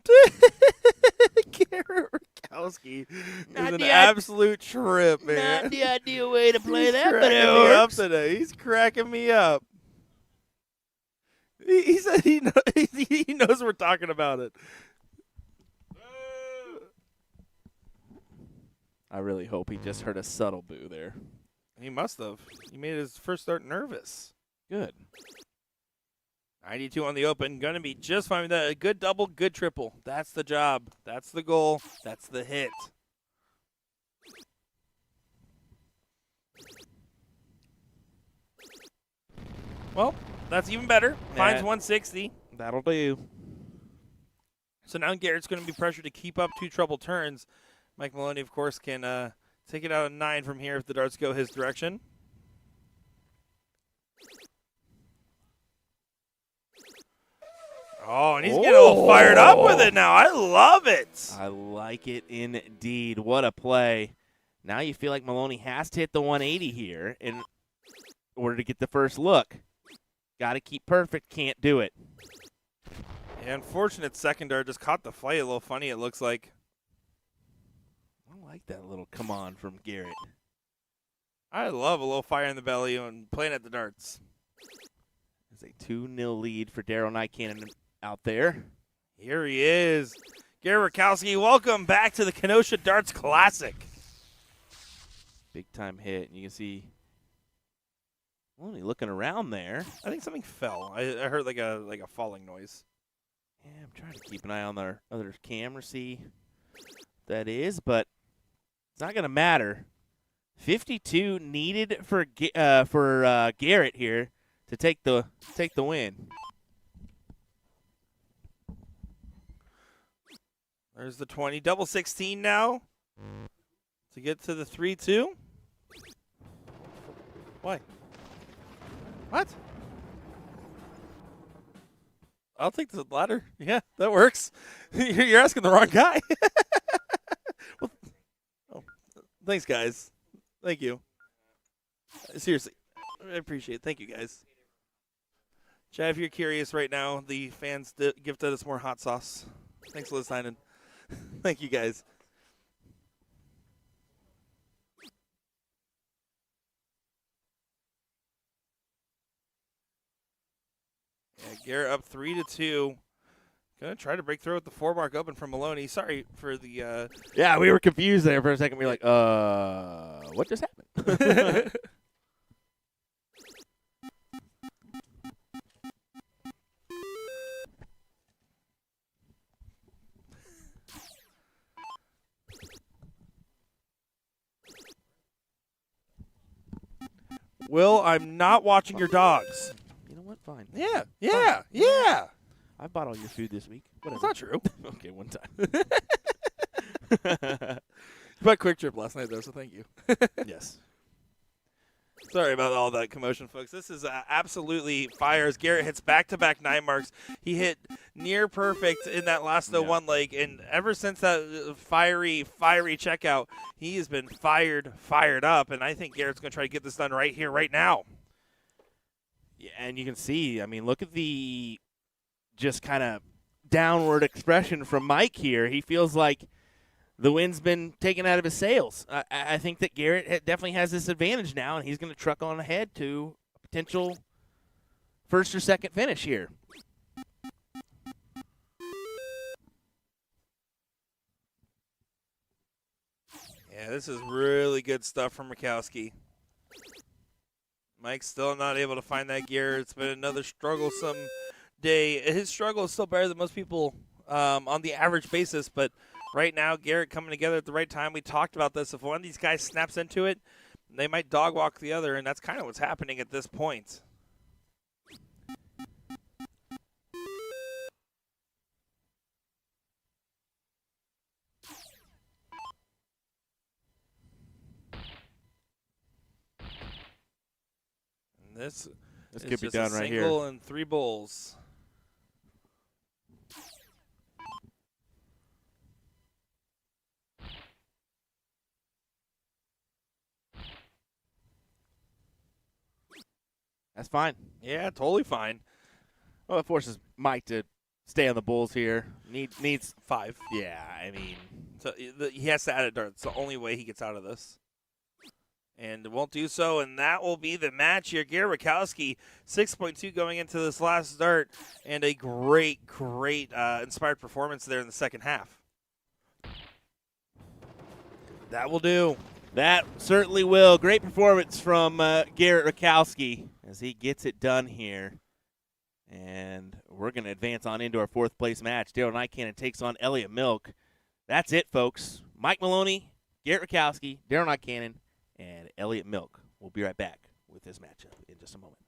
Garrett Rakowski Not is an the absolute trip, man. Not the ideal way to play He's that, but cracking it me up works. today. He's cracking me up. He said he knows we're talking about it. I really hope he just heard a subtle boo there. He must have. He made his first start nervous. Good. 92 on the open. Going to be just fine with that. A good double, good triple. That's the job. That's the goal. That's the hit. Well, that's even better. Finds 160. That'll do. So now Garrett's going to be pressured to keep up 2 trouble turns. Mike Maloney, of course, can take it out of 9 from here if the darts go his direction. Oh, and he's getting a little fired up with it now. I love it. I like it indeed. What a play. Now you feel like Maloney has to hit the 180 here in order to get the first look. Got to keep perfect. Can't do it. Yeah, unfortunate second dart just caught the flight a little funny, it looks like. I like that little come on from Garrett. I love a little fire in the belly and playing at the darts. It's a 2-0 lead for Daryl Nycannon out there. Here he is. Garrett Rakowski, welcome back to the Kenosha Darts Classic. Big time hit. And you can see Maloney looking around there. I think something fell. I heard like a falling noise. Yeah, I'm trying to keep an eye on the other camera, see what that is, but it's not going to matter. 52 needed for Garrett here to take the win. There's the 20. Double 16 now to get to the 3-2. Why? What? I'll take the ladder. Yeah, that works. You're asking the wrong guy. Well, thanks, guys. Thank you. Seriously, I appreciate it. Thank you, guys. Chad, if you're curious right now, the fans gifted us more hot sauce. Thanks, Liz Heinen. Thank you, guys. Yeah, Garrett up 3-2. Gonna try to break through with the 4 mark open from Maloney. Sorry for the. Yeah, we were confused there for a second. We were like, what just happened? Will, I'm not watching your dogs. You know what? Fine. Yeah. I bought all your food this week. That's Whatever. not true. Okay, one time. But Quick Trip last night, though, so thank you. Yes. Sorry about all that commotion, folks. This is absolutely fire as Garrett hits back-to-back 9 marks. He hit near perfect in that last one leg, and ever since that fiery checkout, he has been fired up, and I think Garrett's going to try to get this done right here, right now. Yeah, and you can see, I mean, look at the just kind of downward expression from Mike here. He feels like the wind's been taken out of his sails. I think that Garrett definitely has this advantage now, and he's going to truck on ahead to a potential first or second finish here. Yeah, this is really good stuff from Rakowski. Mike's still not able to find that gear. It's been another strugglesome day. His struggle is still better than most people on the average basis, but right now, Garrett coming together at the right time. We talked about this. If one of these guys snaps into it, they might dog walk the other, and that's kind of what's happening at this point. And this could be done right here. Single and 3 bowls. That's fine. Yeah, totally fine. Well, it forces Mike to stay on the Bulls here. Needs 5. Yeah, I mean. So he has to add a dart. It's the only way he gets out of this. And won't do so, and that will be the match here. Garrett Rakowski, 6.2 going into this last dart, and a great inspired performance there in the second half. That will do. That certainly will. Great performance from Garrett Rakowski as he gets it done here. And we're going to advance on into our 4th place match. Daryl Nycannon takes on Elliott Milk. That's it, folks. Mike Maloney, Garrett Rakowski, Daryl Nycannon, and Elliott Milk. We'll be right back with this matchup in just a moment.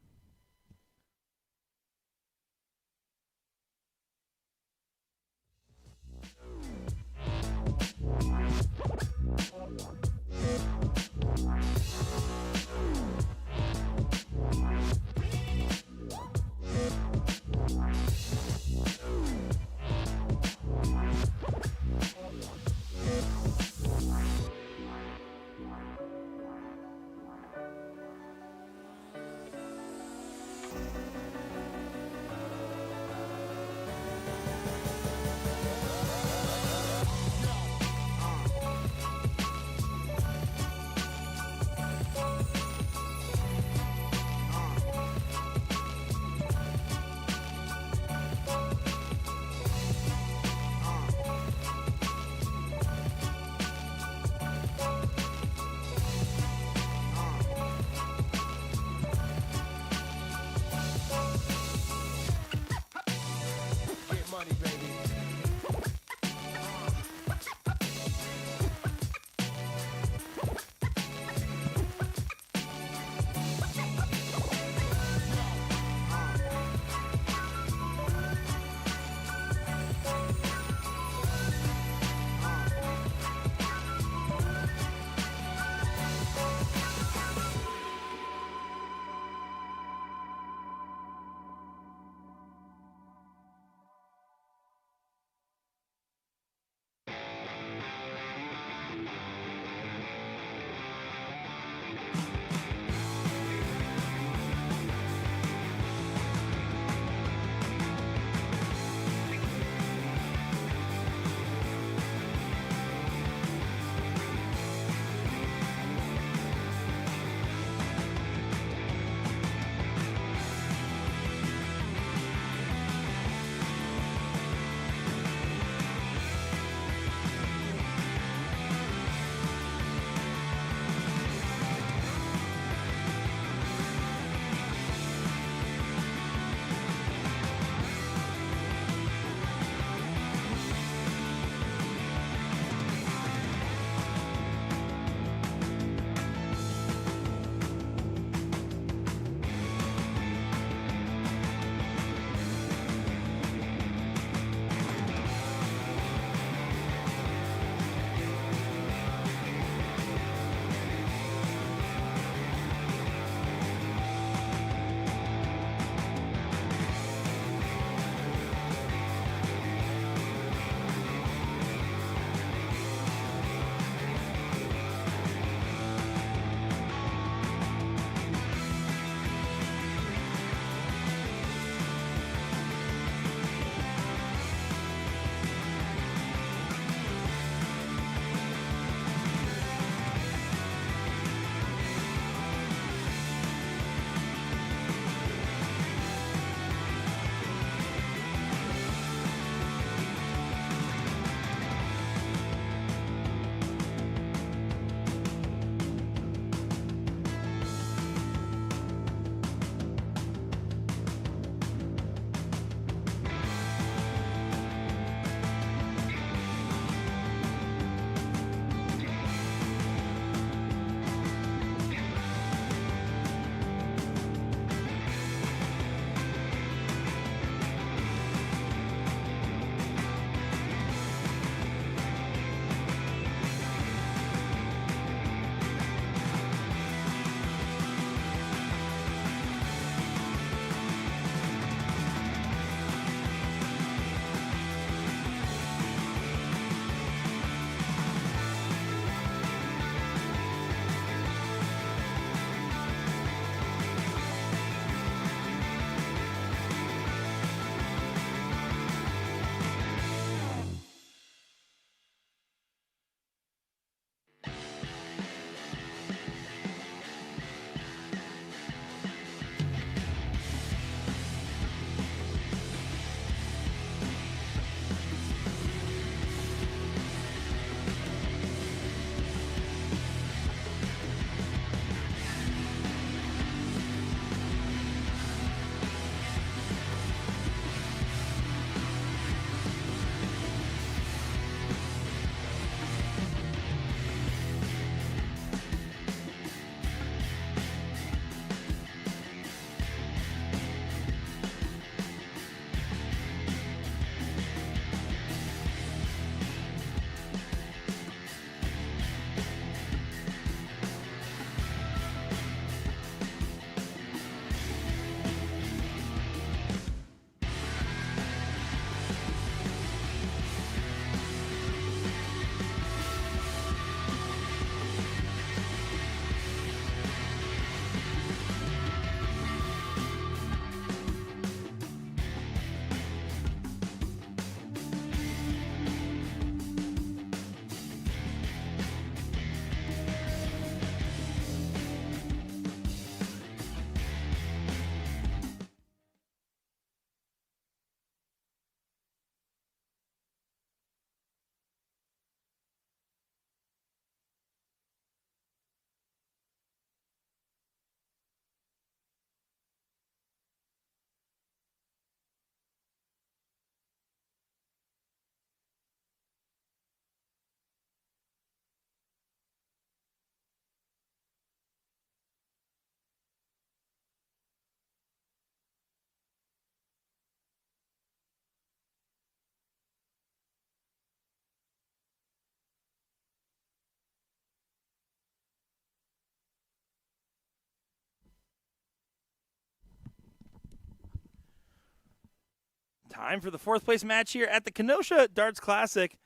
Time for the 4th place match here at the Kenosha Darts Classic.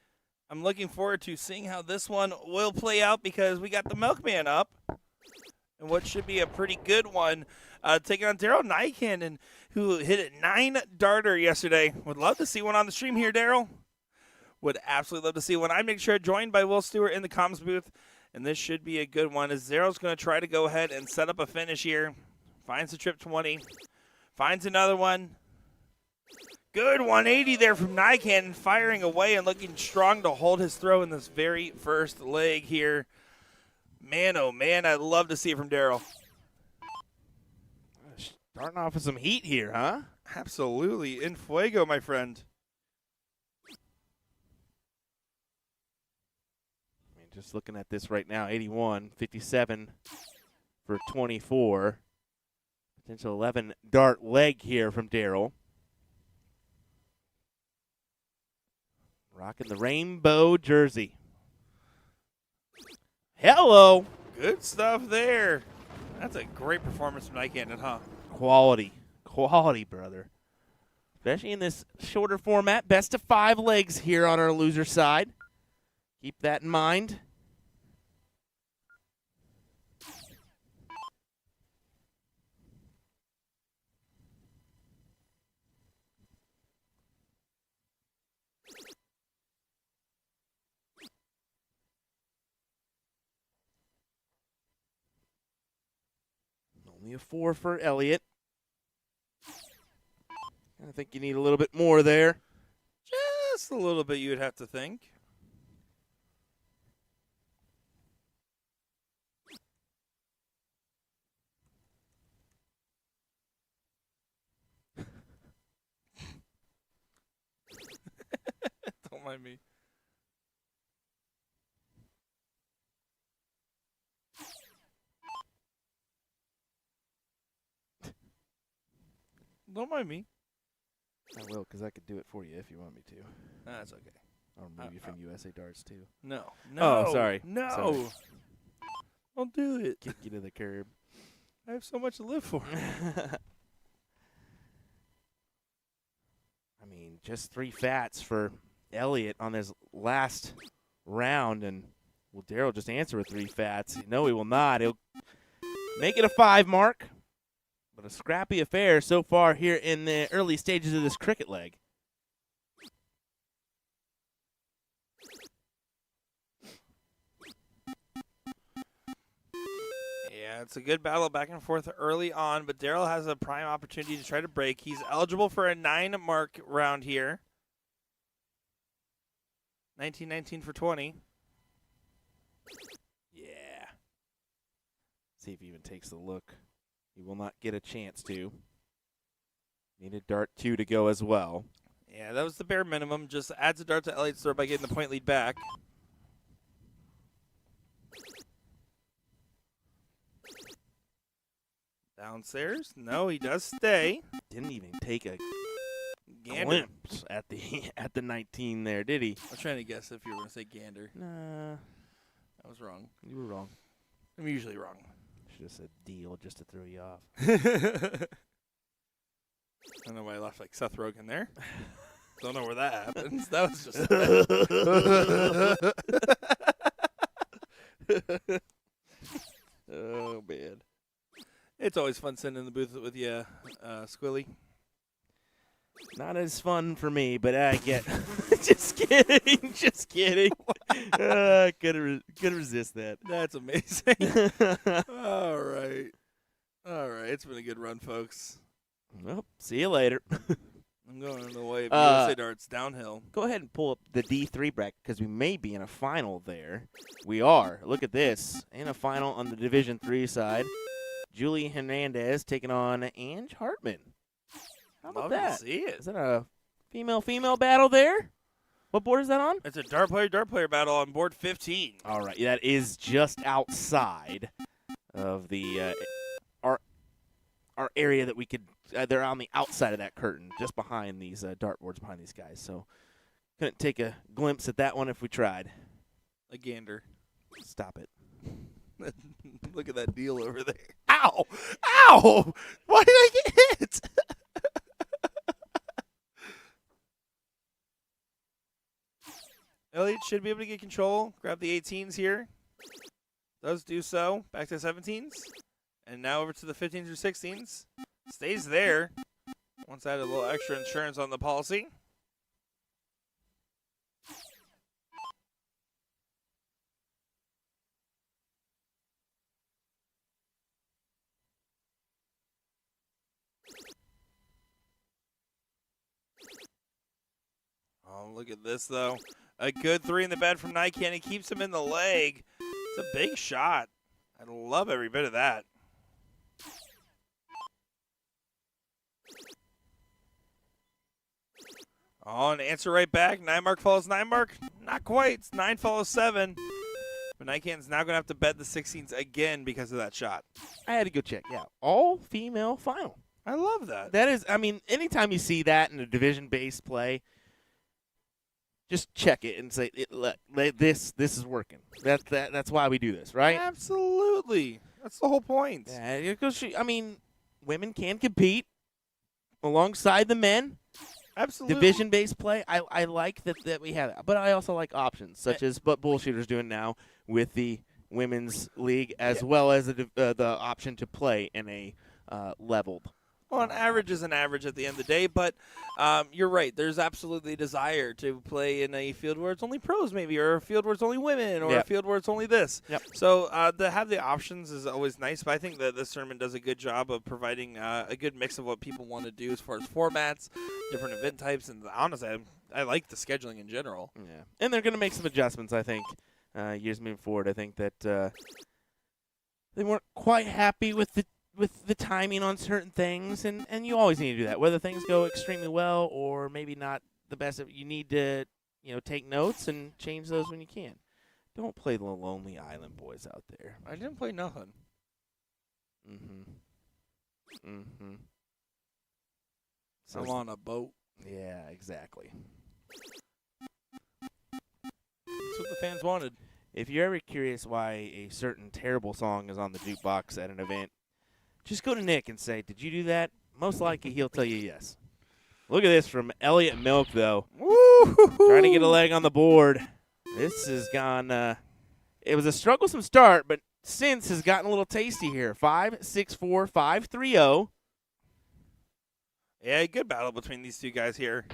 I'm looking forward to seeing how this one will play out because we got the Milkman up. And what should be a pretty good one, taking on Daryl Nycandon, who hit a 9-darter yesterday. Would love to see one on the stream here, Daryl. Would absolutely love to see one. I make sure joined by Will Stewart in the comms booth, and this should be a good one as Daryl's going to try to go ahead and set up a finish here. Finds the trip 20. Finds another one. Good 180 there from Nycandon, firing away and looking strong to hold his throw in this very first leg here. Man, oh man, I'd love to see it from Daryl. Starting off with some heat here, huh? Absolutely. In fuego, my friend. I mean, just looking at this right now, 81, 57 for 24. Potential 11-dart leg here from Daryl. Rocking the rainbow jersey. Hello. Good stuff there. That's a great performance from Nycandon, huh? Quality. Quality, brother. Especially in this shorter format. Best of 5 legs here on our loser side. Keep that in mind. Only a 4 for Elliott. I think you need a little bit more there. Just a little bit, you would have to think. Don't mind me. Don't mind me. I will, because I could do it for you if you want me to. That's okay. I'll remove you from USA Darts, too. No. Oh, sorry. No. Sorry. Don't do it. Kick you to the curb. I have so much to live for. I mean, just 3 fats for Elliott on his last round, and will Daryl just answer with 3 fats? No, he will not. He'll make it a 5 mark. But a scrappy affair so far here in the early stages of this cricket leg. Yeah, it's a good battle back and forth early on, but Daryl has a prime opportunity to try to break. He's eligible for a 9-mark round here. 19-19 for 20. Yeah. See if he even takes the look. He will not get a chance to. Needed dart 2 to go as well. Yeah, that was the bare minimum. Just adds a dart to Elliott's throw by getting the point lead back. Downstairs? No, he does stay. Didn't even take a Gander. glimpse at the 19 there, did he? I was trying to guess if you were going to say gander. Nah, I was wrong. you were wrong. I'm usually wrong. Should have said deal just to throw you off. I don't know why I laughed like Seth Rogen there. Don't know where that happens. That was just. Oh, man. It's always fun sitting in the booth with you, Squilly. Not as fun for me, but I get. Just kidding. Just kidding. Couldn't resist that. That's amazing. All right. It's been a good run, folks. Well, see you later. I'm going the way of USA Darts downhill. Go ahead and pull up the D3 bracket because we may be in a final there. We are. Look at this. In a final on the Division 3 side. Julie Hernandez taking on Ange Hartman. How about Love that? to see it. Is that a female-female battle there? What board is that on? It's a dart player battle on board 15. All right, that is just outside of the our area that we could. They're on the outside of that curtain, just behind these dartboards behind these guys. So couldn't take a glimpse at that one if we tried. A gander. Stop it. Look at that deal over there. Ow! Ow! Why did I get hit? Elliott should be able to get control. Grab the 18s here. Does do so. Back to 17s. And now over to the 15s or 16s. Stays there. Wants to add a little extra insurance on the policy. Oh, look at this, though. A good 3 in the bed from Nycan. He keeps him in the leg. It's a big shot. I love every bit of that. Oh, and answer right back. 9 mark follows 9 mark. Not quite. It's 9 follows 7. But Nycan's now going to have to bet the 16s again because of that shot. I had to go check. Yeah, all female final. I love that. That is, I mean, anytime you see that in a division-based play, just check it and say, look, this is working. That's why we do this, right? Absolutely. That's the whole point. Yeah, because I mean, women can compete alongside the men. Absolutely. Division-based play, I like that we have that. But I also like options, such as what BullShooter's doing now with the women's league, as well as the option to play in a leveled. Well, an average is an average at the end of the day, but you're right. There's absolutely a desire to play in a field where it's only pros, maybe, or a field where it's only women, or a field where it's only this. Yep. So to have the options is always nice, but I think that this tournament does a good job of providing a good mix of what people want to do as far as formats, different event types, and honestly, I like the scheduling in general. Yeah, and they're going to make some adjustments, I think, years moving forward. I think that they weren't quite happy with the timing on certain things, and you always need to do that. Whether things go extremely well or maybe not the best, you need to take notes and change those when you can. Don't play the Lonely Island Boys out there. I didn't play nothing. So I'm on a boat. Yeah, exactly. That's what the fans wanted. If you're ever curious why a certain terrible song is on the jukebox at an event, just go to Nick and say, did you do that? Most likely he'll tell you yes. Look at this from Elliott Milk, though. Woo-hoo-hoo. Trying to get a leg on the board. This has gone, it was a strugglesome start, but since has gotten a little tasty here. 5-6-4, 5-3-0. Yeah, good battle between these two guys here.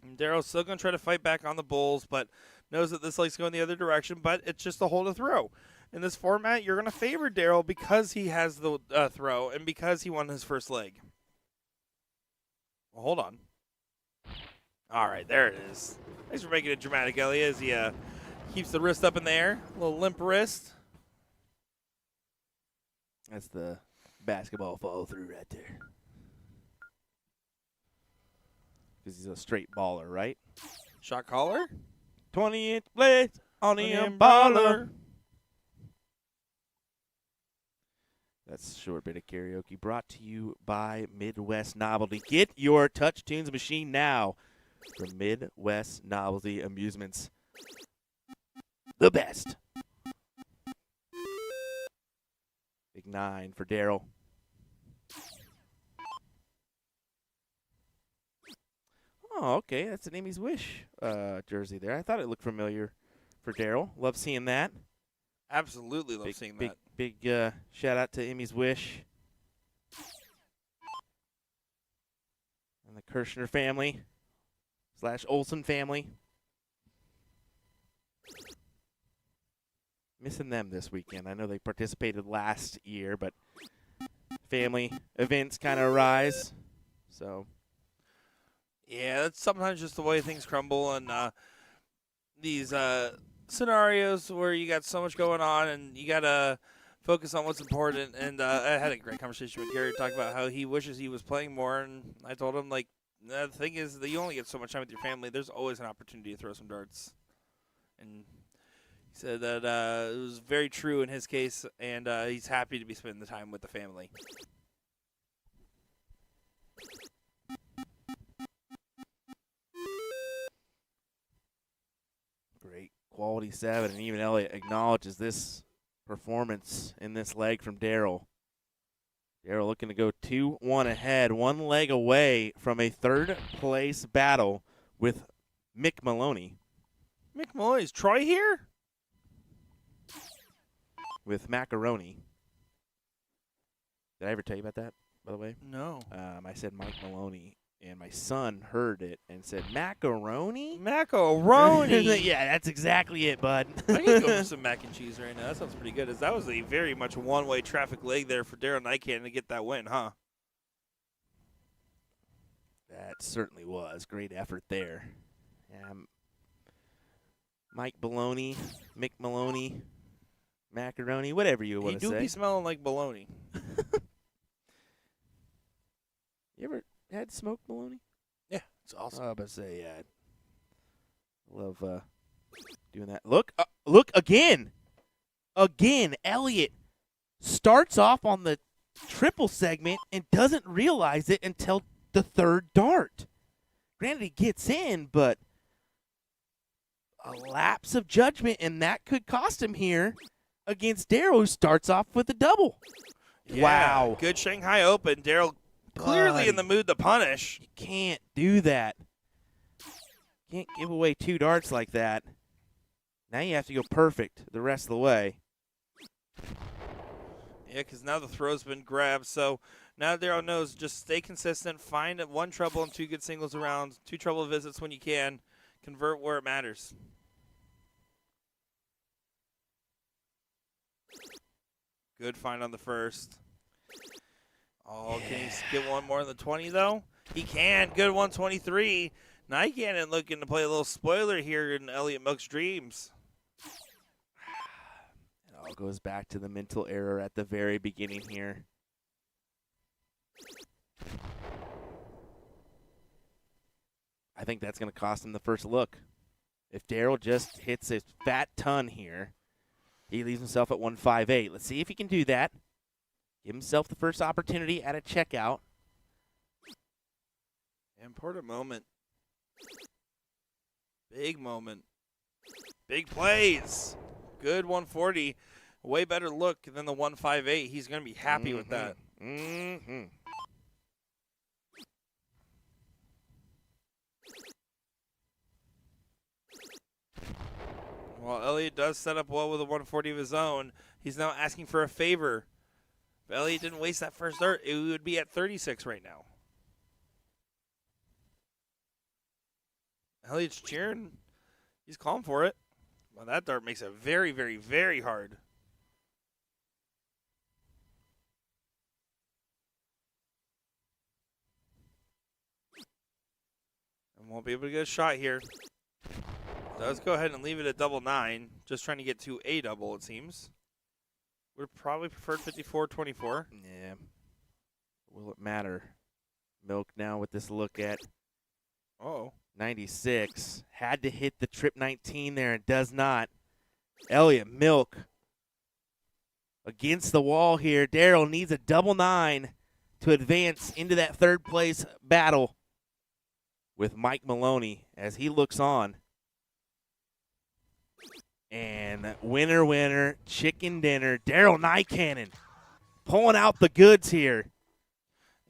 And Daryl's still going to try to fight back on the Bulls, but knows that this leg's going the other direction, but it's just a hole to throw. In this format, you're going to favor Daryl because he has the throw and because he won his first leg. Well, hold on. All right, there it is. Thanks for making it dramatic, Elliot, as he keeps the wrist up in the air. A little limp wrist. That's the basketball follow-through right there. Because he's a straight baller, right? Shot caller. 20-inch blades on the Baller. baller. That's a short bit of karaoke brought to you by Midwest Novelty. Get your Touch Tunes machine now from Midwest Novelty Amusements. The best. Big 9 for Daryl. Oh, okay. That's an Amy's Wish jersey there. I thought it looked familiar for Daryl. Love seeing that. Absolutely love seeing that. Big shout out to Amy's Wish. And the Kirshner family / Olsen family. Missing them this weekend. I know they participated last year, but family events kind of arise. So, yeah, that's sometimes just the way things crumble, and these scenarios where you got so much going on and you got to focus on what's important. And I had a great conversation with Gary talking about how he wishes he was playing more, and I told him, like, the thing is that you only get so much time with your family. There's always an opportunity to throw some darts. And he said that it was very true in his case, and he's happy to be spending the time with the family. great quality 7, and even Elliott acknowledges this performance in this leg from Daryl. Darrell looking to go 2-1 ahead, one leg away from a third-place battle with Mick Maloney. Mick Maloney's Troy here? With Macaroni. Did I ever tell you about that, by the way? No. I said Mike Maloney, and my son heard it and said, Macaroni? Macaroni. Yeah, that's exactly it, bud. I could go for some mac and cheese right now. That sounds pretty good. That was a very much one-way traffic leg there for Darrell Nycan to get that win, huh? That certainly was. Great effort there. Mike Maloney, Mick Maloney, Macaroni, whatever you want to He say. do be smelling like bologna. You ever had smoked bologna? Yeah, it's awesome. I was about to say, yeah. I love doing that. Look again. Again, Elliott starts off on the triple segment and doesn't realize it until the third dart. Granted, he gets in, but a lapse of judgment, and that could cost him here against Darrell, who starts off with a double. Yeah, Wow. Good Shanghai Open. Darrell clearly in the mood to punish. You can't do that. Can't give away 2 darts like that. Now you have to go perfect the rest of the way. Yeah, because now the throw's been grabbed. So now Darrell knows just stay consistent, find 1 trouble and 2 good singles around, 2 trouble visits when you can, convert where it matters. Good find on the first. Oh, can he get one more in the 20, though? He can. Good 123. Nycan looking to play a little spoiler here in Elliott Milk's dreams. It all goes back to the mental error at the very beginning here. I think that's going to cost him the first look. If Darrell just hits a fat ton here, he leaves himself at 158. Let's see if he can do that. Give himself the first opportunity at a checkout. Important moment. Big moment. Big plays. Good 140. Way better look than the 158. He's going to be happy with that. Mm-hmm. Well, Elliott does set up well with a 140 of his own. He's now asking for a favor. If Elliott didn't waste that first dart, it would be at 36 right now. Elliott's cheering. He's calling for it. Well, that dart makes it very, very, very hard. And won't be able to get a shot here. Does go ahead and leave it at 99. Just trying to get to a double, it seems. Would have probably preferred 54-24. Yeah. Will it matter? Milk now with this look at 96. Had to hit the trip 19 there. It does not. Elliott Milk against the wall here. Darrell needs a double 9 to advance into that third place battle with Mike Maloney as he looks on. And winner, winner, chicken dinner. Darrell Nycan pulling out the goods here.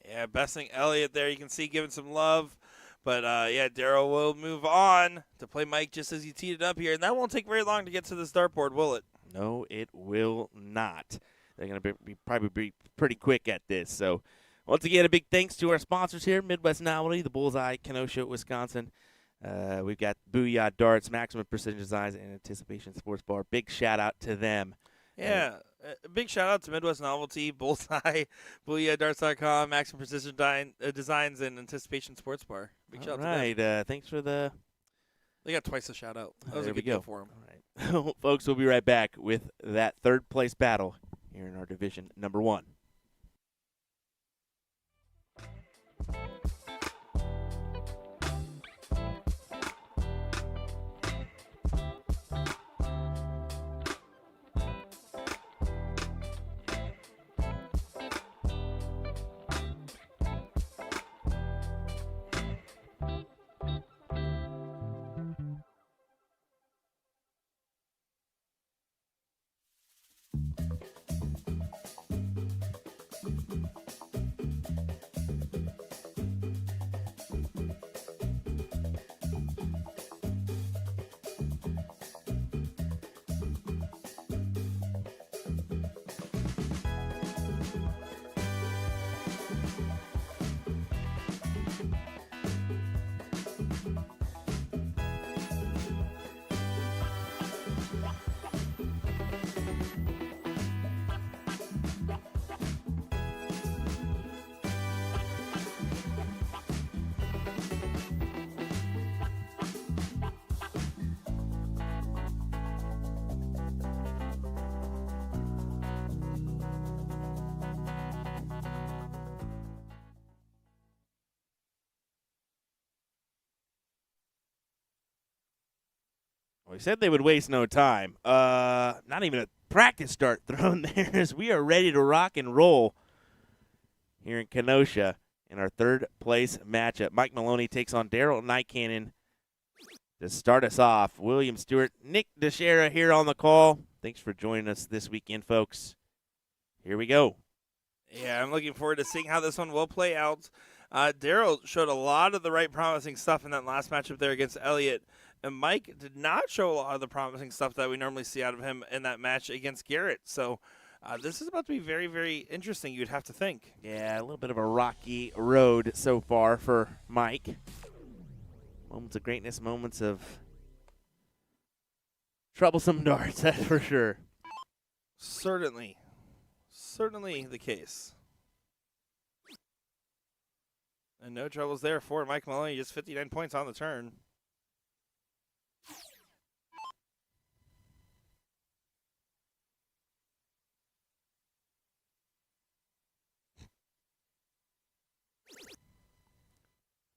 Yeah, besting Elliott there. You can see giving some love. But, yeah, Darrell will move on to play Mike just as he teed it up here. And that won't take very long to get to the dartboard, will it? No, it will not. They're going to probably be pretty quick at this. So, once again, a big thanks to our sponsors here, Midwest Novelty, the Bullseye, Kenosha, Wisconsin. We've got Booyah Darts, Maximum Precision Designs, and Anticipation Sports Bar. Big shout-out to them. Yeah, a big shout-out to Midwest Novelty, Bullseye, BooyahDarts.com, Maximum Precision Designs, and Anticipation Sports Bar. Big shout-out to them. Thanks for the... They got twice the shout-out. That was There a we good go. deal for them. All right. Folks, we'll be right back with that third-place battle here in our division number 1. We said they would waste no time. Not even a practice start thrown there as we are ready to rock and roll here in Kenosha in our third place matchup. Mike Maloney takes on Daryl Nycannon to start us off. William Stewart, Nick DeShera here on the call. Thanks for joining us this weekend, folks. Here we go. Yeah, I'm looking forward to seeing how this one will play out. Daryl showed a lot of the right promising stuff in that last matchup there against Elliott. And Mike did not show a lot of the promising stuff that we normally see out of him in that match against Garrett. So this is about to be very, very interesting, you'd have to think. Yeah, a little bit of a rocky road so far for Mike. Moments of greatness, moments of troublesome darts, that's for sure. Certainly the case. And no troubles there for Mike Maloney, just 59 points on the turn.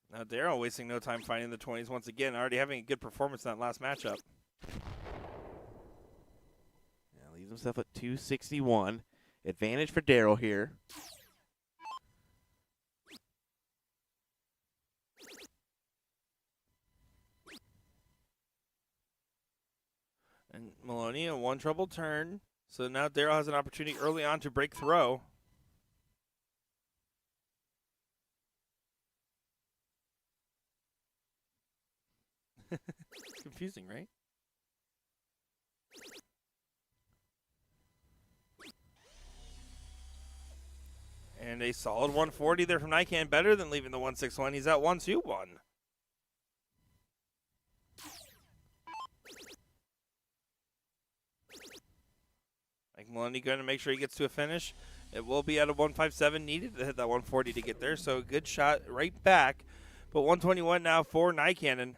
Now Daryl wasting no time finding the 20s once again, already having a good performance in that last matchup. Yeah, leaves himself at 261. Advantage for Daryl here. And Maloney, a one trouble turn. So now Daryl has an opportunity early on to break throw. It's confusing, right? And a solid 140 there from Nycan, better than leaving the 161. He's at 121. Mike Maloney going to make sure he gets to a finish. It will be at a 157, needed to hit that 140 to get there, so a good shot right back. But 121 now for Nycannon.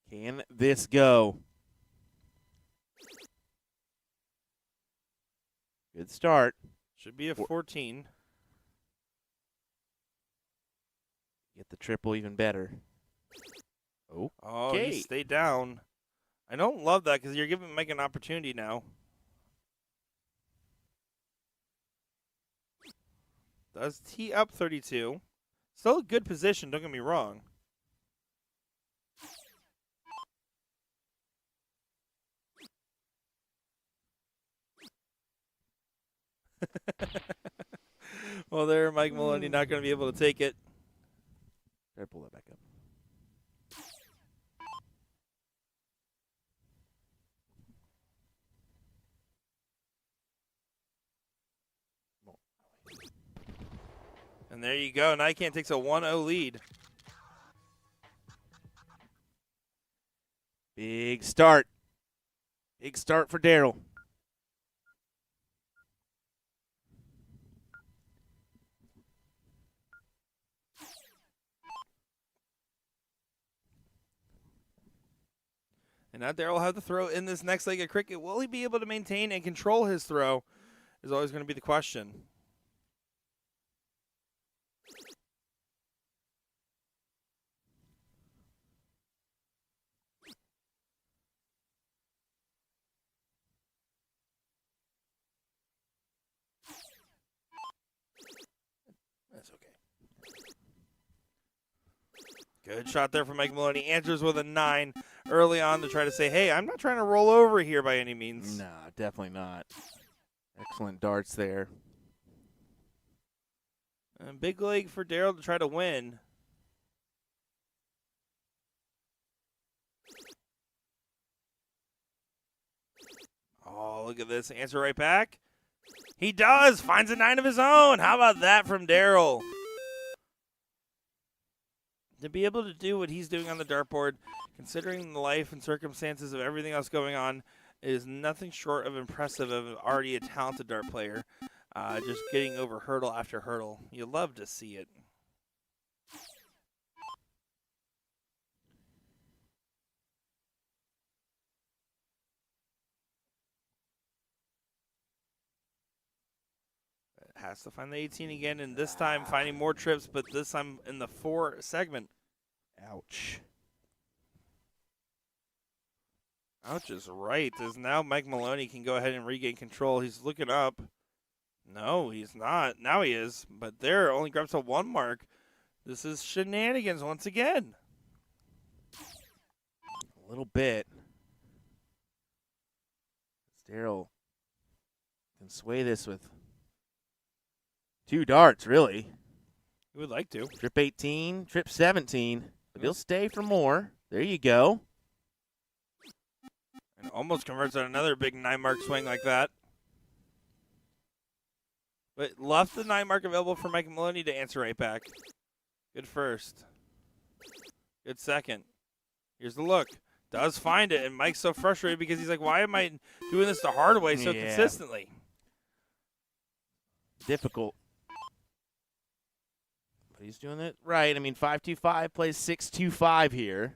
Can this go? Good start. Should be a 14. Get the triple even better. Oh, Oh, okay. he stayed down. I don't love that because you're giving Mike an opportunity now. Does tee up 32. Still a good position, don't get me wrong. Well, there, Mike Maloney not going to be able to take it. Try to pull that back up. And there you go. Nycan takes a 1-0 lead. Big start. Big start for Daryl. And now Daryl will have the throw in this next leg of cricket. Will he be able to maintain and control his throw is always going to be the question. That's okay. Good shot there from Mike Maloney. Answers with a 9 early on to try to say, hey, I'm not trying to roll over here by any means. Nah, definitely not. Excellent darts there. And big leg for Daryl to try to win. Oh, look at this. Answer right back. He does. Finds a 9 of his own. How about that from Daryl? To be able to do what he's doing on the dartboard, considering the life and circumstances of everything else going on, is nothing short of impressive of already a talented dart player. Just getting over hurdle after hurdle. You love to see it. Has to find the 18 again, and this time finding more trips, but this time in the 4 segment. Ouch. Ouch is right, as now Mike Maloney can go ahead and regain control. He's looking up. No, he's not. Now he is, but there only grabs a 1 mark. This is shenanigans once again. A little bit. Daryl can sway this with 2 darts, really. We would like to. Trip 18, trip 17, but he'll stay for more. There you go. And almost converts on another big 9-mark swing like that. But left the 9 mark available for Mike Maloney to answer right back. Good first. Good second. Here's the look. Does find it, and Mike's so frustrated because he's like, why am I doing this the hard way so consistently? Difficult. But he's doing it right. I mean, 5-2-5 plays 6-2-5 here.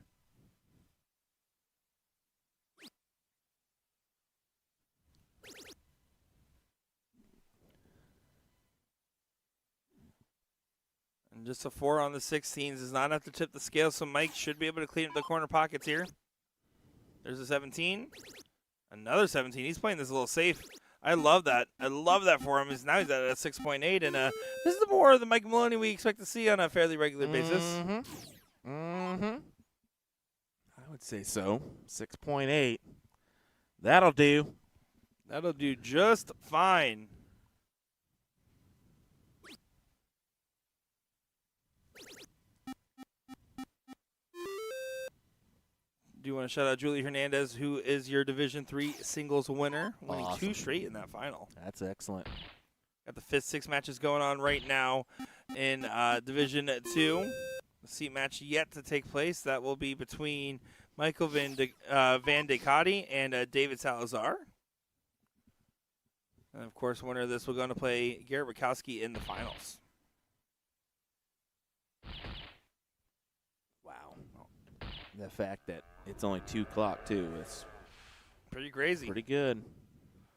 And just a 4 on the 16s is not enough to tip the scale, so Mike should be able to clean up the corner pockets here. There's a 17. Another 17. He's playing this a little safe. I love that. I love that for him. Now he's at a 6.8, and this is the more of the Mike Maloney we expect to see on a fairly regular basis. I would say so. 6.8. That'll do. That'll do just fine. Do you want to shout out Julie Hernandez, who is your Division III singles winner, winning Awesome. 2 straight in that final? That's excellent. Got the 5th, 6 matches going on right now in Division II. The seat match yet to take place. That will be between Michael Van de Cotti and David Salazar. And, of course, winner of this will go on to play Garrett Rakowski in the finals. Wow. The fact that it's only 2 o'clock, too, is Pretty crazy. pretty good.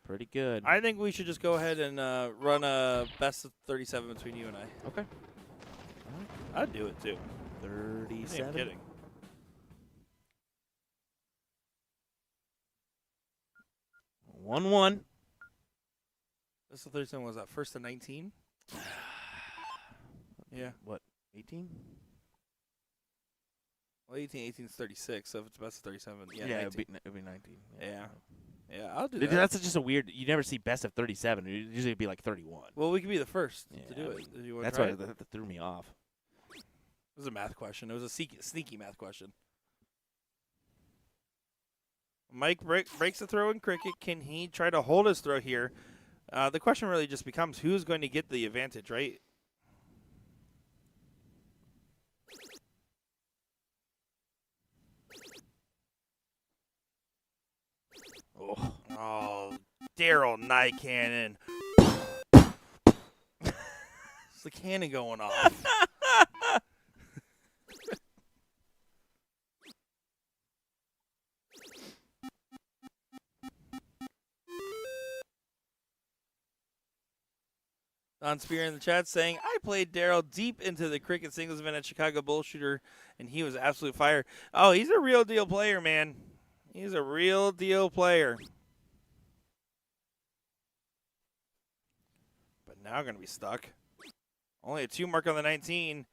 Pretty good. I think we should just go ahead and run a best of 37 between you and I. Okay. I'd do it, too. 37. I'm kidding. One. Best of 37 was that 1st to 19? Yeah. What, 18? Well, 18 is 36, so if it's best of 37, yeah, Yeah, 19. it'd be 19. Yeah, I'll do that. That's just a weird. You never see best of 37. It usually would be like 31. Well, we could be the first to Yeah, do I it. mean, Do you wanna That's try why it? that threw me off. It was a math question. It was a sneaky math question. Mike breaks the throw in cricket. Can he try to hold his throw here? The question really just becomes who's going to get the advantage, right? Oh, Daryl Night Cannon. It's the cannon going off. Don Spear in the chat saying, I played Daryl deep into the cricket singles event at Chicago BullShooter, and he was absolute fire. Oh, he's a real deal player, man. He's a real deal player. But now going to be stuck. Only a 2 mark on the 19.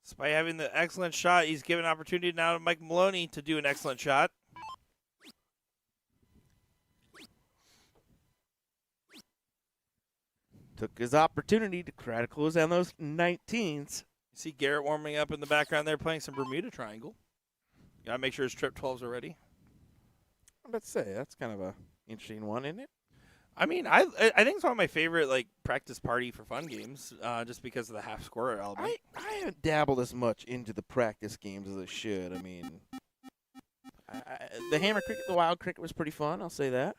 Despite having the excellent shot, he's given opportunity now to Mike Maloney to do an excellent shot. Took his opportunity to try to close down those 19s. You see Garrett warming up in the background there playing some Bermuda Triangle. Got to make sure his trip 12s are ready. I'm about to say, that's kind of a interesting one, isn't it? I mean, I think it's one of my favorite like practice party for fun games, just because of the half score element. I haven't dabbled as much into the practice games as I should. I mean, the hammer cricket, the wild cricket was pretty fun. I'll say that.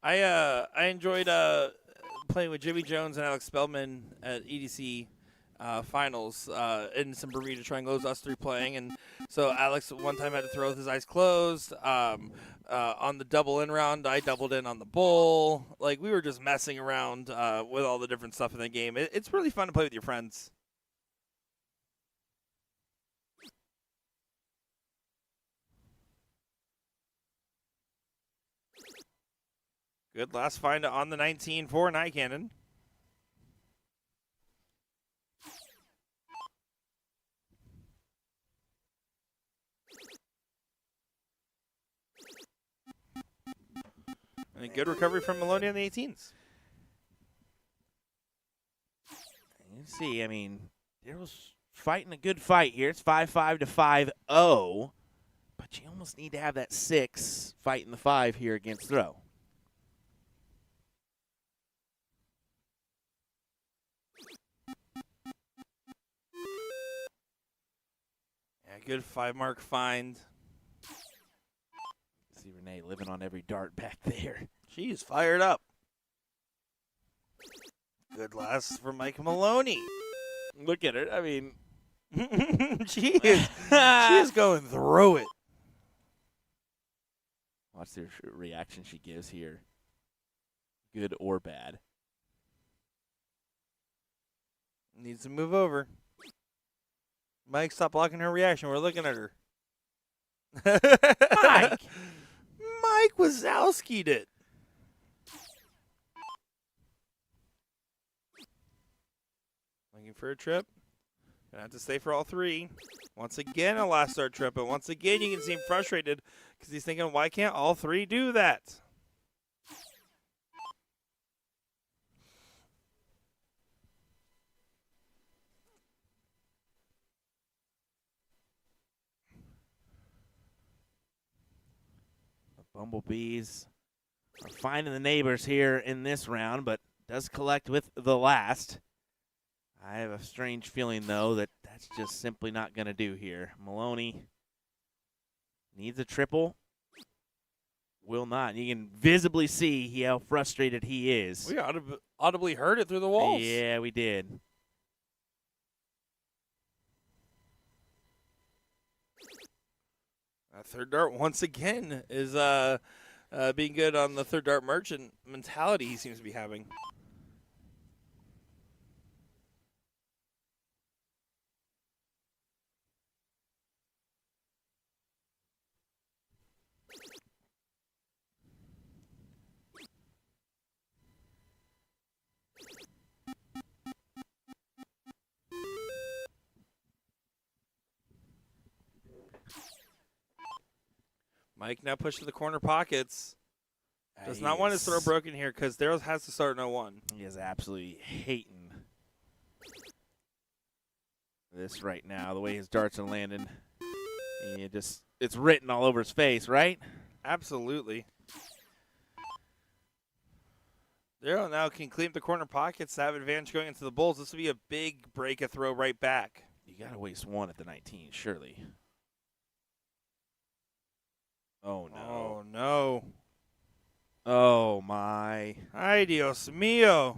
I enjoyed playing with Jimmy Jones and Alex Spellman at EDC finals in some Bermuda Triangles, us 3 playing. And so Alex one time had to throw with his eyes closed. On the double in round, I doubled in on the bull. Like, we were just messing around with all the different stuff in the game. It's really fun to play with your friends. Good last find on the 19 for Nycannon. And a good recovery from Maloney on the 18s. You see, I mean, Daryl's fighting a good fight here. It's 5-5 to 5-0, but you almost need to have that 6 fighting the 5 here against throw. Yeah, good 5-mark find. See Renee living on every dart back there. She's fired up. Good last for Mike Maloney. Look at her. I mean, she is going through it. watch the reaction she gives here. Good or bad. Needs to move over. Mike, stop blocking her reaction. We're looking at her. Mike! Mike Wazowski'd it. Looking for a trip. Gonna have to stay for all 3. Once again, a last start trip. And once again, you can see him frustrated because he's thinking, why can't all 3 do that? Bumblebees are finding the neighbors here in this round, but does collect with the last. I have a strange feeling, though, that that's just simply not going to do here. Maloney needs a triple. Will not. You can visibly see how frustrated he is. We audibly heard it through the walls. Yeah, we did. Third dart once again is being good on the third dart merchant mentality he seems to be having. Mike now pushed to the corner pockets. Does not want his throw broken here because Daryl has to start in 0-1. He is absolutely hating this right now, the way his darts are landing. It's written all over his face, right? Absolutely. Daryl now can clean up the corner pockets to have advantage going into the Bulls. This will be a big break a throw right back. You got to waste 1 at the 19, surely. Oh, no. Oh, no. Oh, my. Ay, Dios mío.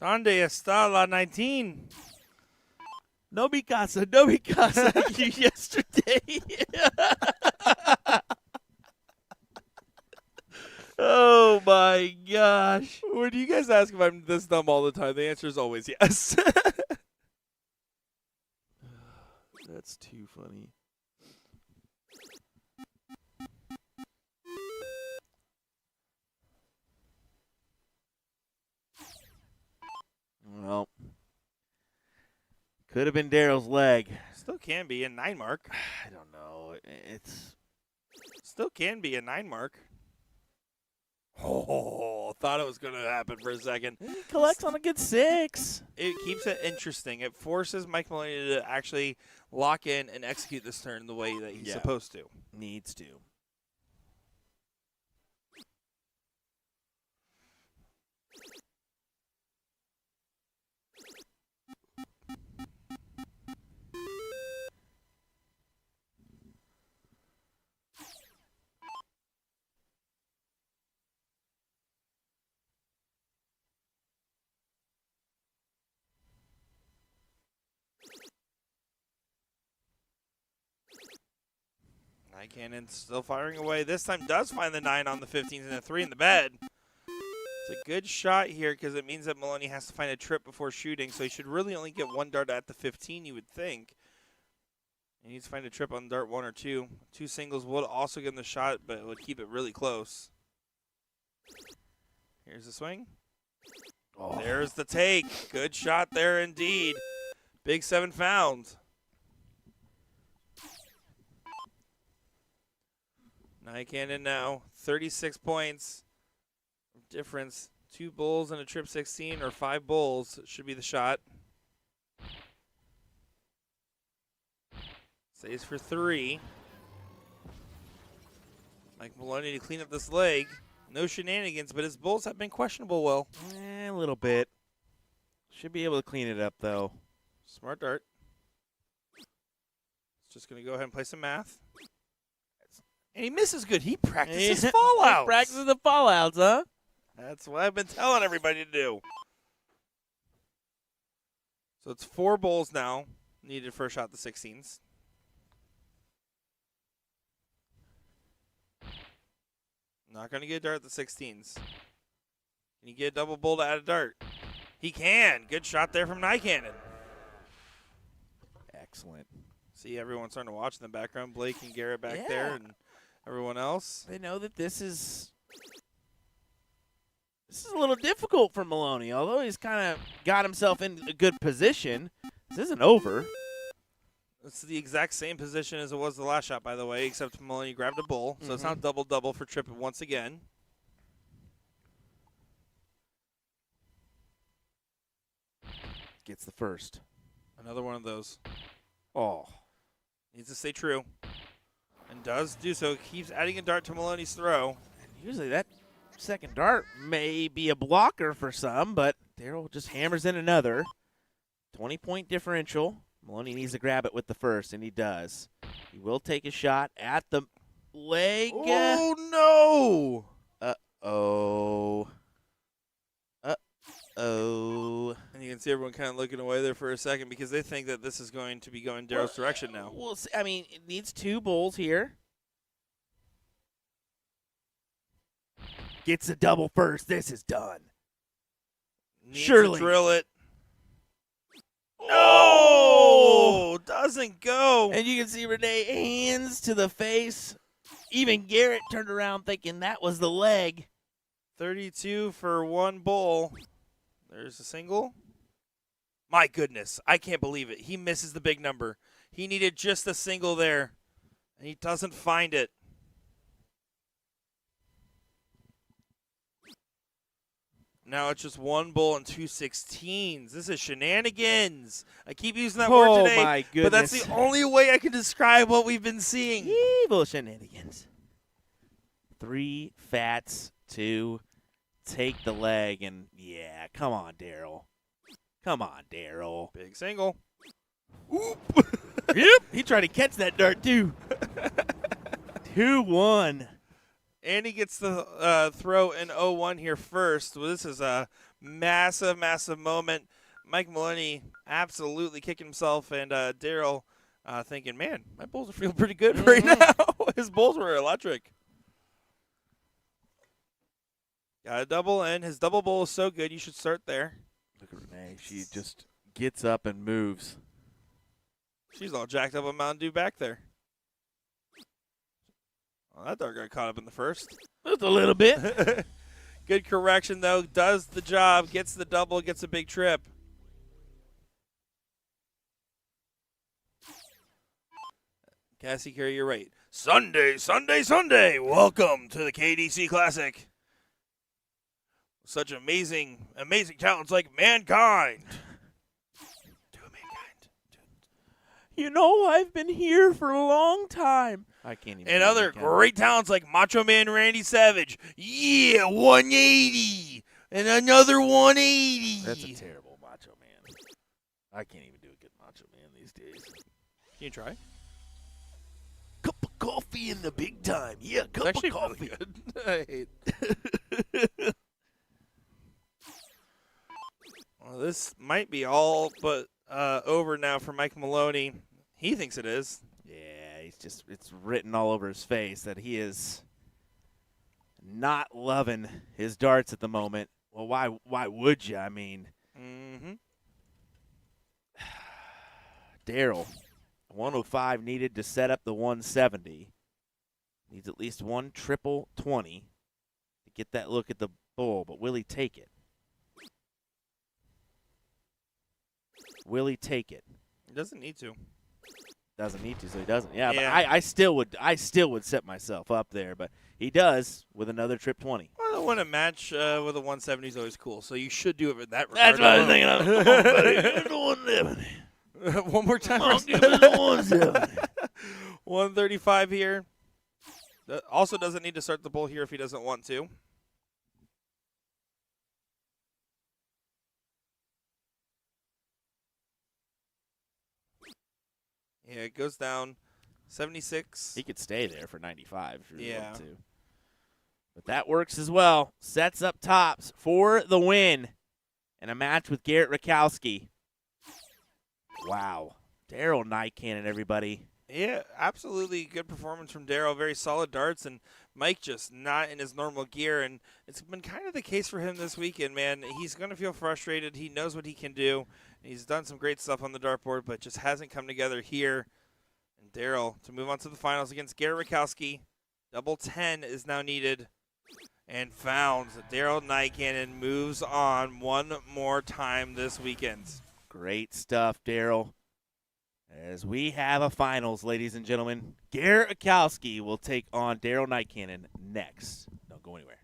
¿Dónde está la 19? No mi casa, no mi casa. You yesterday. Oh, my gosh. When you guys ask if I'm this dumb all the time, the answer is always yes. That's too funny. Well, could have been Daryl's leg. Still can be a 9 mark. I don't know. It's Still can be a 9 mark. Oh, thought it was going to happen for a second. he collects on a good 6. It keeps it interesting. It forces Mike Maloney to actually lock in and execute this turn the way that he's supposed to. Needs to. Nycannon still firing away. This time does find the 9 on the 15s and the 3 in the bed. It's a good shot here because it means that Maloney has to find a trip before shooting, so he should really only get 1 dart at the 15, you would think. He needs to find a trip on dart 1 or 2. 2 singles would also get him the shot, but it would keep it really close. Here's the swing. Oh. There's the take. Good shot there indeed. Big 7 found. Nycannon now, 36 points. Difference, 2 bulls and a trip 16, or 5 bulls should be the shot. Saves for 3. Mike Maloney to clean up this leg. No shenanigans, but his bulls have been questionable, Will. A little bit. Should be able to clean it up, though. Smart dart. Just going to go ahead and play some math. And he misses good. He practices fallouts. He practices the fallouts, huh? That's what I've been telling everybody to do. So it's 4 bulls now needed for a shot the 16s. Not going to get a dart at the 16s. Can you get a double bull to add a dart? He can. Good shot there from Nycannon. Excellent. See everyone starting to watch in the background. Blake and Garrett back there and everyone else. They know that this is a little difficult for Maloney. Although he's kind of got himself in a good position, this isn't over. It's the exact same position as it was the last shot, by the way, except Maloney grabbed a bull. So it's not double-double for Tripp once again. Gets the first. Another one of those. Oh. Needs to stay true. And does do so. Keeps adding a dart to Maloney's throw. And usually that second dart may be a blocker for some, but Darryl just hammers in another. 20-point differential. Maloney needs to grab it with the first, and he does. He will take a shot at the leg. Oh, no! Uh-oh. Uh-oh. And you can see everyone kind of looking away there for a second because they think that this is going to be going Darryl's direction now. Well, I mean, it needs 2 bulls here. Gets a double first. This is done. Needs Surely. to drill it. No! Doesn't go. And you can see Renee hands to the face. Even Garrett turned around thinking that was the leg. 32 for 1 bull. There's a single. My goodness. I can't believe it. He misses the big number. He needed just a single there, and he doesn't find it. Now it's just 1 bull and 2 16s. This is shenanigans. I keep using that word today, my goodness. but that's the only way I can describe what we've been seeing. Evil shenanigans. 3 fats to take the leg, and yeah, come on, Darryl. Come on, Darryl. Big single. Oop. Yep, he tried to catch that dart too. 2-1. And he gets the throw in 0-1 here first. Well, this is a massive, massive moment. Mike Maloney absolutely kicking himself, and Darryl thinking, man, my bulls are feeling pretty good right now. His bulls were electric. Got a double, and his double bull is so good, you should start there. Look at Renee. She just gets up and moves. She's all jacked up on Mountain Dew back there. Well, that dart got caught up in the first. Just a little bit. Good correction, though. Does the job. Gets the double. Gets a big trip. Cassie Carey, you're right. Sunday, Sunday, Sunday. Welcome to the KDC Classic. Such amazing, amazing talents like Mankind. Do a Mankind. You know, I've been here for a long time. I can't even. And other great talents like Macho Man Randy Savage. Yeah, 180. And another 180. That's a terrible Macho Man. I can't even do a good Macho Man these days. Can you try? Cup of coffee in the big time. Yeah, cup It's actually of coffee. really good. I hate Well, this might be all but over now for Mike Maloney. He thinks it is. Yeah, it's written all over his face that he is not loving his darts at the moment. Well, why would you? I mean, Darryl, 105 needed to set up the 170. Needs at least 1 triple 20 to get that look at the bull, but will he take it? Will he take it? He doesn't need to. Doesn't need to, so he doesn't. Yeah, Yeah. but I still would set myself up there, but he does with another trip 20. Well, when a match with a 170 is always cool, so you should do it in that That's regard. what I was thinking of. Come on, buddy. Give me the 170. One more time. Come on, give me the 170. 135 here. Also doesn't need to start the bull here if he doesn't want to. Yeah, it goes down 76. He could stay there for 95 if he Yeah. wanted to. But that works as well. Sets up tops for the win. And a match with Garrett Rakowski. Wow. Daryl Nycannon, everybody. Yeah, absolutely good performance from Darryl. Very solid darts, and Mike just not in his normal gear. And it's been kind of the case for him this weekend, man. He's going to feel frustrated. He knows what he can do. He's done some great stuff on the dartboard, but just hasn't come together here. And Darryl to move on to the finals against Garrett Rakowski. Double 10 is now needed. And found. Daryl Nycannon moves on one more time this weekend. Great stuff, Daryl. As we have a finals, ladies and gentlemen, Garrett Rakowski will take on Daryl Nycannon next. Don't go anywhere.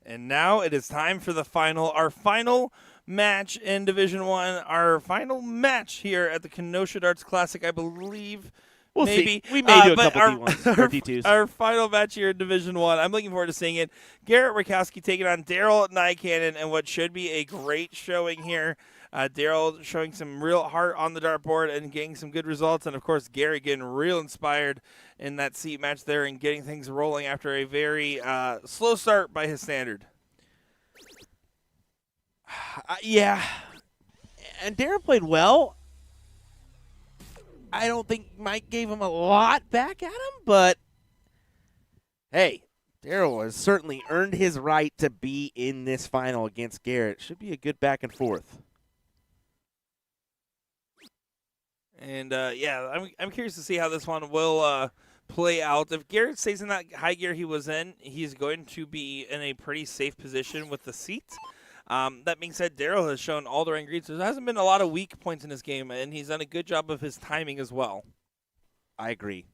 And now it is time for our final match in Division 1, our final match here at the Kenosha Darts Classic, I believe. We'll maybe. see. We may do a but couple D1s or D2s. Our final match here in Division 1, I'm looking forward to seeing it. Garrett Rakowski taking on Daryl Nycannon, and what should be a great showing here. Daryl showing some real heart on the dartboard and getting some good results. And, of course, Garrett getting real inspired in that seat match there and getting things rolling after a very slow start by his standard. Yeah. And Daryl played well. I don't think Mike gave him a lot back at him, but hey, Daryl has certainly earned his right to be in this final against Garrett. Should be a good back and forth. And, I'm curious to see how this one will play out. If Garrett stays in that high gear he was in, he's going to be in a pretty safe position with the seat. That being said, Daryl has shown all the right ingredients. There hasn't been a lot of weak points in his game, and he's done a good job of his timing as well. I agree.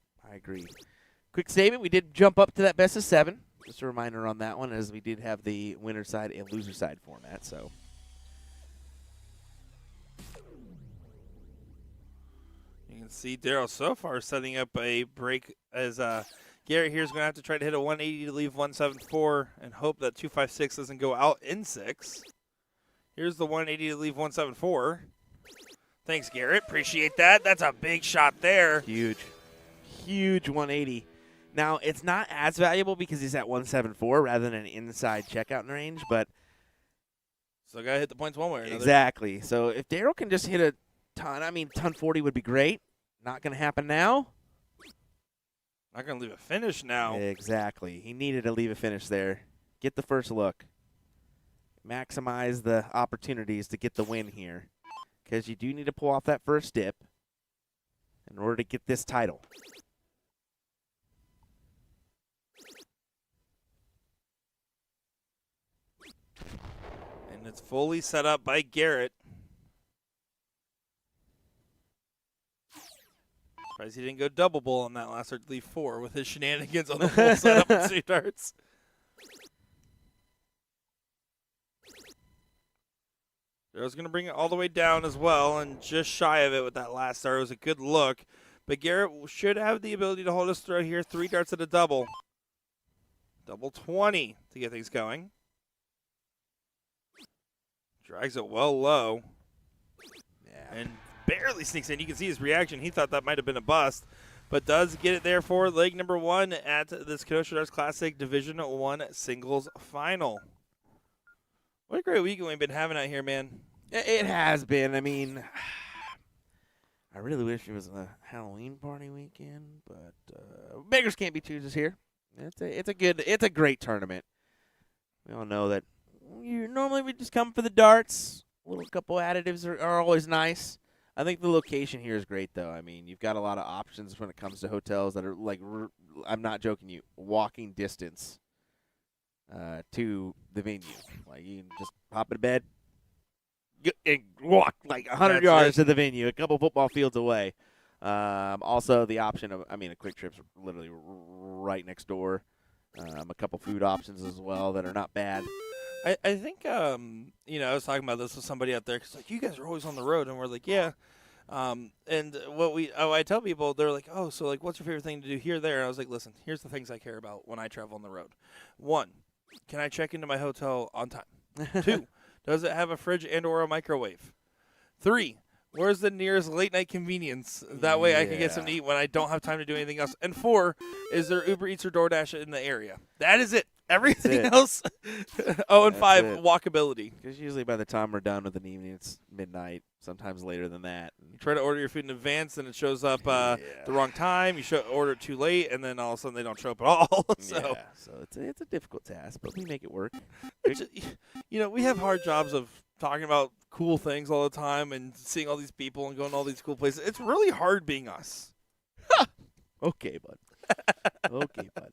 Quick statement, we did jump up to that best of 7. Just a reminder on that one, as we did have the winner side and loser side format. So you can see Daryl so far setting up a break as Garrett here is going to have to try to hit a 180 to leave 174 and hope that 256 doesn't go out in 6. Here's the 180 to leave 174. Thanks, Garrett. Appreciate that. That's a big shot there. Huge 180. Now, it's not as valuable because he's at 174 rather than an inside checkout range, but so got to hit the points one way or another. Exactly. So if Daryl can just hit a ton 40 would be great. Not going to happen now. Not going to leave a finish now. Exactly. He needed to leave a finish there. Get the first look. Maximize the opportunities to get the win here, because you do need to pull off that first dip in order to get this title. And it's fully set up by Garrett. Surprised he didn't go double bull on that last leave 4 with his shenanigans on the full setup of 2 darts. Daryl's going to bring it all the way down as well, and just shy of it with that last dart. It was a good look. But Garrett should have the ability to hold his throw here. 3 darts at a double. Double 20 to get things going. Drags it well low. Yeah. And barely sneaks in. You can see his reaction. He thought that might have been a bust, but does get it there for leg number 1 at this Kenosha Darts Classic Division 1 singles final. What a great weekend we've been having out here, man. It has been. I mean, I really wish it was a Halloween party weekend, but beggars can't be choosers here. It's a great tournament. We all know that normally we just come for the darts. A little couple additives are always nice. I think the location here is great, though. I mean, you've got a lot of options when it comes to hotels that are, like, I'm not joking you, walking distance to the venue. Like, you can just hop in bed and walk, like, 100 yards to the venue, a couple football fields away. Also, the option of, a Quick Trip's literally right next door. A couple food options as well that are not bad. I think, I was talking about this with somebody out there because, like, you guys are always on the road. And we're like, yeah. And I tell people, they're like, oh, so, like, what's your favorite thing to do here, there? And I was like, listen, here's the things I care about when I travel on the road. 1, can I check into my hotel on time? 2, does it have a fridge and or a microwave? 3, where's the nearest late-night convenience? That way I can get something to eat when I don't have time to do anything else. And 4, is there Uber Eats or DoorDash in the area? That is it. Everything else, and 5, walkability. Because usually by the time we're done with an evening, it's midnight, sometimes later than that. You try to order your food in advance, and it shows up the wrong time. You order it too late, and then all of a sudden they don't show up at all. So it's a difficult task, but we make it work. We have hard jobs of talking about cool things all the time and seeing all these people and going to all these cool places. It's really hard being us. Okay, bud. Okay, bud.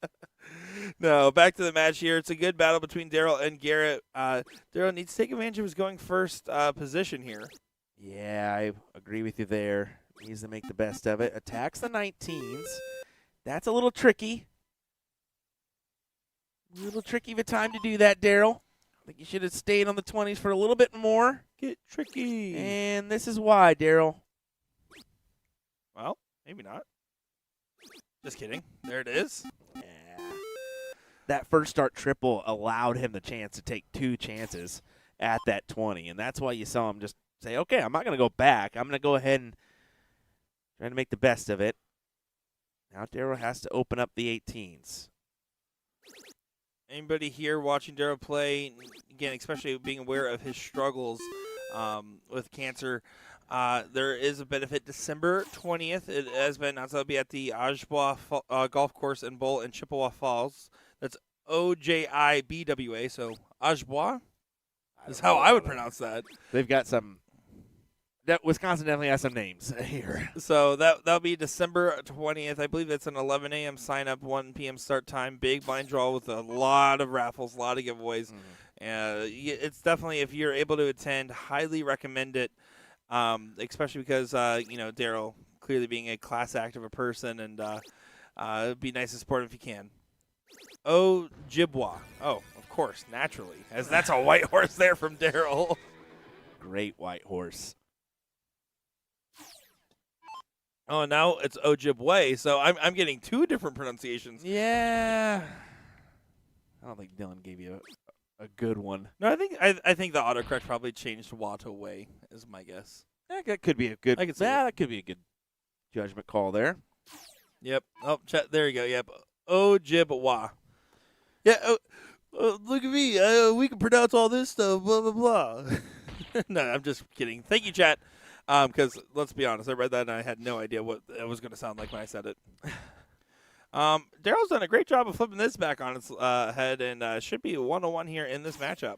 No, back to the match here. It's a good battle between Daryl and Garrett. Daryl needs to take advantage of his going first position here. Yeah, I agree with you there. Needs to make the best of it. Attacks the 19s. That's a little tricky. A little tricky of a time to do that, Daryl. I think you should have stayed on the 20s for a little bit more. Get tricky. And this is why, Daryl. Well, maybe not. Just kidding. There it is. Yeah. That first start triple allowed him the chance to take 2 chances at that 20, and that's why you saw him just say, okay, I'm not going to go back. I'm going to go ahead and try to make the best of it. Now Daryl has to open up the 18s. Anybody here watching Daryl play, again, especially being aware of his struggles with cancer, there is a benefit December 20th. It has been announced that'll be at the Ojibwa Golf Course and Bowl in Chippewa Falls. That's OJIBWA, so Ojibwa is how I would pronounce that. They've got some Wisconsin definitely has some names here. So that'll be December 20th. I believe that's an 11 a.m. sign up, 1 p.m. start time. Big blind draw with a lot of raffles, a lot of giveaways. It's definitely, if you're able to attend, highly recommend it. Especially because Daryl clearly being a class act of a person, and it'd be nice to support him if you can. Ojibwa. Oh, of course, naturally, as that's a white horse there from Daryl. Great white horse. Oh, now it's Ojibwe, so I'm getting 2 different pronunciations. Yeah. I don't think Dylan gave you a good one. No, I think the autocorrect probably changed Wataway, is my guess. Yeah, that could be a good. I could see that could be a good judgment call there. Yep. Oh, there you go. Yep. Ojibwa. Yeah. Look at me. We can pronounce all this stuff. Blah blah blah. No, I'm just kidding. Thank you, chat. Because let's be honest, I read that and I had no idea what it was going to sound like when I said it. Daryl's done a great job of flipping this back on its head, and should be 1-1 here in this matchup.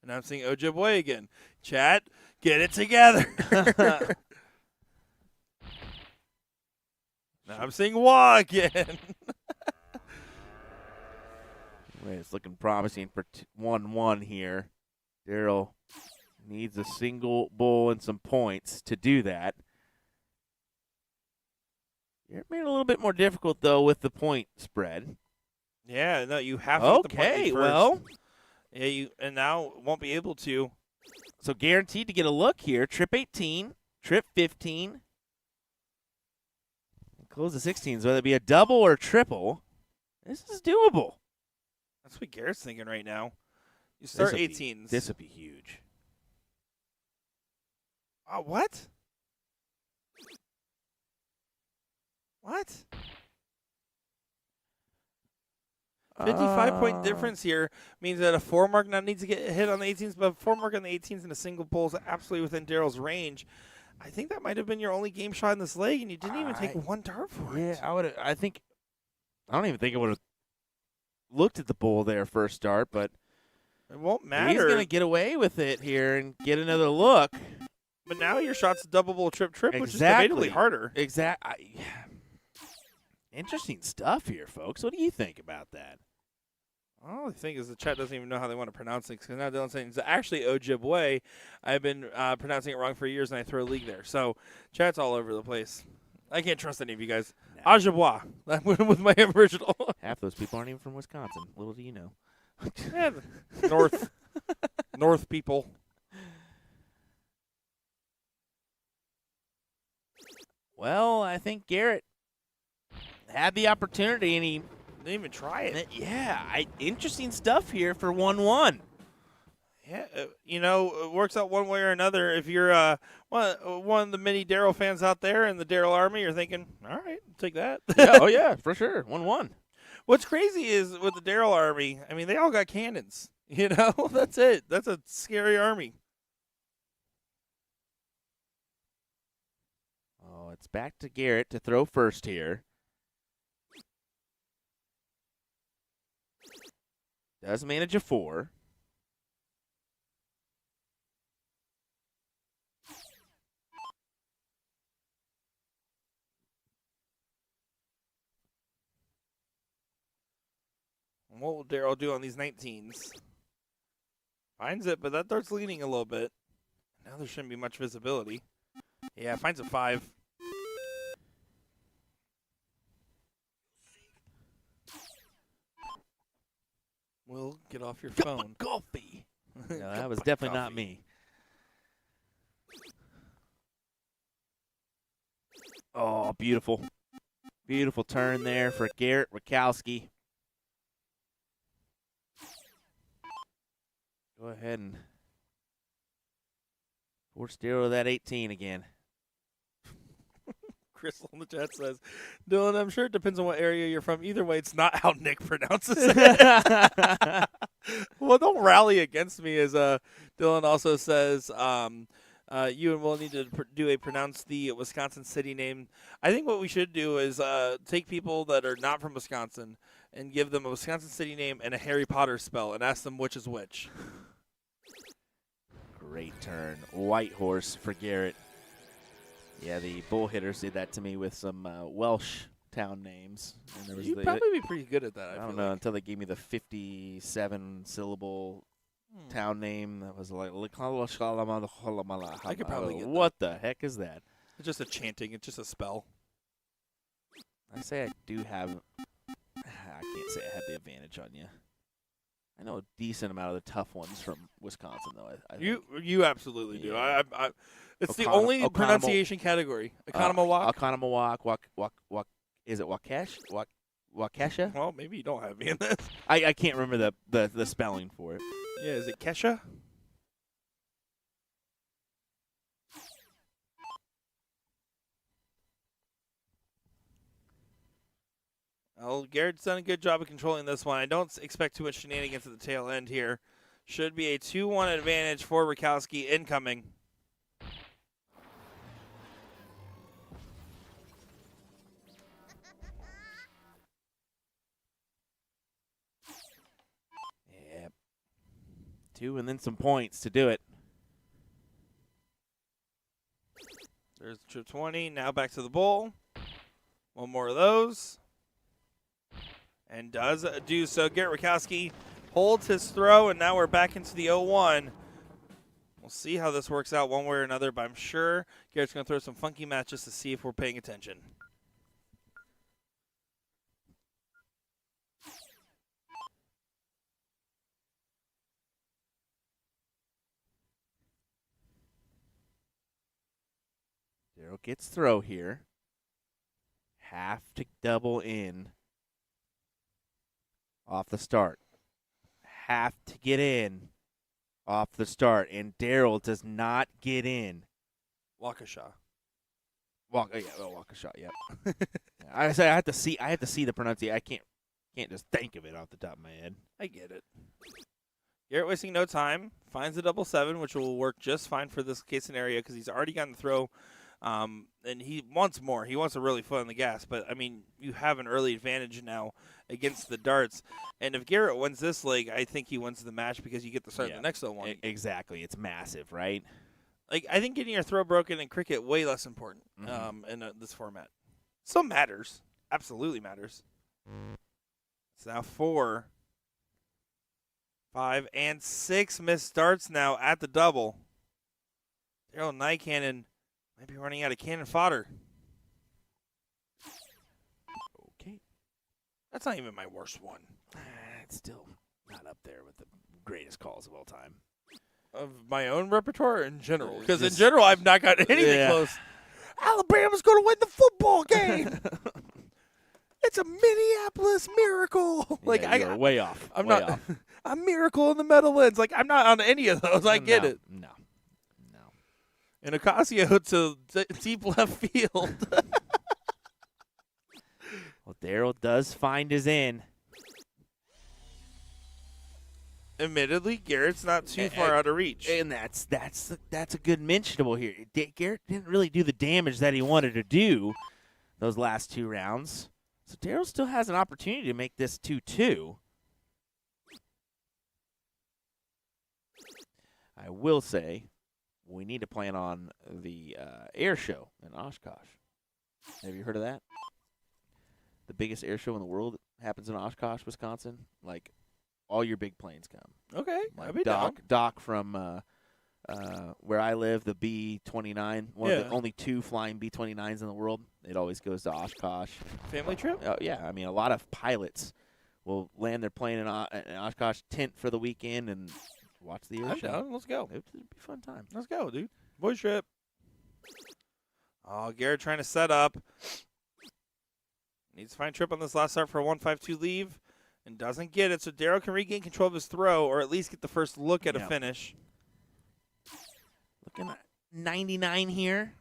And I'm seeing Ojibwe again. Chat, get it together. Now I'm seeing Wah again. Wait, it's looking promising for 1-1 here. Daryl needs a single bull and some points to do that. You're made it a little bit more difficult, though, with the point spread. Yeah, no, you have to get the point lead first. Well. Yeah, and now won't be able to. So guaranteed to get a look here. Trip 18, trip 15. Close the 16s, whether it be a double or a triple. This is doable. That's what Garrett's thinking right now. You start 18s. This would be huge. What? What? 55-point difference here means that a 4 mark now needs to get hit on the 18s, but a 4 mark on the 18s and a single bull is absolutely within Daryl's range. I think that might have been your only game shot in this leg, and you didn't even take 1 dart for it. Yeah, I don't even think I would have looked at the bull there first start, but it won't matter. He's going to get away with it here and get another look. But now your shot's a double bull trip, which is debatably harder. Exactly. Interesting stuff here, folks. What do you think about that? All I think is the chat doesn't even know how they want to pronounce it, because now Dylan's saying it's actually Ojibwe. I've been pronouncing it wrong for years, and I throw a league there. So chat's all over the place. I can't trust any of you guys. No. Ojibwa. That went with my original. Half those people aren't even from Wisconsin. Little do you know. Yeah, North people. Well, I think Garrett had the opportunity, and he didn't even try it. Yeah, interesting stuff here for 1-1. Yeah, it works out one way or another. If you're one of the many Daryl fans out there in the Daryl Army, you're thinking, all right, take that. Yeah, oh, yeah, for sure. 1-1. What's crazy is with the Daryl Army, I mean, they all got cannons. That's it. That's a scary army. Oh, it's back to Garrett to throw first here. Does manage a 4. What will Daryl do on these 19s? Finds it, but that dart's leaning a little bit. Now there shouldn't be much visibility. Yeah, finds a 5. Will, get off your phone. Coffee. No, Cup that was of definitely not coffee. me. Oh, beautiful. Beautiful turn there for Garrett Rakowski. Go ahead and force Daryl to that 18 again. Crystal in the chat says, Dylan, I'm sure it depends on what area you're from. Either way, it's not how Nick pronounces it. Well, don't rally against me, as Dylan also says, you and Will need to pronounce the Wisconsin city name. I think what we should do is take people that are not from Wisconsin and give them a Wisconsin city name and a Harry Potter spell and ask them which is which. Great turn. White horse for Garrett. Yeah, the bull hitters did that to me with some Welsh town names. And there was You'd probably be pretty good at that, I don't know, until they gave me the 57-syllable town name that was like, I could probably get what the heck is that? It's just a chanting. It's just a spell. I say I do have, I can't say I have the advantage on you. I know a decent amount of the tough ones from Wisconsin, though. I You absolutely do. Yeah. It's the only pronunciation category. Oconomowoc, is it Waukesha? Waukesha? Well, maybe you don't have me in this. I can't remember the spelling for it. Yeah, is it Kesha? Well, Garrett's done a good job of controlling this one. I don't expect too much shenanigans at the tail end here. Should be a 2-1 advantage for Rakowski incoming. Yep. 2 and then some points to do it. There's the trip 20. Now back to the bull. One more of those. And does do so. Garrett Rakowski holds his throw, and now we're back into the 0-1. We'll see how this works out one way or another, but I'm sure Garrett's going to throw some funky matches to see if we're paying attention. Daryl gets throw here. Have to double in off the start. Have to get in off the start, and Daryl does not get in. Waukesha. Waukesha. Yep. I say I have to see the pronunciation. I can't just think of it off the top of my head. I get it. Garrett wasting no time. Finds the 7-7, which will work just fine for this case scenario because he's already gotten the throw. And he wants more. He wants to really foot on the gas. But, I mean, you have an early advantage now against the darts. And if Garrett wins this leg, I think he wins the match because you get to start the next one. Exactly. It's massive, right? Like, I think getting your throw broken in cricket way less important in this format. Still matters. Absolutely matters. It's now 4, 5, and 6 missed darts now at the double. Daryl Nycannon might be running out of cannon fodder. Okay. That's not even my worst one. It's still not up there with the greatest calls of all time. Of my own repertoire or in general? Because in general, I've not got anything close. Alabama's going to win the football game. It's a Minneapolis miracle. Like you're way off. I'm way not off. a miracle in the Meadowlands. Like, I'm not on any of those. I get it. No. And Ocasio to deep left field. Well, Daryl does find his in. Admittedly, Garrett's not too far out of reach. And that's a good mentionable here. Garrett didn't really do the damage that he wanted to do those last 2 rounds. So Daryl still has an opportunity to make this 2-2. I will say we need to plan on the air show in Oshkosh. Have you heard of that? The biggest air show in the world happens in Oshkosh, Wisconsin. Like, all your big planes come. Okay, like Doc from where I live, the B-29, one of the only 2 flying B-29s in the world. It always goes to Oshkosh. Family trip? Oh, yeah. I mean, a lot of pilots will land their plane in Oshkosh tent for the weekend and watch the air I'm show. down. Let's go. It'd be a fun time. Let's go, dude. Boys trip. Oh, Garrett trying to set up. Needs to find trip on this last start for a 1-5-2 leave. And doesn't get it, so Darryl can regain control of his throw or at least get the first look at a finish. Looking at 99 here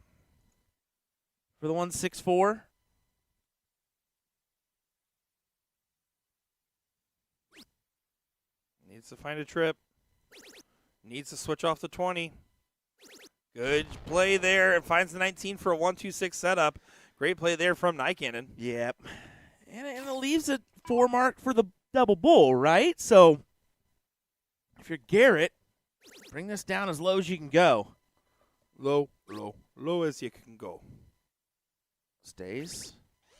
for the 164. Needs to find a trip. Needs to switch off the 20. Good play there. And finds the 19 for a 1-2-6 setup. Great play there from Nycannon. Yep. And it leaves a 4 mark for the double bull, right? So if you're Garrett, bring this down as low as you can go. Low as you can go. Stays.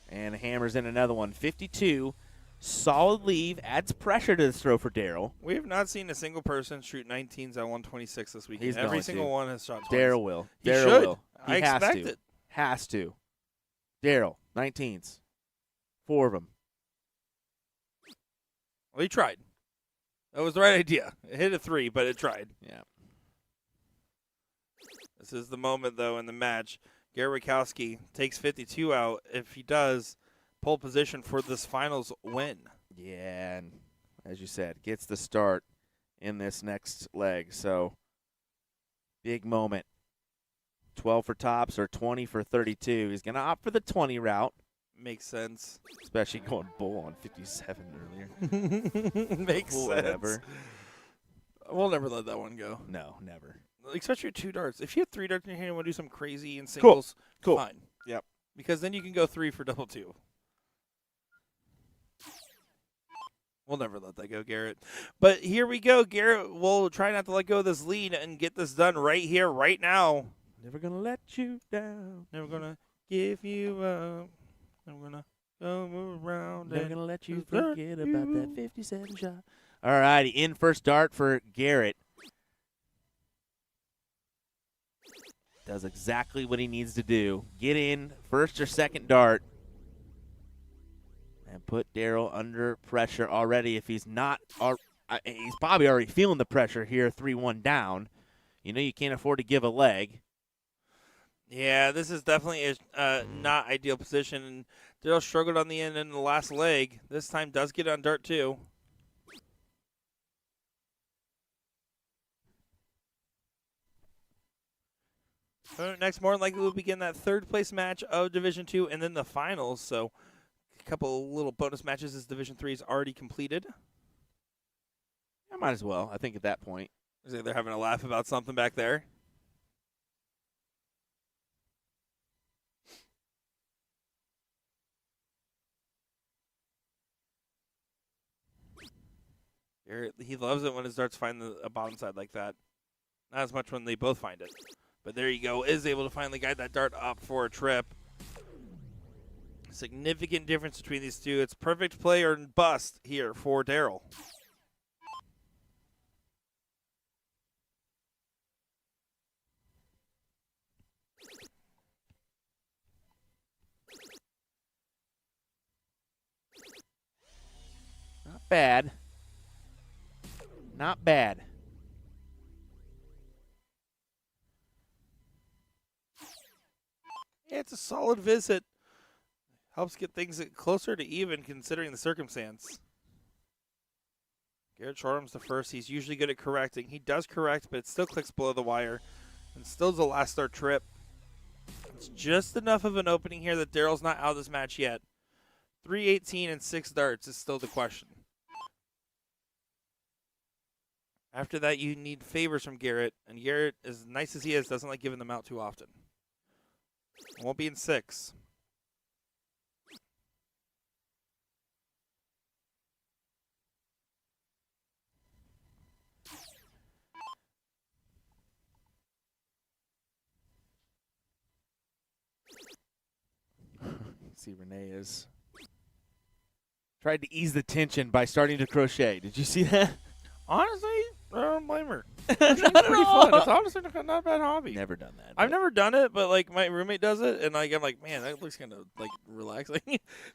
And hammers in another one. 52. Solid leave. Adds pressure to this throw for Darryl. We have not seen a single person shoot 19s at 126 this weekend. He's Every going single to. one has shot 20s. Darryl will. He Darryl should. will. He I has expect to. it. Has to. Darryl, 19s. 4 of them. Well, he tried. That was the right idea. It hit a 3, but it tried. Yeah. This is the moment, though, in the match. Garrett Wachowski takes 52 out. If he does, pole position for this finals win. Yeah, and as you said, gets the start in this next leg. So, big moment. 12 for tops or 20 for 32. He's going to opt for the 20 route. Makes sense. Especially going bull on 57 earlier. Makes Whatever. sense. We'll never let that one go. No, never. Especially with 2 darts. If you have 3 darts in your hand and want to do something crazy in singles, Cool. fine. Yep. Because then you can go 3 for double 2. We'll never let that go, Garrett. But here we go. Garrett will try not to let go of this lead and get this done right here, right now. Never going to let you down. Never going to give you up. I'm going to go around. Never going to let you forget about that 57 shot. All righty, in first dart for Garrett. Does exactly what he needs to do. Get in first or second dart. And put Darryl under pressure already. If he's not, he's probably already feeling the pressure here, 3-1 down. You know you can't afford to give a leg. Yeah, this is definitely a not ideal position. And Darryl struggled on the end in the last leg. This time does get on dart too. So next, more than likely, we'll begin that third place match of Division 2 and then the finals. So a couple little bonus matches as Division 3 is already completed. I might as well, I think, at that point. Is they're having a laugh about something back there? He loves it when his darts find a bottom side like that. Not as much when they both find it. But there you go. Is able to finally guide that dart up for a trip. Significant difference between these two. It's perfect play or bust here for Darryl. Not bad. Not bad. Yeah, it's a solid visit. Helps get things closer to even considering the circumstance. Garrett Shortham's the first. He's usually good at correcting. He does correct, but it still clicks below the wire. And still is a last start trip. It's just enough of an opening here that Darryl's not out of this match yet. 318 and 6 darts is still the question. After that, you need favors from Garrett. And Garrett, as nice as he is, doesn't like giving them out too often. Won't be in 6. See, Renee is tried to ease the tension by starting to crochet. Did you see that? Honestly, I don't blame her. It's pretty fun. It's honestly not a bad hobby. Never done that. I've never done it, but like my roommate does it, and like I'm like, man, that looks kind of like relaxing.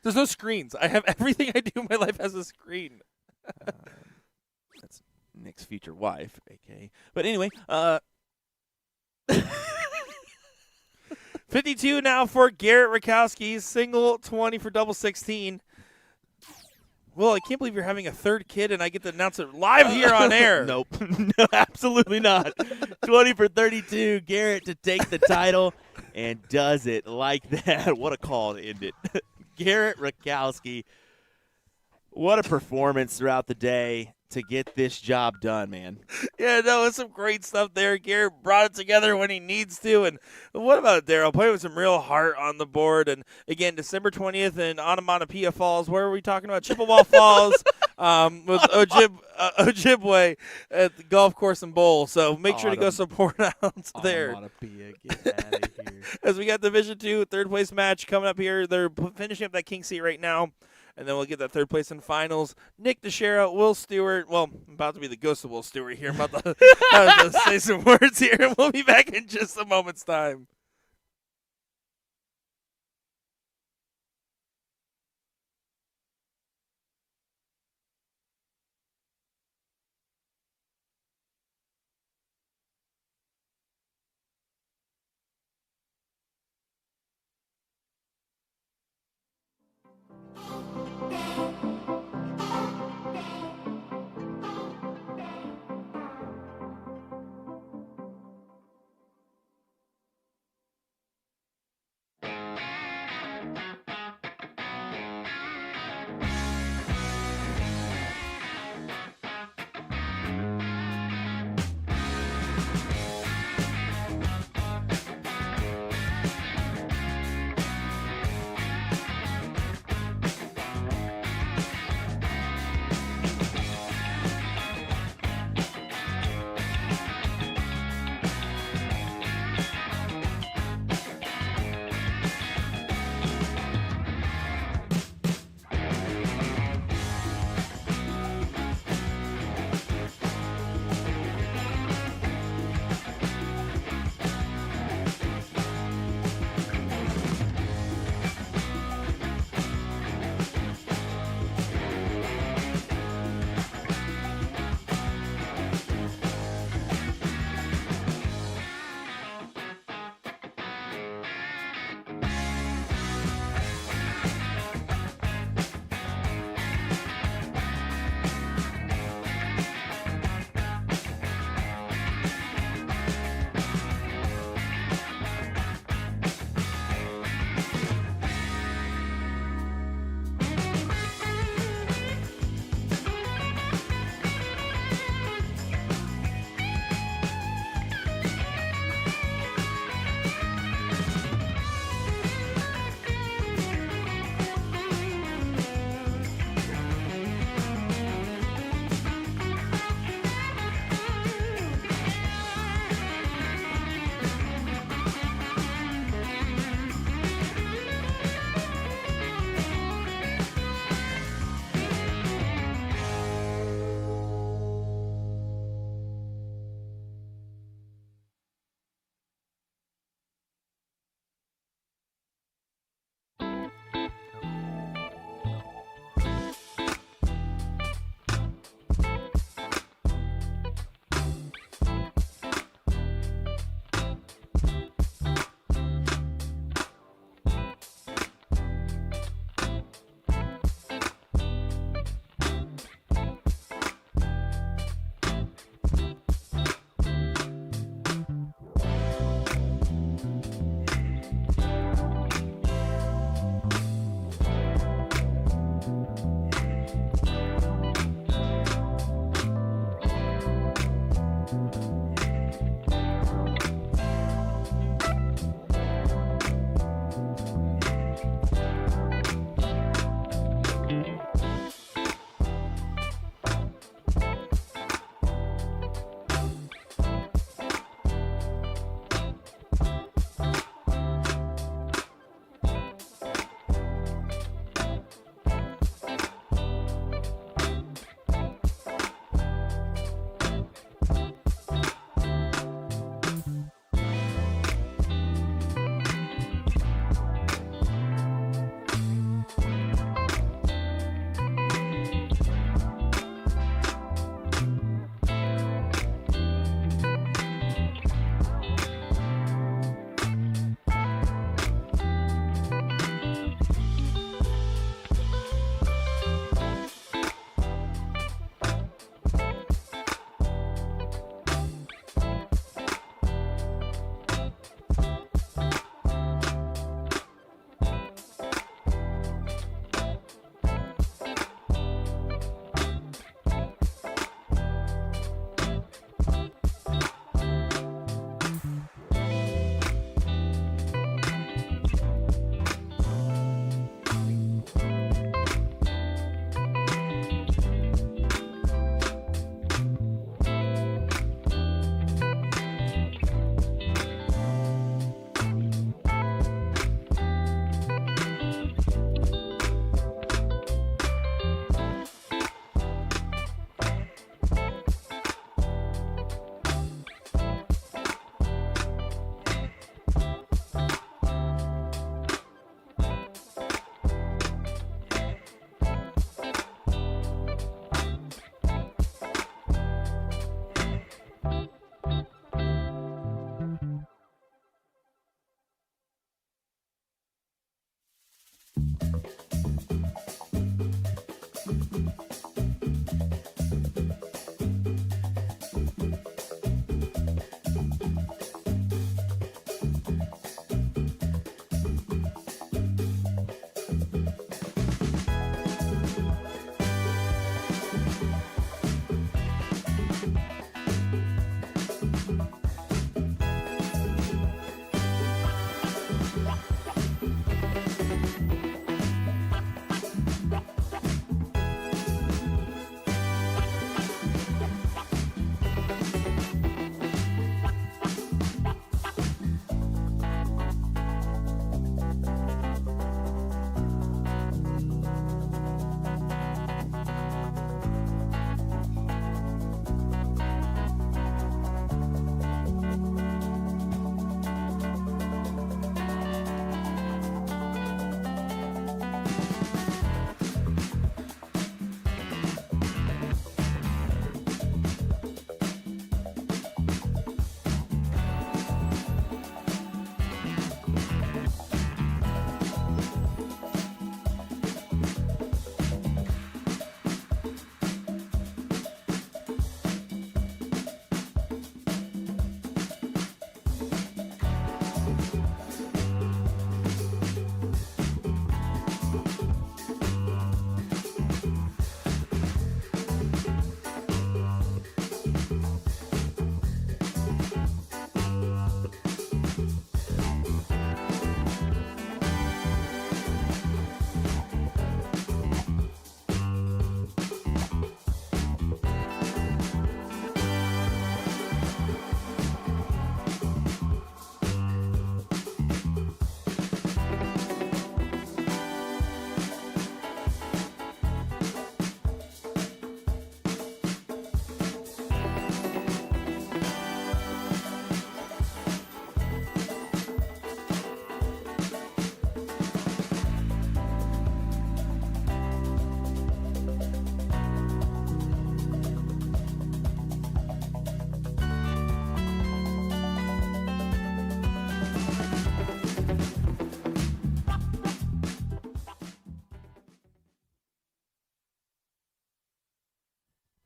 There's no screens. I have everything I do in my life has a screen. That's Nick's future wife, a.k.a. But anyway, 52 now for Garrett Rakowski. Single 20 for double 16. Well, I can't believe you're having a third kid, and I get to announce it live here on air. Nope. No, absolutely not. 20 for 32. Garrett to take the title and does it like that. What a call to end it. Garrett Rakowski, what a performance throughout the day to get this job done, man. Yeah, no, it's some great stuff there. Garrett brought it together when he needs to. And what about Daryl? Playing with some real heart on the board. And, again, December 20th in Onomatopoeia Falls. Where are we talking about? Chippewa Falls with Ojibwe at the golf course and bowl. So make sure to go support out there. Onomatopoeia, get out of here. As we got Division II third-place match coming up here. They're finishing up that king seat right now. And then we'll get that third place in finals. Nick DeShera, Will Stewart. Well, I'm about to be the ghost of Will Stewart here. I'm about to say some words here. We'll be back in just a moment's time.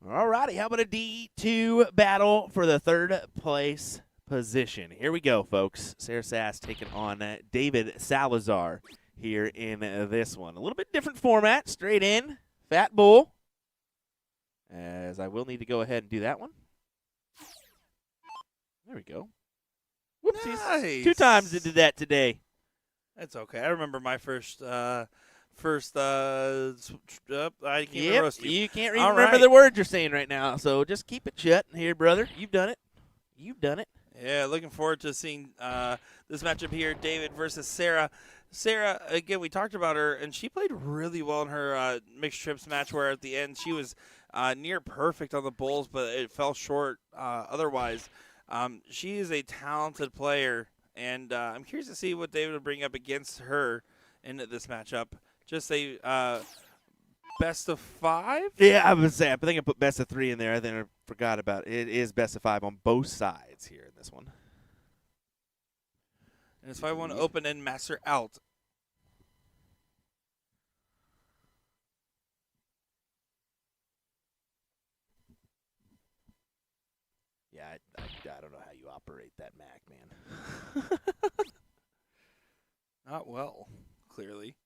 All righty, how about a D2 battle for the third place position? Here we go, folks. Sarah Sass taking on David Salazar here in this one. A little bit different format, straight in, Fat Bull. As I will need to go ahead and do that one. There we go. Whoopsies. Nice. 2 times it did that today. That's okay. I remember my first I can't roast you. You can't even All remember right. the words you're saying right now, so just keep it shut here, brother. You've done it. You've done it. Yeah, looking forward to seeing this matchup here, David versus Sarah. Sarah, again, we talked about her, and she played really well in her mixed trips match where at the end she was near perfect on the bowls, but it fell short otherwise. She is a talented player, and I'm curious to see what David will bring up against her in this matchup. Just a best of 5? Yeah, I would say. I think I put best of 3 in there. I think I forgot about it. It is best of 5 on both sides here in this one. And it's 5-1 open and master out. Yeah, I don't know how you operate that Mac, man. Not well, clearly.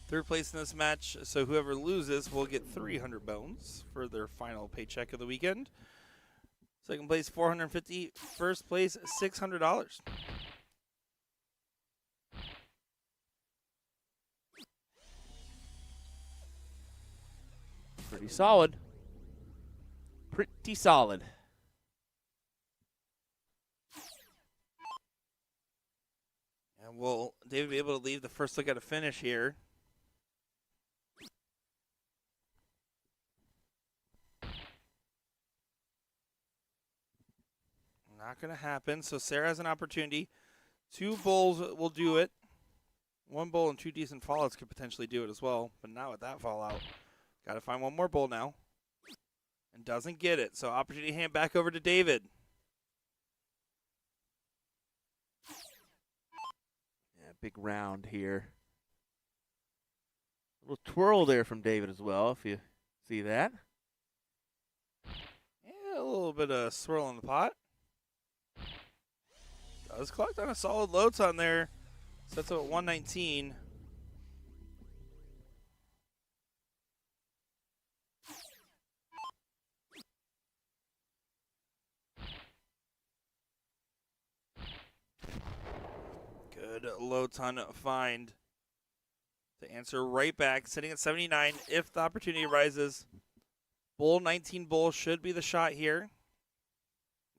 Third place in this match, so whoever loses will get 300 bones for their final paycheck of the weekend. Second place, $450. First place, $600. Pretty solid. Pretty solid. And will David be able to leave the first look at a finish here? Not going to happen. So Sarah has an opportunity. 2 bowls will do it. 1 bowl and 2 decent fallouts could potentially do it as well. But not with that fallout. Got to find 1 more bowl now. and doesn't get it. So opportunity hand back over to David. Yeah, big round here. A little twirl there from David as well, if you see that. Yeah, a little bit of swirl in the pot. Does collect on a solid low ton there. Sets up at 119. Good low ton find to answer right back, sitting at 79 if the opportunity arises. Bull 19 bull should be the shot here.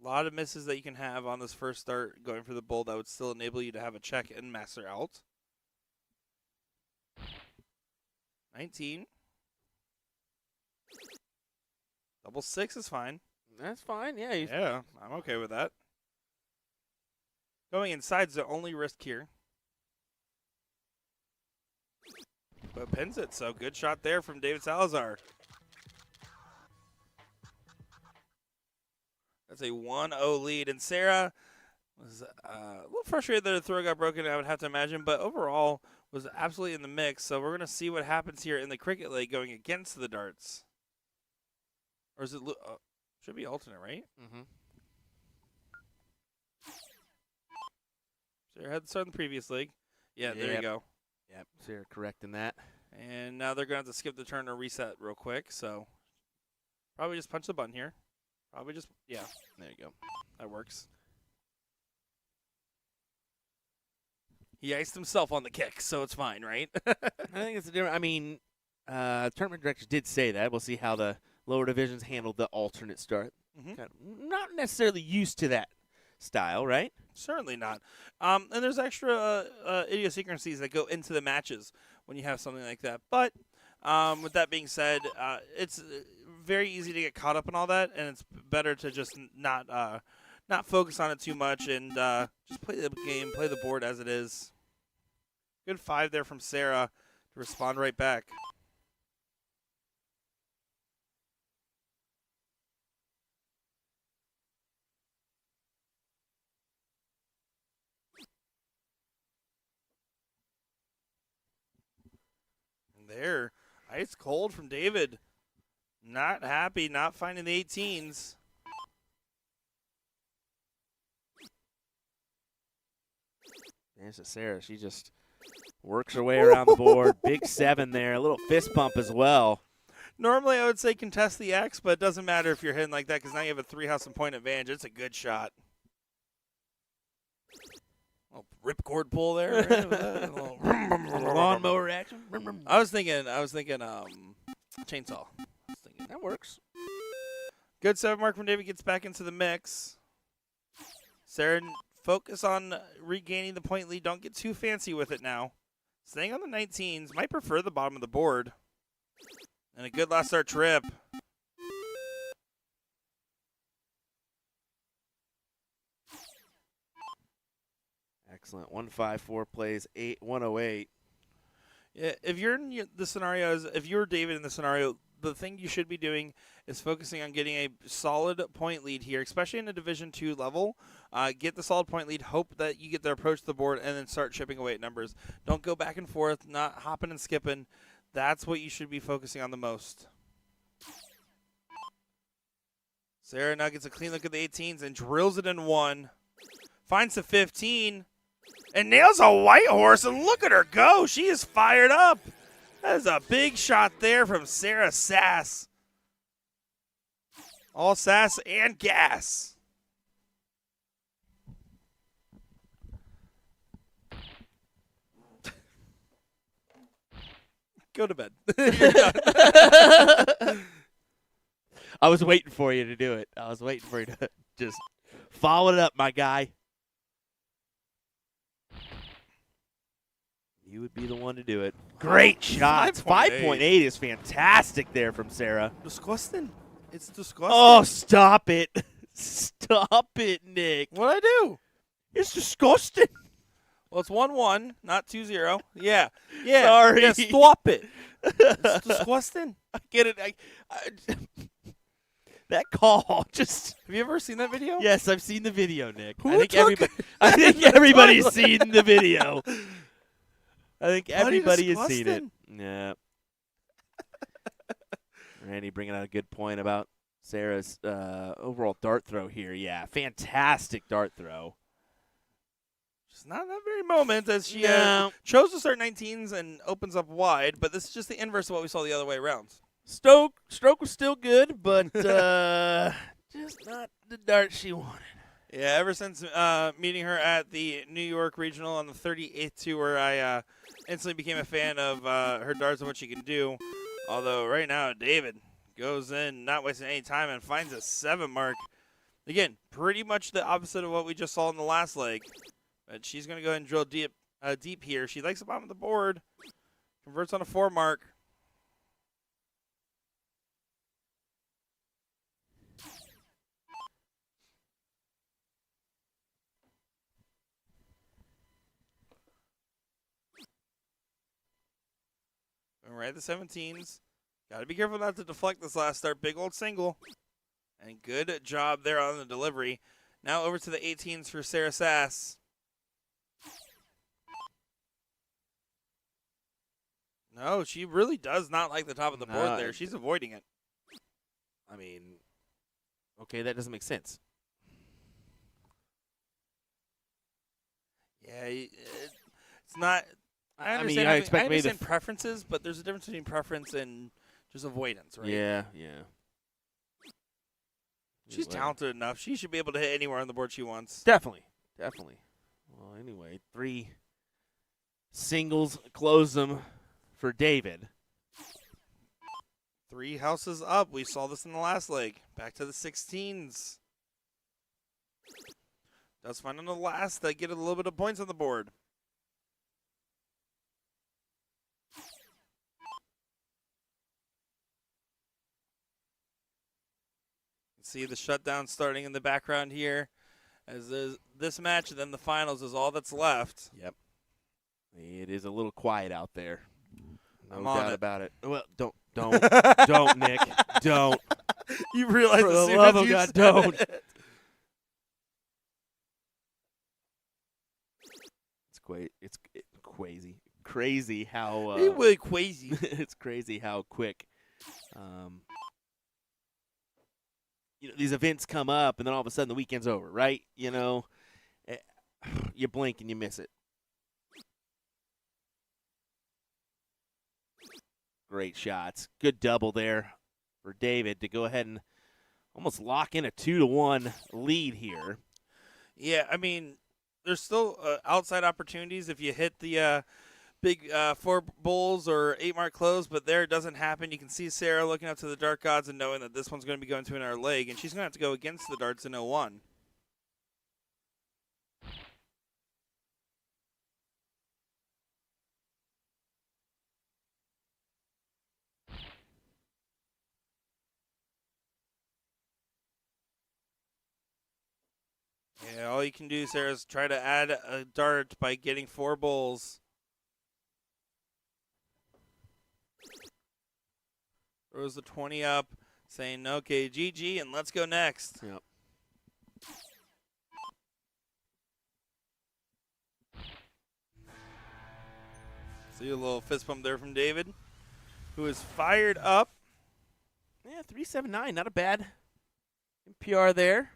A lot of misses that you can have on this first start going for the bull that would still enable you to have a check and master out. 19. Double six is fine. That's fine, yeah. Yeah, I'm okay with that. Going inside's the only risk here. But pins it, so good shot there from David Salazar. That's a 1-0 lead, and Sarah was a little frustrated that the throw got broken, I would have to imagine, but overall was absolutely in the mix, so we're going to see what happens here in the cricket leg going against the darts. Or is it should be alternate, right? Mm-hmm. Sarah had to start in the previous league. Yeah, there you go. Yep, Sarah correcting that. And now they're going to have to skip the turn or reset real quick, so probably just punch the button here. Probably just, yeah, there you go. That works. He iced himself on the kick, so it's fine, right? I think it's a different. I mean, tournament directors did say that. We'll see how the lower divisions handled the alternate start. Mhm. Kind of not necessarily used to that style, right? Certainly not. And there's extra idiosyncrasies that go into the matches when you have something like that. But with that being said, it's very easy to get caught up in all that, and it's better to just not focus on it too much and just play the game, play the board as it is. Good 5 there from Sarah to respond right back. And there, ice cold from David. Not happy, not finding the 18s. There's a Sarah. She just works her way around the board. Big 7 there. A little fist pump as well. Normally, I would say contest the X, but it doesn't matter if you're hitting like that because now you have a 3-house and point advantage. It's a good shot. Little ripcord pull there. Right? Lawnmower action. I was thinking chainsaw. That works. Good 7 mark from David, gets back into the mix. Sarah, focus on regaining the point lead. Don't get too fancy with it now. Staying on the 19s. Might prefer the bottom of the board. And a good last start trip. Excellent. 154 plays 108. Yeah, if you're in the scenarios, if you're David in the scenario, the thing you should be doing is focusing on getting a solid point lead here, especially in a Division II level. Get the solid point lead, hope that you get to approach the board, and then start chipping away at numbers. Don't go back and forth, not hopping and skipping. That's what you should be focusing on the most. Sarah now gets a clean look at the 18s and drills it in 1. Finds the 15 and nails a white horse, and look at her go. She is fired up. That is a big shot there from Sarah Sass. All sass and gas. Go to bed. You're done. I was waiting for you to do it. I was waiting for you to just follow it up, my guy. You would be the one to do it. Great shots. 5.8 is fantastic there from Sarah. Disgusting. It's disgusting. Oh, stop it. Stop it, Nick. What'd I do? It's disgusting. Well, it's 1-1, not 2-0. Yeah. Yeah. Sorry. Yeah, stop it. It's disgusting. I get it. That call just. Have you ever seen that video? Yes, I've seen the video, Nick. Who I think took everybody. it? I think The everybody's toilet. seen the video. I think Bloody everybody has seen it. disgusting. Yeah. Randy bringing out a good point about Sarah's overall dart throw here. Yeah, fantastic dart throw. Just not in that very moment as she No. chose to start 19s and opens up wide, but this is just the inverse of what we saw the other way around. Stroke was still good, but just not the dart she wanted. Yeah, ever since meeting her at the New York Regional on the 38th tour, I instantly became a fan of her darts and what she can do. Although right now, David goes in, not wasting any time, and finds a 7 mark. Again, pretty much the opposite of what we just saw in the last leg. But she's going to go ahead and drill deep here. She likes the bottom of the board. Converts on a 4 mark. And we're at the 17s. Got to be careful not to deflect this last start. Big old single. And good job there on the delivery. Now over to the 18s for Sarah Sass. No, she really does not like the top of the board there. She's avoiding it. I mean, okay, that doesn't make sense. Yeah, it's not. I I mean, understand. I expect maybe understand preferences, but there's a difference between preference and just avoidance, right? Yeah. She's talented enough. She should be able to hit anywhere on the board she wants. Definitely. Well, anyway, 3 singles close them for David. 3 houses up. We saw this in the last leg. Back to the 16s. Does find on the last that get a little bit of points on the board. See the shutdown starting in the background here. As this match and then the finals is all that's left. Yep. It is a little quiet out there. No I'm on doubt it. about it. Well, don't, Nick. Don't. You realize For as the soon love as of you God, said don't. it. It's crazy how It's really crazy. it's crazy how quick these events come up, and then all of a sudden the weekend's over, right? You blink and you miss it. Great shots. Good double there for David to go ahead and almost lock in a 2-1 lead here. Yeah, I mean, there's still outside opportunities if you hit the big 4 bulls or 8 mark close, but there it doesn't happen. You can see Sarah looking up to the dart gods and knowing that this one's going to be going to another leg, and she's going to have to go against the darts in 0-1. Yeah, all you can do, Sarah, is try to add a dart by getting 4 bulls. Throws the 20 up, saying, okay, GG, and let's go next. Yep. See a little fist bump there from David, who is fired up. Yeah, 379, not a bad PR there.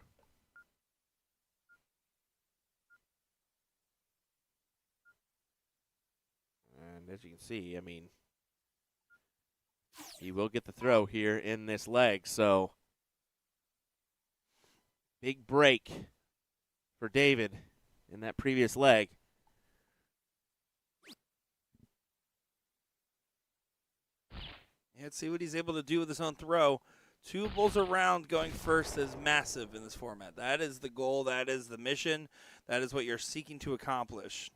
And as you can see, I mean, he will get the throw here in this leg. So, big break for David in that previous leg. Yeah, let's see what he's able to do with his own throw. 2 bulls around going first is massive in this format. That is the goal. That is the mission. That is what you're seeking to accomplish.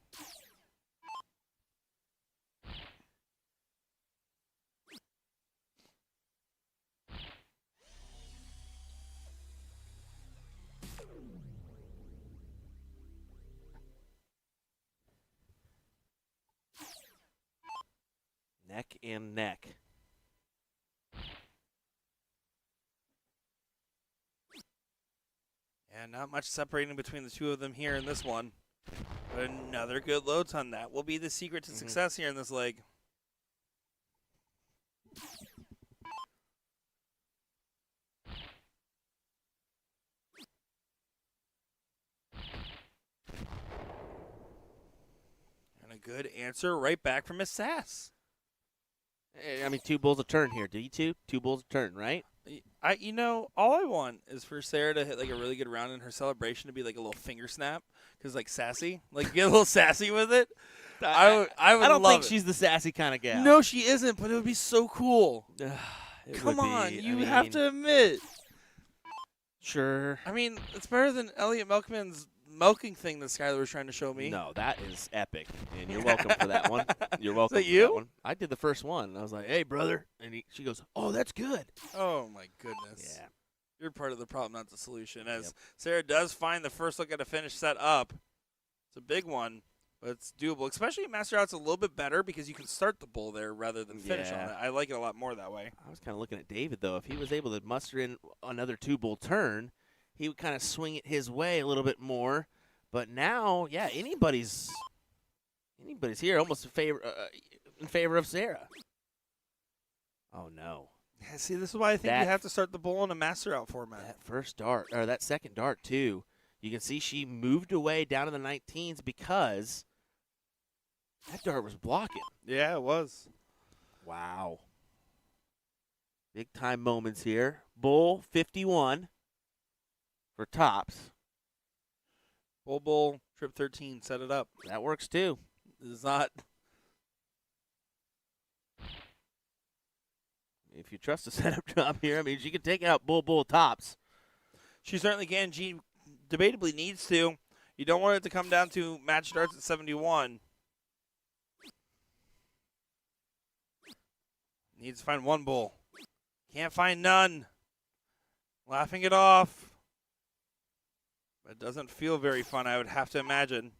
Neck and neck. And not much separating between the two of them here in this one. But another good low ton. That will be the secret to success here in this leg. And a good answer right back from Miss Sass. I mean, 2 bulls a turn here. D2, 2 bulls a turn, right? All I want is for Sarah to hit like a really good round in her celebration to be like a little finger snap, because like sassy, like get a little sassy with it. I would I don't love think it. she's the sassy kind of gal. No, she isn't, but it would be so cool. It Come would on, be. you I have mean, to admit. Sure. I mean, it's better than Elliot Milkman's milking thing that Skylar was trying to show me. No, that is epic, and you're welcome for that one. You're welcome that for you? that one. I did the first one. I was like, hey, brother. And she goes, oh, that's good. Oh, my goodness. Yeah. You're part of the problem, not the solution. As Sarah does find the first look at a finish set up. It's a big one, but it's doable. Especially Master Out's a little bit better because you can start the bull there rather than finish on it. I like it a lot more that way. I was kind of looking at David, though. If he was able to muster in another 2-bull turn, he would kind of swing it his way a little bit more. But now, yeah, anybody's here almost in favor of Sarah. Oh, no. Yeah, see, this is why I think you have to start the bull in a Master Out format. That first dart, or that second dart, too. You can see she moved away down to the 19s because that dart was blocking. Yeah, it was. Wow. Big time moments here. Bull 51 for tops. Bull, trip 13, set it up. That works, too. This is not. If you trust the setup job here, I mean, she can take out bull tops. She certainly can. She debatably needs to. You don't want it to come down to match darts at 71. Needs to find one bull. Can't find none. Laughing it off. But it doesn't feel very fun, I would have to imagine.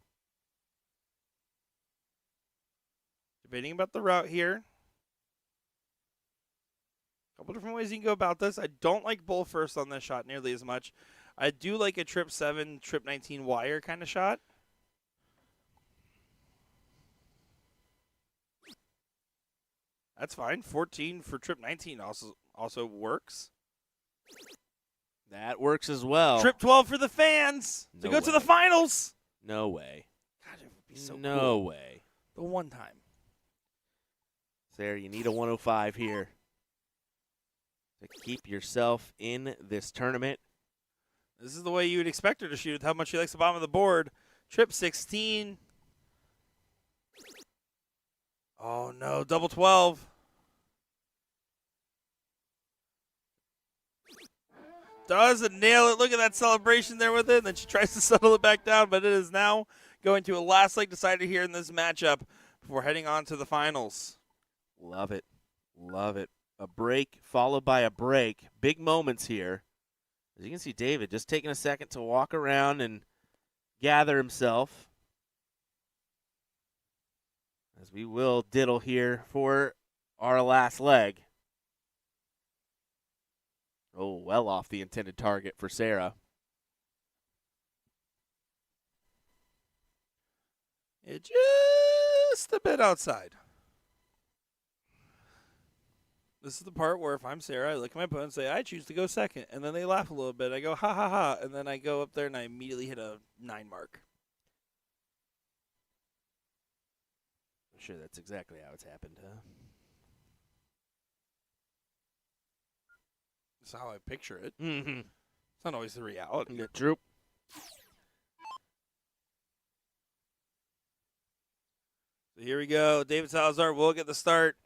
Debating about the route here. Couple different ways you can go about this. I don't like bull first on this shot nearly as much. I do like a trip 7, trip 19 wire kind of shot. That's fine. 14 for trip 19 also works. That works as well. Trip 12 for the fans to go to the finals. No way. God, it would be so no cool. way. The one time. Sarah, you need a 105 here to keep yourself in this tournament. This is the way you would expect her to shoot with how much she likes the bottom of the board. Trip 16. Oh, no. Double 12. Doesn't nail it. Look at that celebration there with it. And then she tries to settle it back down, but it is now going to a last leg decider here in this matchup before heading on to the finals. Love it. Love it. A break followed by a break. Big moments here. As you can see, David just taking a second to walk around and gather himself. As we will diddle here for our last leg. Oh, well off the intended target for Sarah. It just a bit outside. This is the part where if I'm Sarah, I look at my opponent and say, I choose to go second. And then they laugh a little bit. I go, ha, ha, ha. And then I go up there and I immediately hit a 9 mark. I'm sure that's exactly how it's happened, huh? That's how I picture it. Mm-hmm. It's not always the reality. Yeah, true. So here we go. David Salazar will get the start.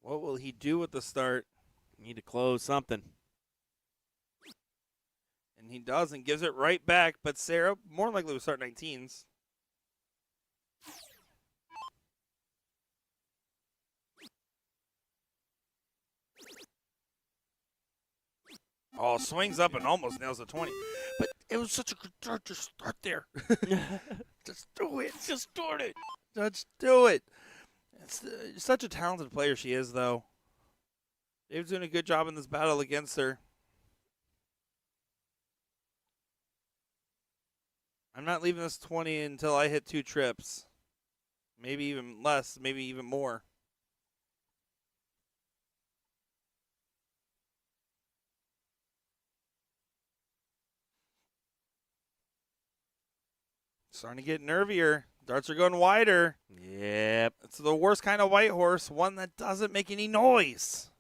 What will he do with the start? Need to close something. And he does and gives it right back. But Sarah more likely will start 19s. Oh, swings up and almost nails the 20. But it was such a good start to start there. Just do it. Just start it. Just do it. It's such a talented player she is, though. Dave's doing a good job in this battle against her. I'm not leaving this 20 until I hit 2 trips. Maybe even less, maybe even more. Starting to get nervier. Darts are going wider. Yep. It's the worst kind of white horse, one that doesn't make any noise.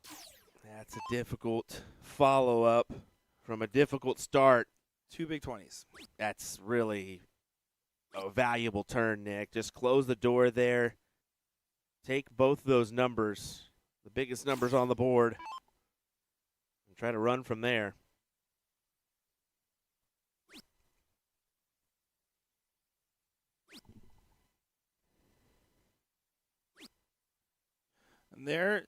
That's a difficult follow-up from a difficult start. 2 big 20s. That's really a valuable turn, Nick. Just close the door there. Take both of those numbers, the biggest numbers on the board, and try to run from there. And there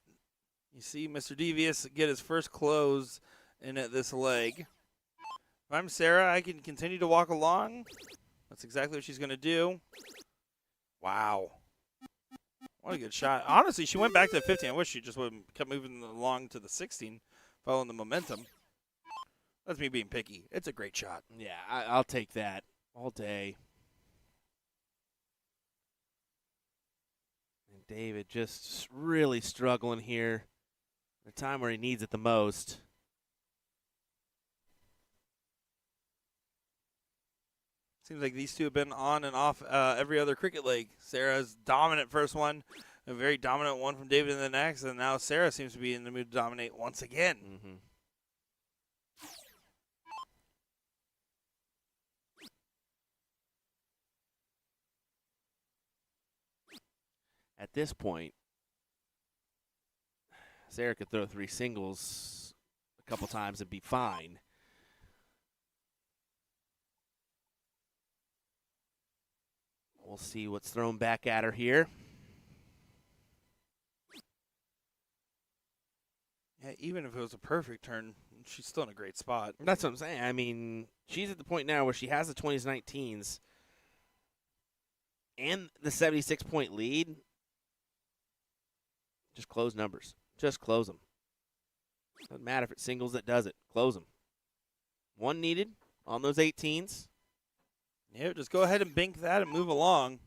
you see Mr. Devious get his first close in at this leg. If I'm Sarah, I can continue to walk along. That's exactly what she's going to do. Wow. What a good shot. Honestly, she went back to the 15. I wish she just would have kept moving along to the 16, following the momentum. That's me being picky. It's a great shot. Yeah, I'll take that all day. And David just really struggling here at a time where he needs it the most. Seems like these two have been on and off every other cricket leg. Sarah's dominant first one, a very dominant one from David in the next, and now Sarah seems to be in the mood to dominate once again. Mm-hmm. At this point, Sarah could throw 3 singles a couple times and be fine. We'll see what's thrown back at her here. Yeah, even if it was a perfect turn, she's still in a great spot. That's what I'm saying. I mean, she's at the point now where she has the 20s, 19s, and the 76-point lead. Just close numbers. Just close them. Doesn't matter if it's singles that does it. Close them. 1 needed on those 18s. Yeah, just go ahead and bink that and move along.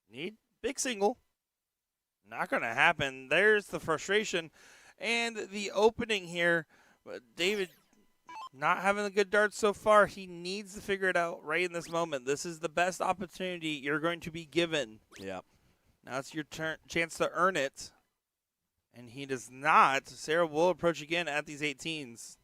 Need big single. Not going to happen. There's the frustration and the opening here. David not having a good dart so far. He needs to figure it out right in this moment. This is the best opportunity you're going to be given. Yeah. Now it's your chance to earn it. And he does not. Sarah will approach again at these 18s.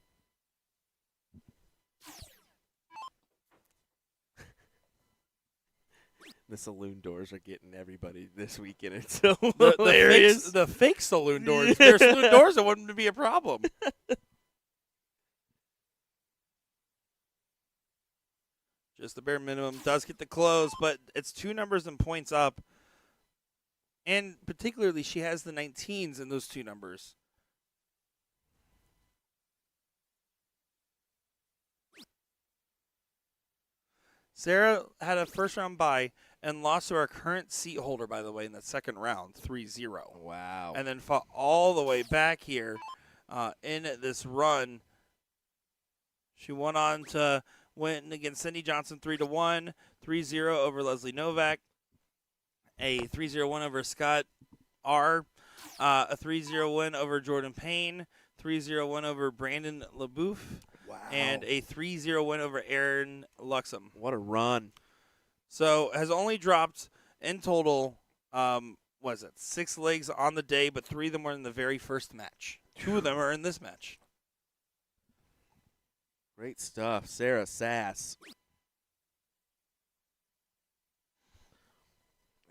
The saloon doors are getting everybody this weekend. It's so hilarious. The fake saloon doors. They're saloon doors, it wouldn't be a problem. Just the bare minimum. Does get the close, but it's 2 numbers and points up. And particularly, she has the 19s in those 2 numbers. Sarah had a first-round bye and lost to our current seat holder, by the way, in the second round, 3-0. Wow. And then fought all the way back here in this run. She went on to win against Cindy Johnson 3-1, 3-0 over Leslie Novak, a 3-0 win over Scott R., a 3-0 win over Jordan Payne, 3-0 win over Brandon LaBouffe, Wow. and a 3-0 win over Aaron Luxem. What a run. So has only dropped in total, 6 legs on the day, but 3 of them were in the very first match. 2 of them are in this match. Great stuff, Sarah Sass.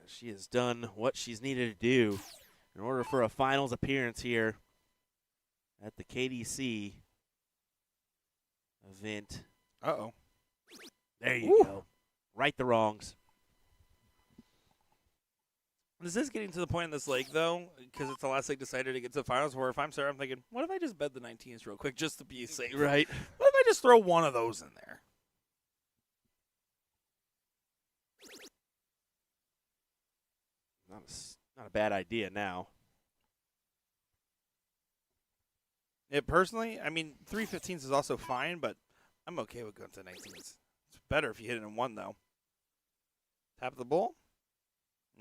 She has done what she's needed to do in order for a finals appearance here at the KDC event. Uh-oh. There you go. Right the wrongs. This is getting to the point in this leg, though, because it's the last leg decided to get to the finals, where if I'm Sarah, I'm thinking, what if I just bet the 19s real quick just to be safe? Right. What if I just throw one of those in there? Not a bad idea now. Yeah, personally, I mean, 315s is also fine, but I'm okay with going to 19s. It's better if you hit it in 1, though. Tap the bull.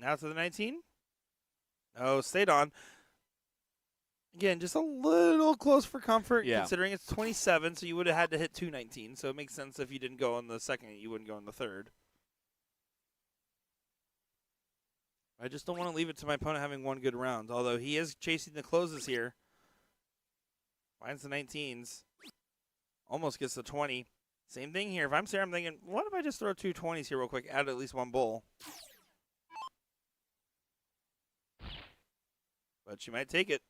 Now to the 19. Oh, stayed on. Again, just a little close for comfort, considering it's 27, so you would have had to hit 219. So it makes sense if you didn't go on the second, you wouldn't go on the third. I just don't want to leave it to my opponent having one good round, although he is chasing the closes here. Finds the 19s. Almost gets the 20. Same thing here. If I'm Sarah, I'm thinking, what if I just throw 2 20s here real quick, add at least one bull? But she might take it.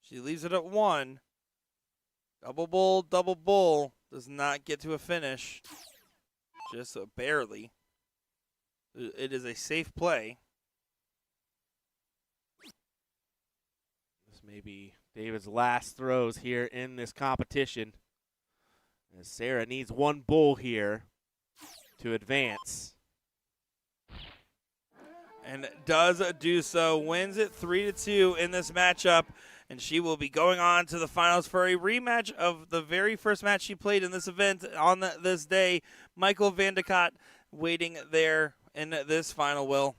She leaves it at 1. Double bull. Does not get to a finish. Just barely. It is a safe play. This may be David's last throws here in this competition. As Sarah needs one bull here to advance. And does do so. Wins it 3-2 in this matchup. And she will be going on to the finals for a rematch of the very first match she played in this event on this day. Michael Van de Kaat waiting there in this final, Will.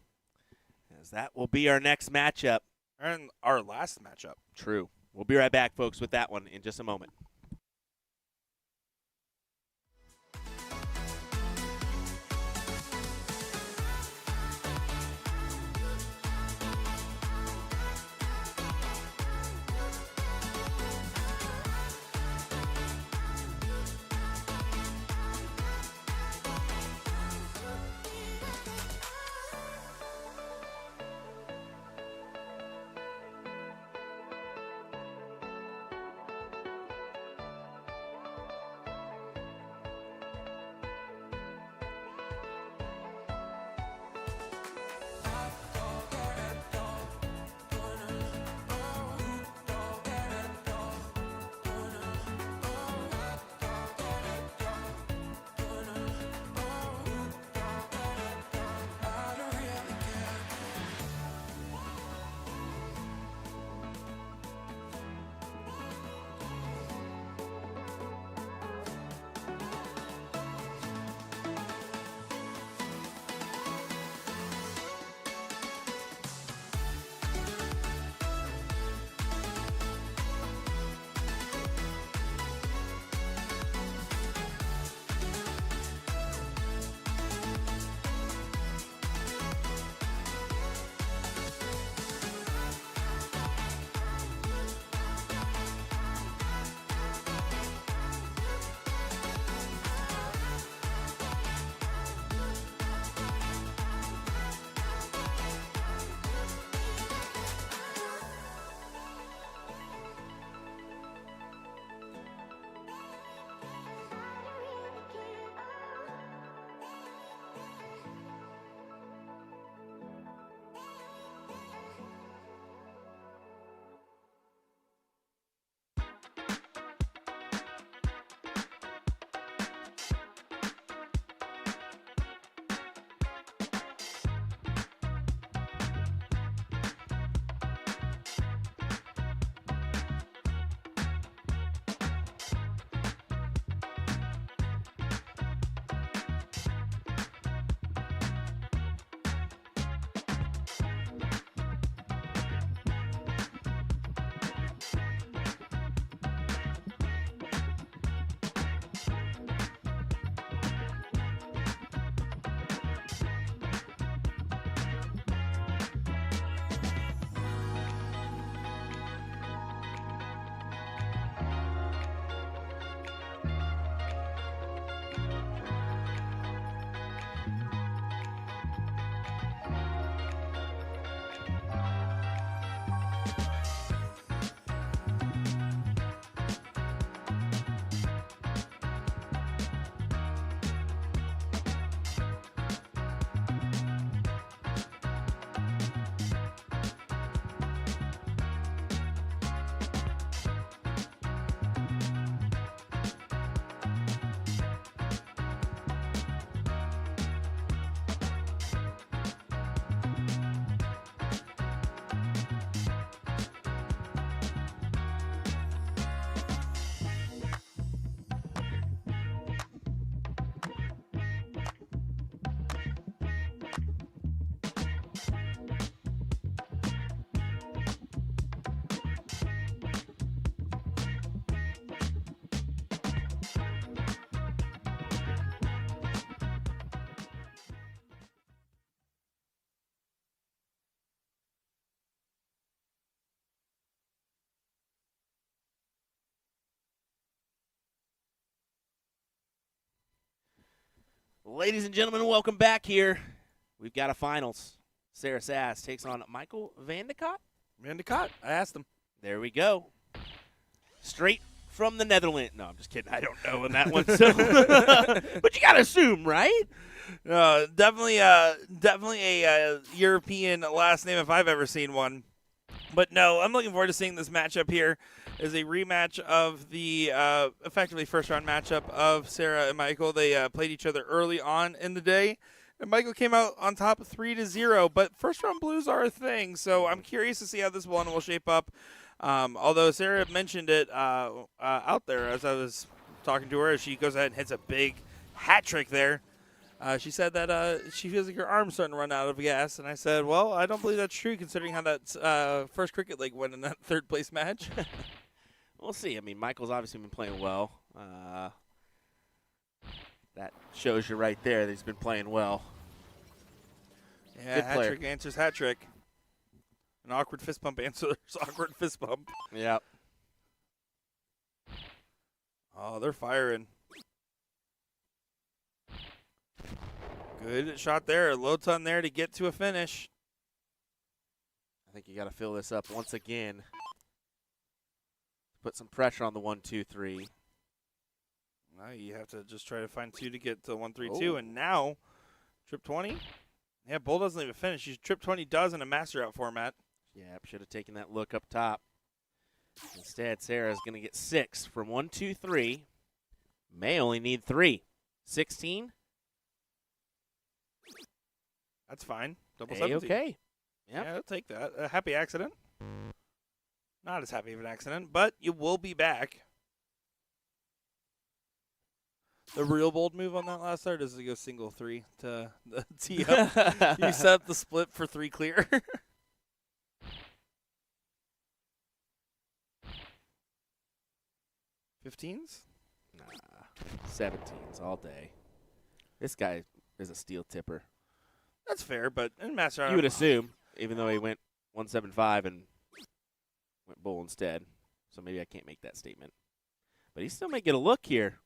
As that will be our next matchup. And our last matchup. True. We'll be right back, folks, with that one in just a moment. Ladies and gentlemen, welcome back here. We've got a finals. Sarah Sass takes on Michael Vandekot. Vandekot, I asked him. There we go. Straight from the Netherlands. No, I'm just kidding. I don't know on that one. So. But you got to assume, right? Definitely a European last name if I've ever seen one. But no, I'm looking forward to seeing this matchup here. Is a rematch of the effectively first-round matchup of Sarah and Michael. They played each other early on in the day. And Michael came out on top 3-0, but first-round blues are a thing, so I'm curious to see how this one will shape up. Although Sarah mentioned it out there as I was talking to her, she goes ahead and hits a big hat trick there. She said that she feels like her arm's starting to run out of gas, and I said, well, I don't believe that's true considering how that first cricket league went in that third-place match. We'll see. I mean, Michael's obviously been playing well. That shows you right there that he's been playing well. Yeah, hat trick answers hat trick. An awkward fist bump answers awkward fist bump. Yep. Oh, they're firing. Good shot there. Low ton there to get to a finish. I think you got to fill this up once again. Put some pressure on the 1-2-3. Now you have to just try to find 2 to get to 1-3-2, and now trip 20. Yeah, Bull doesn't even finish. Trip 20 does in a master out format. Yeah, should have taken that look up top. Instead, Sarah's going to get 6 from 1-2-3. May only need 3. 16. That's fine. Double 17. Okay. Yep. Yeah, I'll take that. A happy accident. Not as happy of an accident, but you will be back. The real bold move on that last start is to go single 3 to tee up. You set up the split for 3 clear. 15s? Nah, 17s all day. This guy is a steel tipper. That's fair, but in master You would assume, even though he went 175 and went bull instead. So maybe I can't make that statement. But he still may get a look here.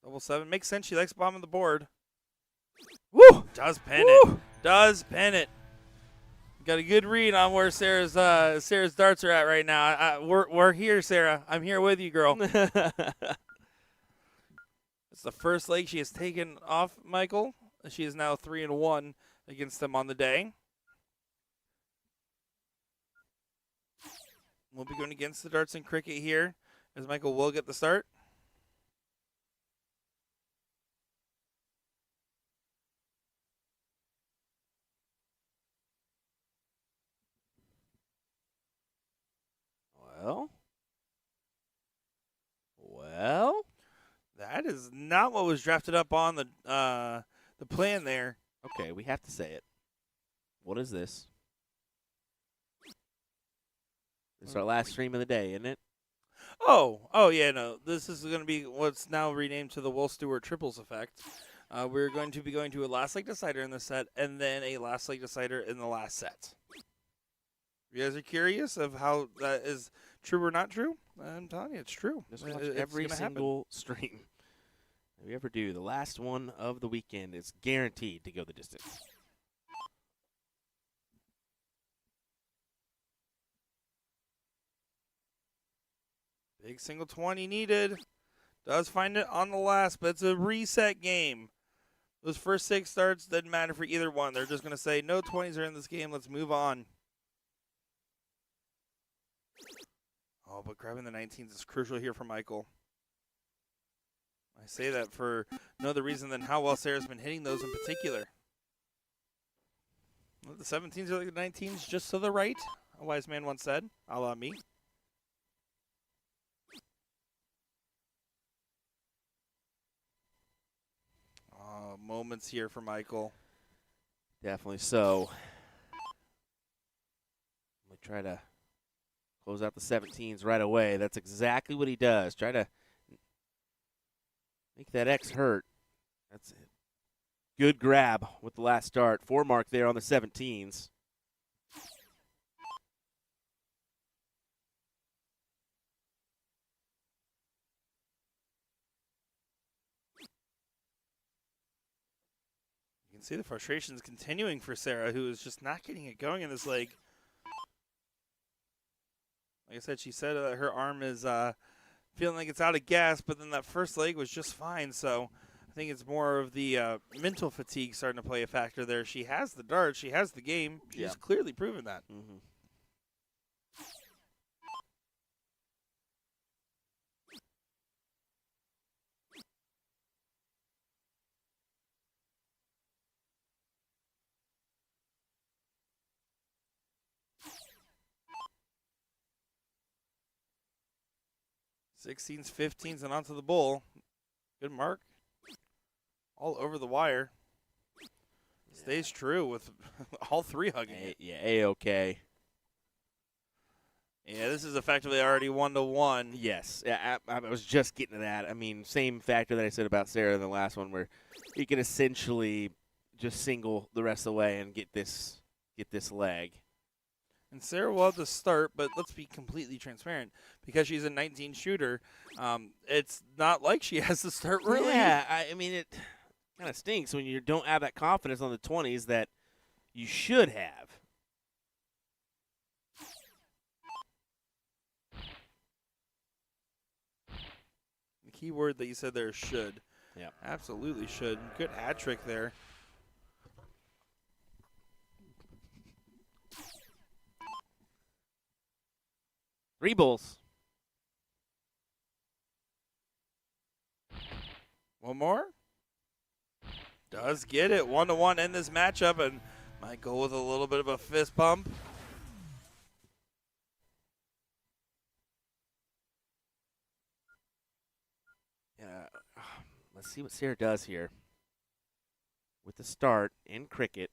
Double 7 makes sense. She likes bombing the board. Woo! Does pin it. Does pin it. Got a good read on where Sarah's darts are at right now. We're here, Sarah. I'm here with you, girl. It's the first leg she has taken off Michael. She is now 3-1 against him on the day. We'll be going against the darts and cricket here, as Michael will get the start. Well. That is not what was drafted up on the plan there. Okay, we have to say it. What is this? This is our last stream of the day, isn't it? Oh yeah, no. This is going to be what's now renamed to the Will Stewart Triples Effect. We're going to be going to a last leg decider in this set, and then a last leg decider in the last set. You guys are curious of how that is true or not true? I'm telling you, it's true. Just watch every single stream that we ever do. The last one of the weekend is guaranteed to go the distance. Big single 20 needed. Does find it on the last, but it's a reset game. Those first 6 starts didn't matter for either one. They're just going to say, no 20s are in this game. Let's move on. Oh, but grabbing the 19s is crucial here for Michael. I say that for no other reason than how well Sarah's been hitting those in particular. Well, the 17s are like the 19s just to the right, a wise man once said, a la me. Moments here for Michael. Definitely so. We try to close out the 17s right away. That's exactly what he does. Try to make that X hurt. That's it. Good grab with the last start. 4 mark there on the 17s. can see the frustrations continuing for Sarah, who is just not getting it going in this leg. Like I said, she said her arm is feeling like it's out of gas, but then that first leg was just fine. So I think it's more of the mental fatigue starting to play a factor there. She has the dart. She has the game. She's clearly proven that. Mm-hmm. Sixteens, 15s, and onto the bull. Good mark. All over the wire. Stays true with all three hugging it. Yeah, A-okay. Yeah, this is effectively already 1-1. Yes, I was just getting to that. I mean, same factor that I said about Sarah in the last one, where you can essentially just single the rest of the way and get this leg. And Sarah will have to start, but let's be completely transparent. Because she's a 19 shooter, it's not like she has to start really. Yeah, I mean, it kind of stinks when you don't have that confidence on the 20s that you should have. The key word that you said there is should. Yeah. Absolutely should. Good hat trick there. Three bulls. One more. Does get it. 1-1 in this matchup, and might go with a little bit of a fist pump. Yeah. Let's see what Sarah does here with the start in cricket.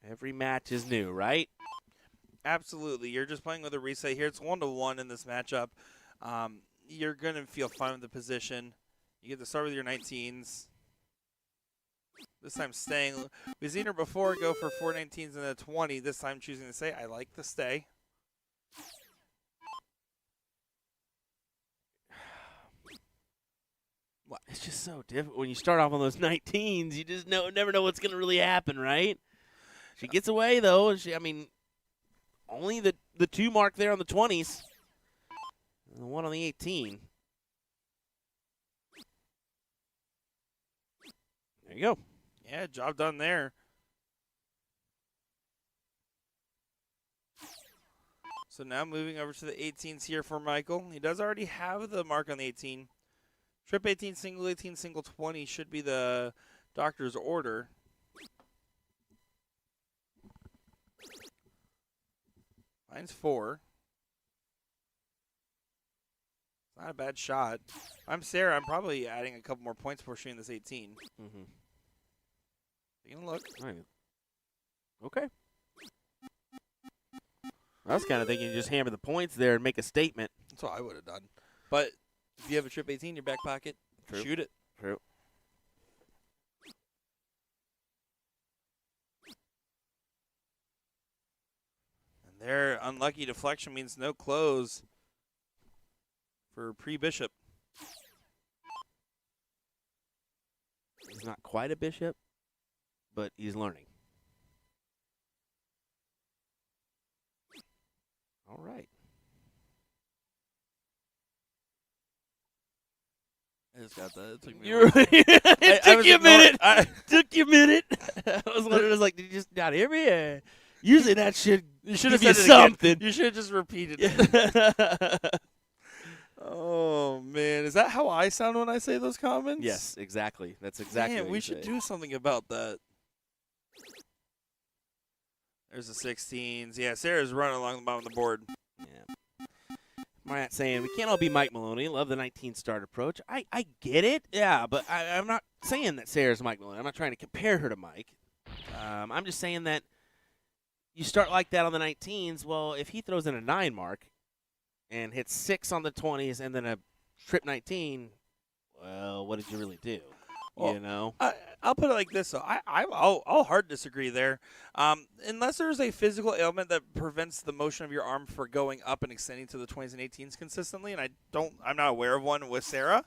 Every match is new, right? Absolutely. You're just playing with a reset here. It's 1-1 in this matchup. You're going to feel fine with the position. You get to start with your 19s. This time staying. We've seen her before go for 4 19s and a 20. This time choosing to say, I like the stay. Well, it's just so different. When you start off on those 19s, you just never know what's going to really happen, right? She gets away, though. Only the 2 mark there on the 20s. And the 1 on the 18. There you go. Yeah, job done there. So now moving over to the 18s here for Michael. He does already have the mark on the 18. Trip 18, single 20 should be the doctor's order. Mine's 4. It's not a bad shot. I'm Sarah. I'm probably adding a couple more points before shooting this 18. Mm-hmm. Taking a look. Okay. I was kind of thinking you just hammer the points there and make a statement. That's what I would have done. But if you have a trip 18 in your back pocket, True. shoot it. True. And their unlucky deflection means no close for pre-bishop. He's not quite a bishop, but he's learning. All right. I just got that. It took me It I took was you a minute. ignoring- Took you a minute. I was literally like, did you just not hear me? Usually that should You should give have you said it again. something. You should have just repeated it. Oh, man. Is that how I sound when I say those comments? Yes, exactly. That's exactly Man, what we you should say. do something about that. There's the 16s. Yeah, Sarah's running along the bottom of the board. Yeah. Matt saying we can't all be Mike Maloney. Love the 19-start approach. I get it. Yeah, but I'm not saying that Sarah's Mike Maloney. I'm not trying to compare her to Mike. I'm just saying that you start like that on the 19s. Well, if he throws in a 9 mark and hits 6 on the 20s and then a trip 19, well, what did you really do? Well, you know? I'll put it like this, though. I'll hard disagree there. Unless there's a physical ailment that prevents the motion of your arm from going up and extending to the 20s and 18s consistently, and I'm not aware of one with Sarah.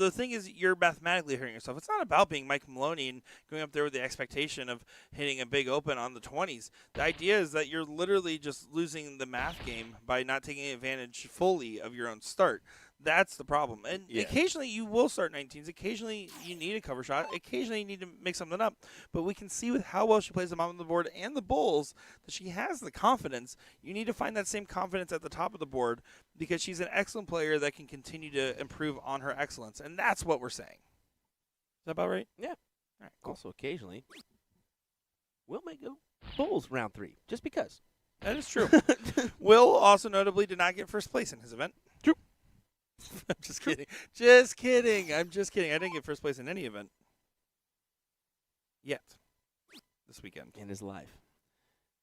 the thing is, you're mathematically hurting yourself. It's not about being Mike Maloney and going up there with the expectation of hitting a big open on the 20s. The idea is that you're literally just losing the math game by not taking advantage fully of your own start. That's the problem. And occasionally you will start 19s. Occasionally you need a cover shot. Occasionally you need to mix something up. But we can see with how well she plays the bottom of the board and the bulls that she has the confidence. You need to find that same confidence at the top of the board because she's an excellent player that can continue to improve on her excellence. And that's what we're saying. Is that about right? Yeah. All right, cool. Also, occasionally, Will may go bulls round 3, just because. That is true. Will also notably did not get first place in his event. True. I'm just kidding. Just kidding. I'm just kidding. I didn't get first place in any event yet this weekend. In his life.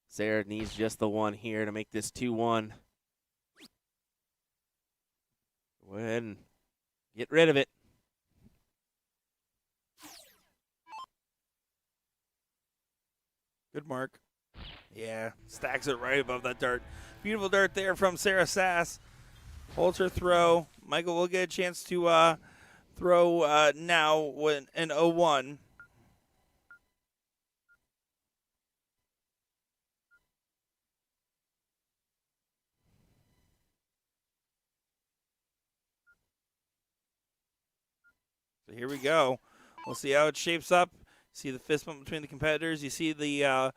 Sarah needs just the one here to make this 2-1. Go ahead and get rid of it. Good mark. Yeah, stacks it right above that dart. Beautiful dart there from Sarah Sass. Holds her throw. Michael will get a chance to throw now when an 0-1. So here we go. We'll see how it shapes up. See the fist bump between the competitors. You see the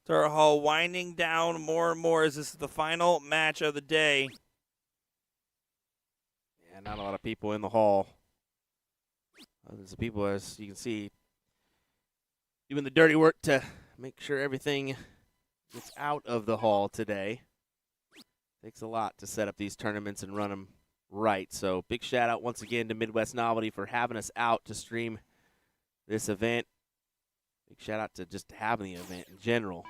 dart hall winding down more and more as this is the final match of the day. Yeah, not a lot of people in the hall. There's people, as you can see, doing the dirty work to make sure everything gets out of the hall today. Takes a lot to set up these tournaments and run them right. So big shout out once again to Midwest Novelty for having us out to stream this event. Big shout out to just having the event in general.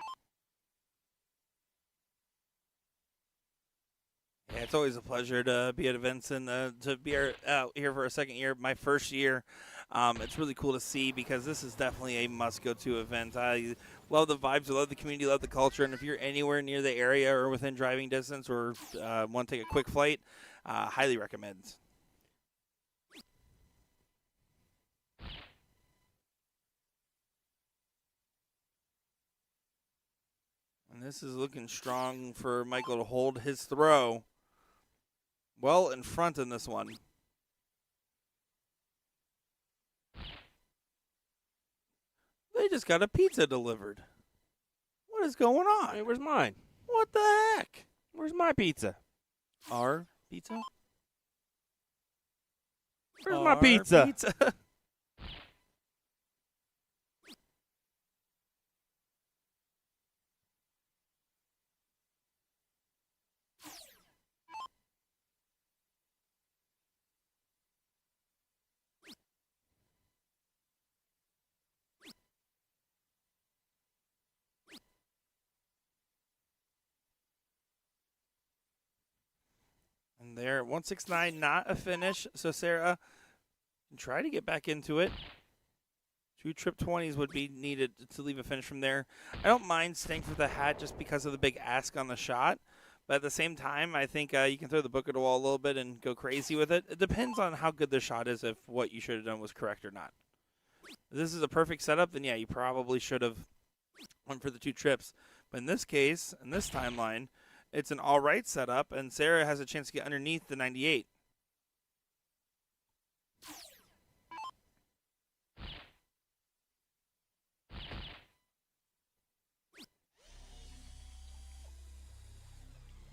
Yeah, it's always a pleasure to be at events and to be out here for a second year, my first year. It's really cool to see because this is definitely a must-go-to event. I love the vibes, I love the community, love the culture, and if you're anywhere near the area or within driving distance or want to take a quick flight, highly recommend. And this is looking strong for Michael to hold his throw well in front in this one. They just got a pizza delivered. What is going on? Hey, where's mine? What the heck? Where's my pizza? Our pizza? Where's my pizza? Pizza. And there, 169, not a finish. So Sarah can try to get back into it. 2 trip 20s would be needed to leave a finish from there. I don't mind staying for the hat just because of the big ask on the shot. But at the same time, I think you can throw the book at the wall a little bit and go crazy with it. It depends on how good the shot is, if what you should have done was correct or not. If this is a perfect setup, then yeah, you probably should have went for the 2 trips. But in this case, in this timeline, it's an all right setup, and Sarah has a chance to get underneath the 98.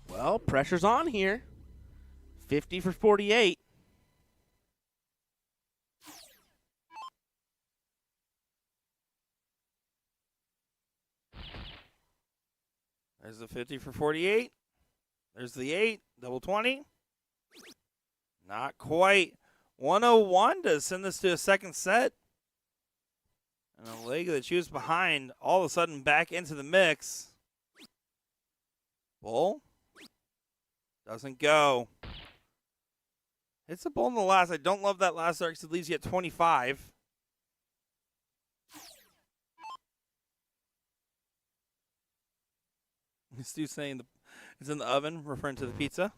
Well, pressure's on here. 50 for 48. There's the 50 for 48. There's the 8, double 20. Not quite. 101 to send this to a second set. And a leg that she was behind all of a sudden back into the mix. Bull. Doesn't go. Hits a bull in the last. I don't love that last arc because it leaves you at 25. Stu's saying it's in the oven, referring to the pizza.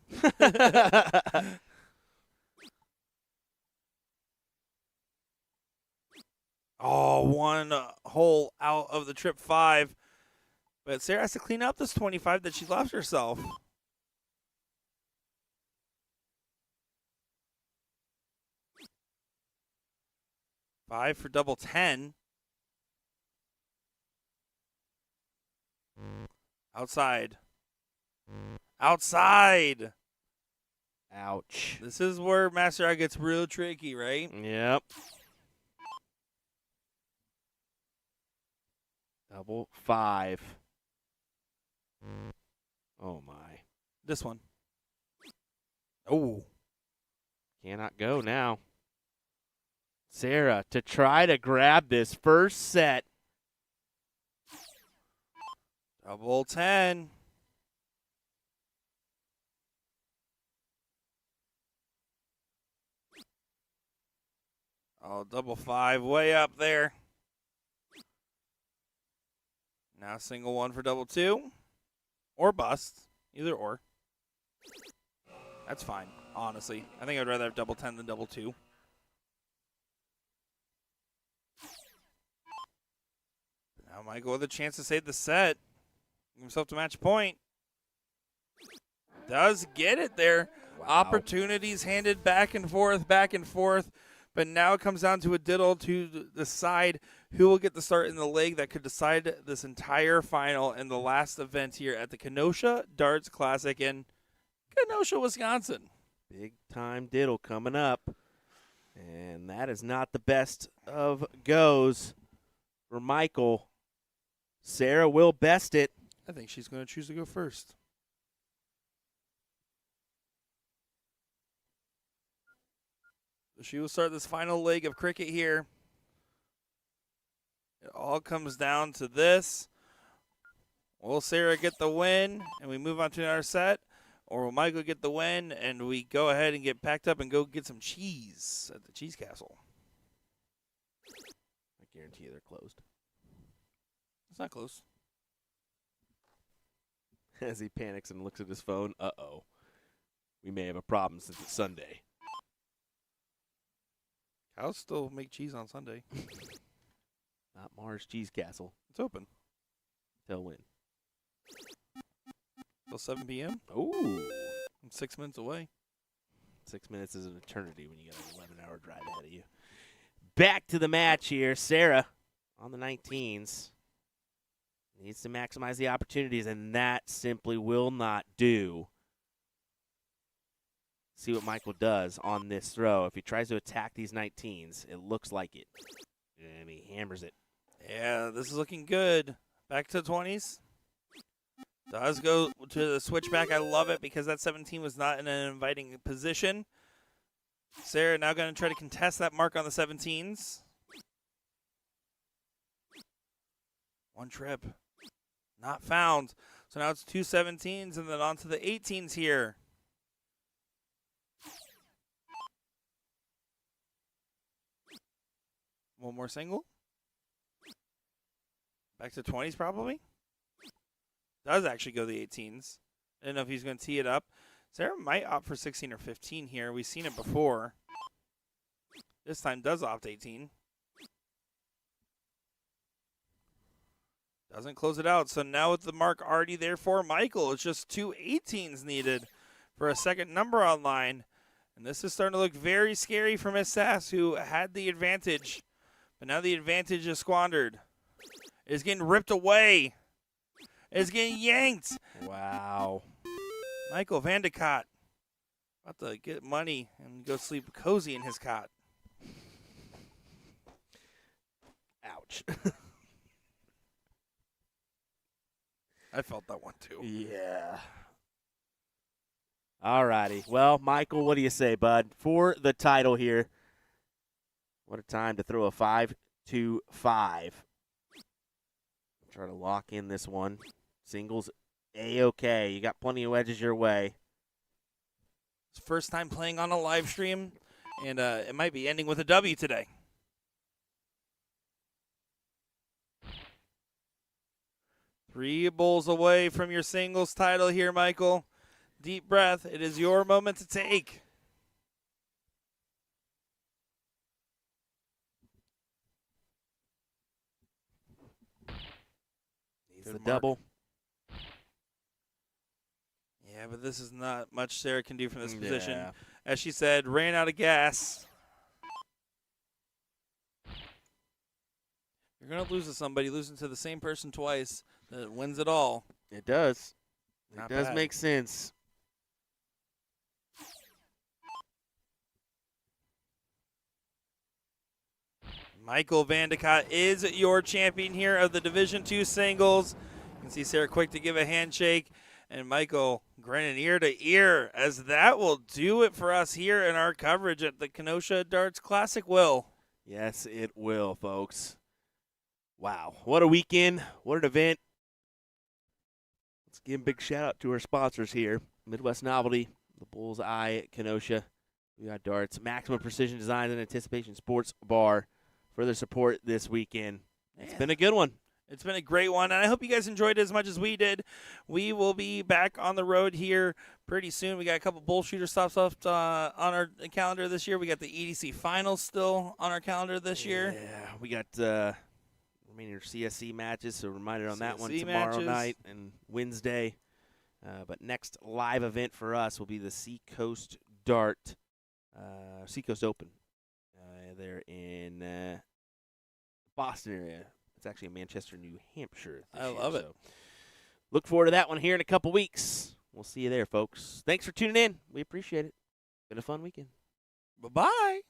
Oh, one hole out of the trip 5. But Sarah has to clean up this 25 that she left herself. Five for double 10. Outside. Outside. Ouch. This is where Master Eye gets real tricky, right? Yep. Double 5. Oh, my. This one. Oh. Cannot go now. Sarah to try to grab this first set. Double 10. Oh, double 5 way up there. Now single 1 for double 2. Or bust. Either or. That's fine, honestly. I think I'd rather have double 10 than double 2. Now Michael with a chance to save the set. Give himself to match point. Does get it there. Wow. Opportunities handed back and forth. But now it comes down to a diddle to decide who will get the start in the leg that could decide this entire final and the last event here at the Kenosha Darts Classic in Kenosha, Wisconsin. Big time diddle coming up. And that is not the best of goes for Michael. Sarah will best it. I think she's going to choose to go first. She will start this final leg of cricket here. It all comes down to this. Will Sarah get the win and we move on to another set? Or will Michael get the win and we go ahead and get packed up and go get some cheese at the Cheese Castle? I guarantee you they're closed. It's not close. As he panics and looks at his phone, uh-oh. We may have a problem since it's Sunday. Cows still make cheese on Sunday. Not Mars Cheese Castle. It's open. Till when? Till 7 p.m. Ooh. I'm 6 minutes away. 6 minutes is an eternity when you got an 11-hour drive ahead of you. Back to the match here. Sarah on the 19s. Needs to maximize the opportunities, and that simply will not do. See what Michael does on this throw. If he tries to attack these 19s, it looks like it. And he hammers it. Yeah, this is looking good. Back to the 20s. Does go to the switchback. I love it because that 17 was not in an inviting position. Sarah now going to try to contest that mark on the 17s. One trip. Not found. So now it's two 17s and then on to the 18s here. One more single. Back to 20s probably. Does actually go the 18s. I don't know if he's going to tee it up. Sarah might opt for 16 or 15 here. We've seen it before. This time does opt 18. Doesn't close it out. So now with the mark already there for Michael, it's just two 18s needed for a second number on line. And this is starting to look very scary for Miss Sass, who had the advantage. But now the advantage is squandered. It's getting ripped away. It's getting yanked. Wow. Michael Vandekot about to get money and go sleep cozy in his cot. Ouch. I felt that one too. Yeah. All righty. Well, Michael, what do you say, bud? For the title here, what a time to throw a 5-2-5. Try to lock in this one. Singles A-okay. You got plenty of wedges your way. It's first time playing on a live stream, and it might be ending with a W today. Three bowls away from your singles title here, Michael. Deep breath. It is your moment to take. Needs Good the mark. double. Yeah, but this is not much Sarah can do from this position. Yeah. As she said, ran out of gas. You're going to lose to somebody, losing to the same person twice that wins it all. It does. Not It does bad. make sense. Michael Vandekot is your champion here of the Division II singles. You can see Sarah quick to give a handshake, and Michael grinning ear to ear, as that will do it for us here in our coverage at the Kenosha Darts Classic, Will. Yes, it will, folks. Wow. What a weekend. What an event. Let's give a big shout out to our sponsors here. Midwest Novelty, the Bull's Eye at Kenosha. We got Darts, Maximum Precision Design and Anticipation Sports Bar for their support this weekend. It's been a good one. It's been a great one, and I hope you guys enjoyed it as much as we did. We will be back on the road here pretty soon. We got a couple BullShooter stops left on our calendar this year. We got the EDC Finals still on our calendar this year. Yeah, we got remaining CSC matches, so reminder on that one CSC tomorrow matches. night and Wednesday. But next live event for us will be the Seacoast Open. There in Boston area. It's actually in Manchester, New Hampshire. I love it. So look forward to that one here in a couple weeks. We'll see you there, folks. Thanks for tuning in. We appreciate it. Been a fun weekend. Bye-bye.